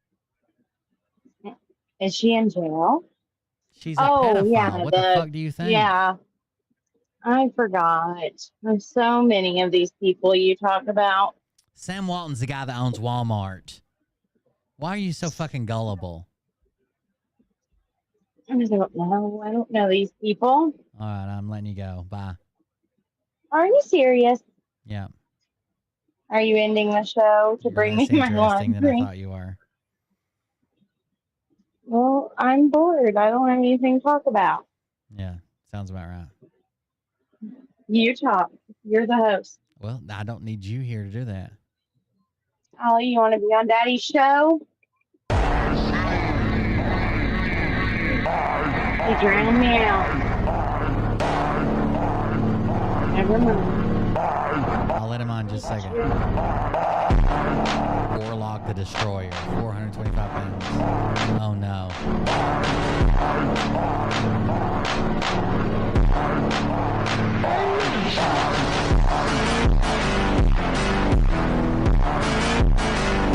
Is she in jail? She's a pedophile. Yeah. What the fuck do you think? Yeah. I forgot. There's so many of these people you talk about. Sam Walton's the guy that owns Walmart. Why are you so fucking gullible? I don't know. I don't know these people. All right, I'm letting you go. Bye. Are you serious? Yeah. Are you ending the show to You're bring less me my interesting than I laundry? thought you were. Well, I'm bored. I don't have anything to talk about. Yeah, sounds about right. You talk. You're the host. Well, I don't need you here to do that. Ollie, you want to be on Daddy's show? You drowned me out. Never mind. I'll let him on just a second. Warlock the Destroyer, 425 pounds. Oh no.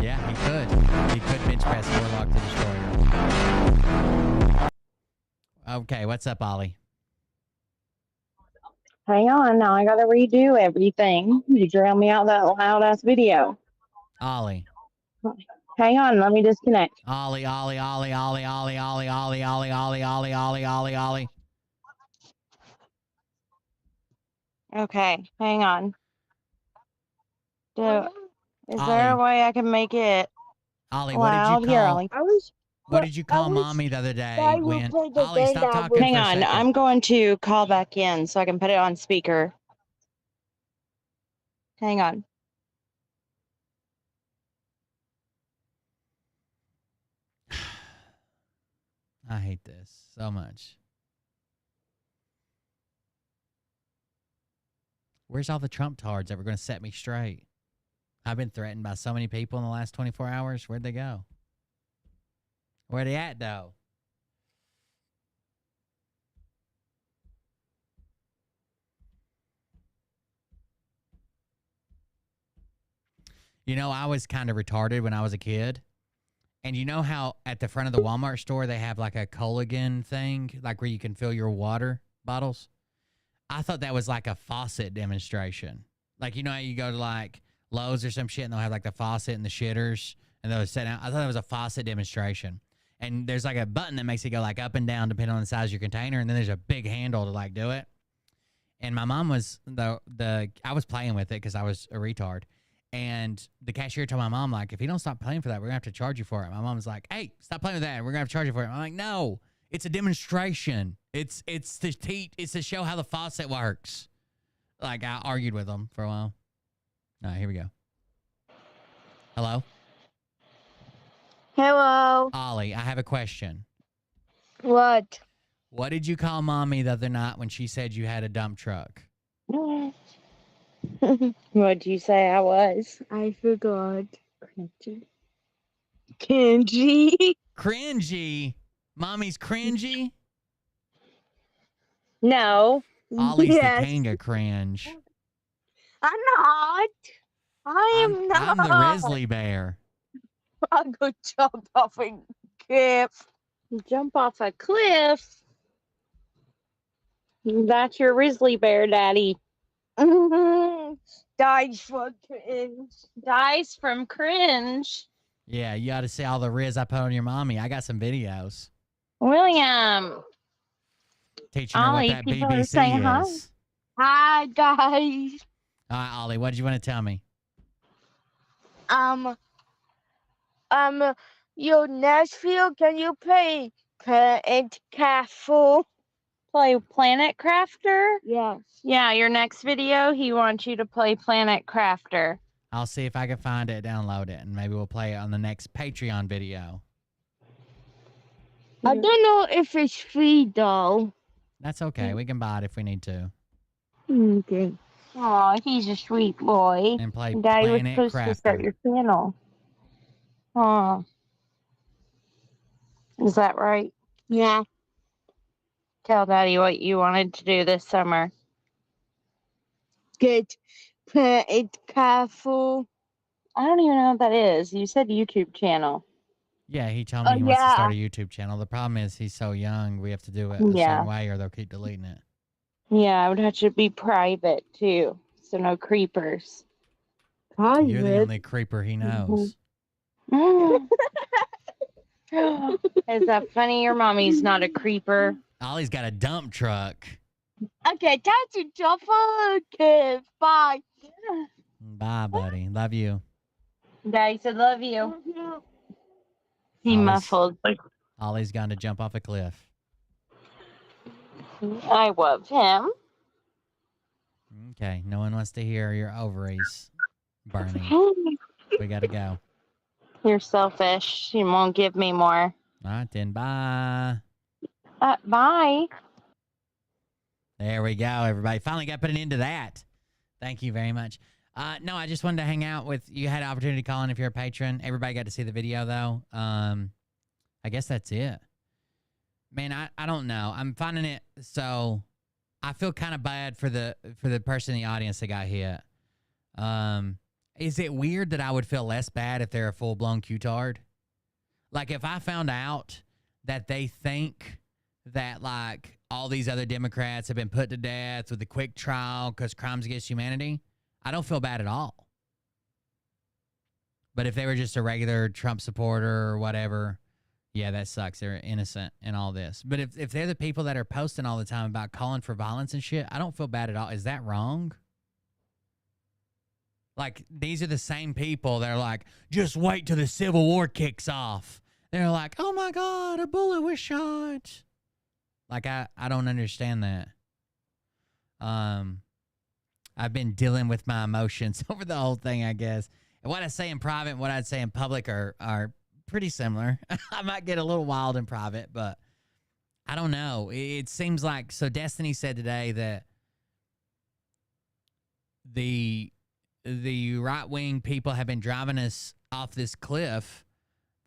Yeah, he could. He could bench press Warlock the Destroyer. Okay, what's up, Ollie? Hang on. Now I got to redo everything. You drowned me out that loud ass video. Ollie. Hang on. Let me disconnect. Ollie, Ollie, Ollie, Ollie, Ollie, Ollie, Ollie, Ollie, Ollie, Ollie, Ollie, Ollie, Ollie. Okay. Hang on. Is there Ollie. a way I can make it Ollie, what did loud? you Here, call? Ollie. What did you call mommy the other day when Ollie, stop talking Hang for a on. second. I'm going to call back in so I can put it on speaker. Hang on. I hate this so much. Where's all the Trump tards that were going to set me straight? I've been threatened by so many people in the last 24 hours. Where'd they go? Where they at, though? You know, I was kind of retarded when I was a kid. And you know how at the front of the Walmart store they have like a Coligan thing, like where you can fill your water bottles? I thought that was like a faucet demonstration. Like, you know how you go to like Lowe's or some shit and they'll have like the faucet and the shitters and they were setting out. I thought it was a faucet demonstration. And there's like a button that makes it go like up and down depending on the size of your container, and then there's a big handle to like do it. And my mom was I was playing with it because I was a retard. And the cashier told my mom, like, if you don't stop playing for that, we're gonna have to charge you for it. My mom was like, hey, stop playing with that. We're gonna have to charge you for it. I'm like, no, it's a demonstration. It's to show how the faucet works. Like, I argued with them for a while. All right, here we go. Hello? Hello. Ollie, I have a question. What? What did you call mommy the other night when she said you had a dump truck? What'd you say I was? I forgot. Cringy. Cringy? Cringy? Mommy's cringy? No. Ollie's the king of cringe. I'm not. I'm not. I'm the grizzly bear. I'll go jump off a cliff. Jump off a cliff? That's your grizzly bear, Daddy. Dies from cringe. Dies from cringe. Yeah, you ought to see all the riz I put on your mommy. I got some videos. William. Teaching her Ollie, what that people are BBC saying hi. is. Hi, guys. All right, Ollie, what did you want to tell me? Yo, Nashville, can you play Planet Castle? Play Planet Crafter? Yes. Yeah, your next video, he wants you to play Planet Crafter. I'll see if I can find it, download it, and maybe we'll play it on the next Patreon video. I don't know if it's free, though. That's okay. We can buy it if we need to. Okay. Aw, he's a sweet boy. And play Daddy was Planet supposed to start Crafter. your channel. Aw. Is that right? Yeah. Tell Daddy what you wanted to do this summer. Get Planet Castle. I don't even know what that is. You said YouTube channel. Yeah, he told me he wants to start a YouTube channel. The problem is he's so young, we have to do it a certain way or they'll keep deleting it. Yeah, it would have to be private, too. So no creepers. You're the only creeper he knows. Is that funny? Your mommy's not a creeper. Ollie's got a dump truck. Okay, time to jump on. Okay, bye. Bye, buddy. Love you. Daddy said love you. He muffled. Ollie's gone to jump off a cliff. I love him. Okay, no one wants to hear your ovaries burning. We gotta go. You're selfish. You won't give me more. All right, then. Bye. Bye. There we go, everybody. Finally got put an end to that. Thank you very much. No, I just wanted to hang out with you. Had an opportunity to call in if you're a patron. Everybody got to see the video, though. I guess that's it. Man, I don't know. I'm finding it so... I feel kind of bad for the person in the audience that got hit. Is it weird that I would feel less bad if they're a full-blown Q-tard? Like, if I found out that they think that, like, all these other Democrats have been put to death with a quick trial because crimes against humanity, I don't feel bad at all. But if they were just a regular Trump supporter or whatever, yeah, that sucks. They're innocent in all this. But if they're the people that are posting all the time about calling for violence and shit, I don't feel bad at all. Is that wrong? Like, these are the same people that are like, just wait till the Civil War kicks off. They're like, oh my God, a bullet was shot. Like, I don't understand that. I've been dealing with my emotions over the whole thing, I guess. And what I say in private and what I'd say in public are pretty similar. I might get a little wild in private, but I don't know. It seems like, so Destiny said today that the right-wing people have been driving us off this cliff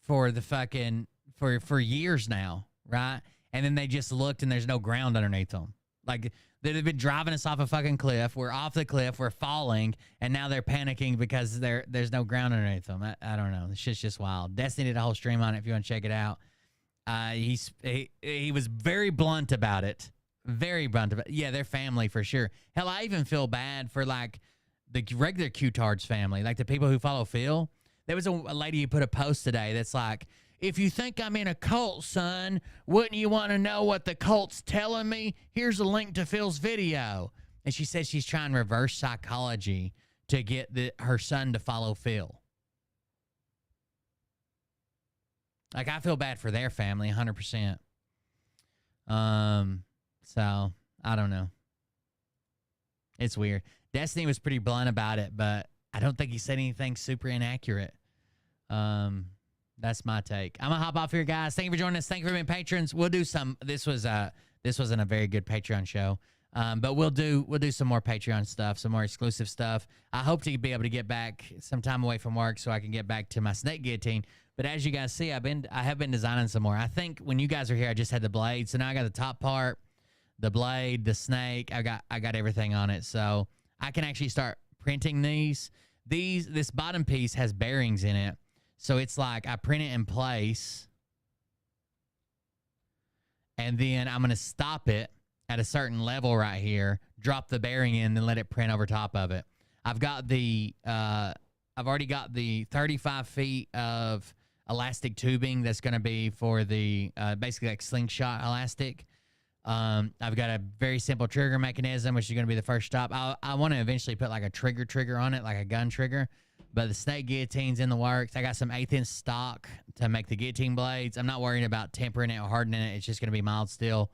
for the fucking, for years now, right? And then they just looked and there's no ground underneath them. Like, they've been driving us off a fucking cliff. We're off the cliff. We're falling. And now they're panicking because there's no ground underneath them. I don't know. This shit's just wild. Destiny did a whole stream on it if you want to check it out. He was very blunt about it. Very blunt about it. Yeah, they're family for sure. Hell, I even feel bad for, like, the regular Q-Tards family. Like, the people who follow Phil. There was a lady who put a post today that's like, if you think I'm in a cult, son, wouldn't you want to know what the cult's telling me? Here's a link to Phil's video. And she says she's trying reverse psychology to get her son to follow Phil. Like, I feel bad for their family, 100%. So, I don't know. It's weird. Destiny was pretty blunt about it, but I don't think he said anything super inaccurate. That's my take. I'm gonna hop off here, guys. Thank you for joining us. Thank you for being patrons. We'll do some. This wasn't a very good Patreon show, but we'll do some more Patreon stuff, some more exclusive stuff. I hope to be able to get back some time away from work so I can get back to my snake guillotine. But as you guys see, I have been designing some more. I think when you guys were here, I just had the blade, so now I got the top part, the blade, the snake. I got everything on it, so I can actually start printing these. This bottom piece has bearings in it. So it's like I print it in place, and then I'm going to stop it at a certain level right here, drop the bearing in, then let it print over top of it. I've already got the 35 feet of elastic tubing that's going to be for the basically like slingshot elastic. I've got a very simple trigger mechanism, which is going to be the first stop. I want to eventually put like a trigger on it, like a gun trigger. But the snake guillotine's in the works. I got some 1/8" stock to make the guillotine blades. I'm not worried about tempering it or hardening it. It's just going to be mild steel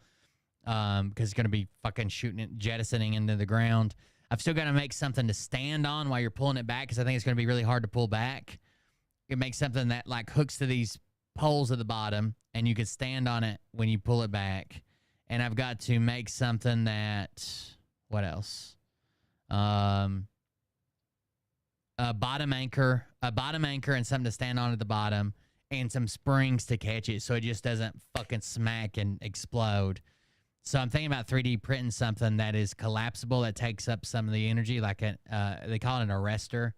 because it's going to be fucking shooting it, jettisoning into the ground. I've still got to make something to stand on while you're pulling it back because I think it's going to be really hard to pull back. You make something that like hooks to these poles at the bottom, and you can stand on it when you pull it back. And I've got to make something that, what else? A bottom anchor and something to stand on at the bottom, and some springs to catch it so it just doesn't fucking smack and explode. So I'm thinking about 3D printing something that is collapsible, that takes up some of the energy, like they call it an arrestor,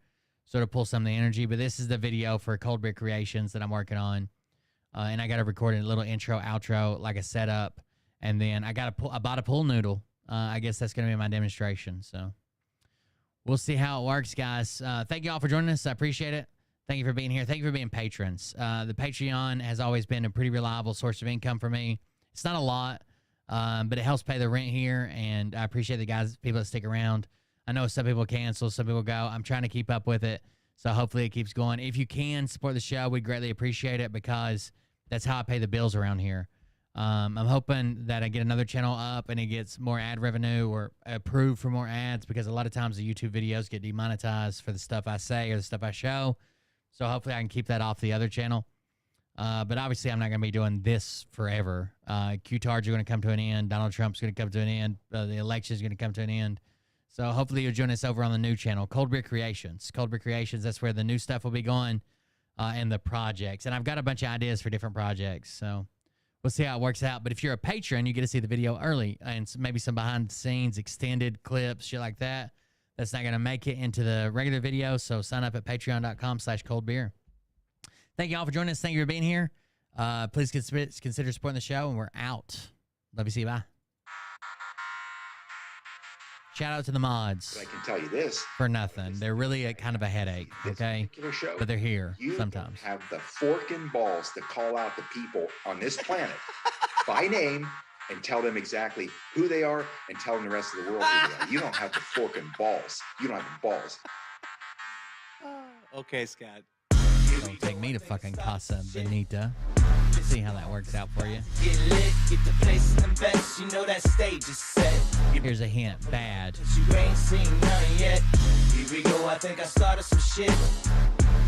so to pull some of the energy. But this is the video for Cold Beer Creations that I'm working on, and I got to record a little intro, outro, like a setup, and then I bought a pool noodle. I guess that's gonna be my demonstration. So we'll see how it works, guys. Thank you all for joining us. I appreciate it. Thank you for being here. Thank you for being patrons. The Patreon has always been a pretty reliable source of income for me. It's not a lot, but it helps pay the rent here, and I appreciate the people that stick around. I know some people cancel, some people go. I'm trying to keep up with it, so hopefully it keeps going. If you can support the show, we'd greatly appreciate it because that's how I pay the bills around here. I'm hoping that I get another channel up and it gets more ad revenue or approved for more ads, because a lot of times the YouTube videos get demonetized for the stuff I say or the stuff I show. So hopefully I can keep that off the other channel. But obviously I'm not going to be doing this forever. Q-tards are going to come to an end. Donald Trump's going to come to an end. The election is going to come to an end. So hopefully you'll join us over on the new channel, Cold Beer Creations. Cold Beer Creations, that's where the new stuff will be going, and the projects. And I've got a bunch of ideas for different projects. So we'll see how it works out. But if you're a patron, you get to see the video early and maybe some behind the scenes, extended clips, shit like that. That's not going to make it into the regular video. So sign up at patreon.com/coldbeer. Thank you all for joining us. Thank you for being here. Please consider supporting the show, and we're out. Love you. See you. Bye. Shout out to the mods. But I can tell you this. For nothing. They're really kind of a headache, okay? Show, but they're here you sometimes. Have the fork and balls to call out the people on this planet by name and tell them exactly who they are and tell them the rest of the world who they are. You don't have the fork and balls. You don't have the balls. Okay, Scott. Don't take me to fucking Casa Bonita. See how that works out for you. Get lit, get the place in the best. You know that stage is set. Here's a hint. Bad. You ain't seen nothing yet. Here we go. I think I started some shit.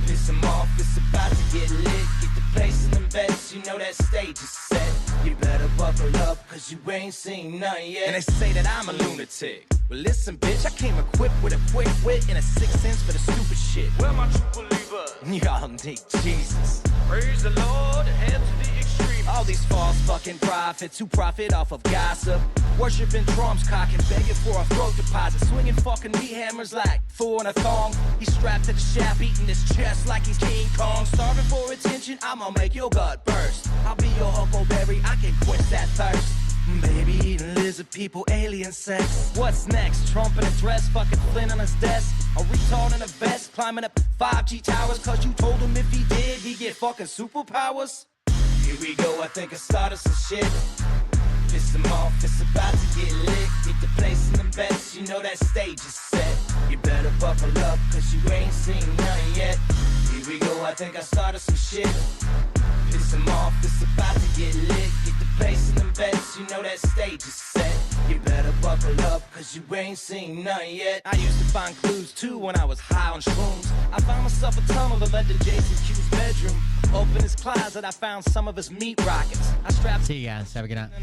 Piss them off. It's about to get lit. Get the place in the best. You know that stage is set. You better buckle up, cause you ain't seen nothing yet. And they say that I'm a lunatic. Well, listen, bitch, I came equipped with a quick wit and a 6th sense for the stupid shit. Where my true believers? Y'all need Jesus. Praise the Lord, head to the extreme. All these false fucking prophets who profit off of gossip, worshiping drums, cocking, begging for a throat deposit, swinging fucking meat hammers like four in a thong. He's strapped to the shaft, beating his chest like he's King Kong. Starving for attention, I'ma make your gut burst. I'll be your huckleberry, I can quench that thirst. Baby eating lizard people, alien sex. What's next? Trump in a dress, fucking Flynn on his desk. A retard in a vest, climbing up 5G towers, cause you told him if he did, he'd get fucking superpowers. Here we go, I think I started some shit. Piss him off, it's about to get lit. Get the place in the bets, you know that stage is set. You better buckle up, cause you ain't seen none yet. Here we go, I think I started some shit. Piss him off, it's about to get lit. Get the place in the bets, you know that stage is set. You better buckle up, cause you ain't seen none yet. I used to find clues too when I was high on shrooms. I found myself a tunnel that led to Jason Q's bedroom. Open his closet, I found some of his meat rockets. I strapped. See you guys. Have a good night.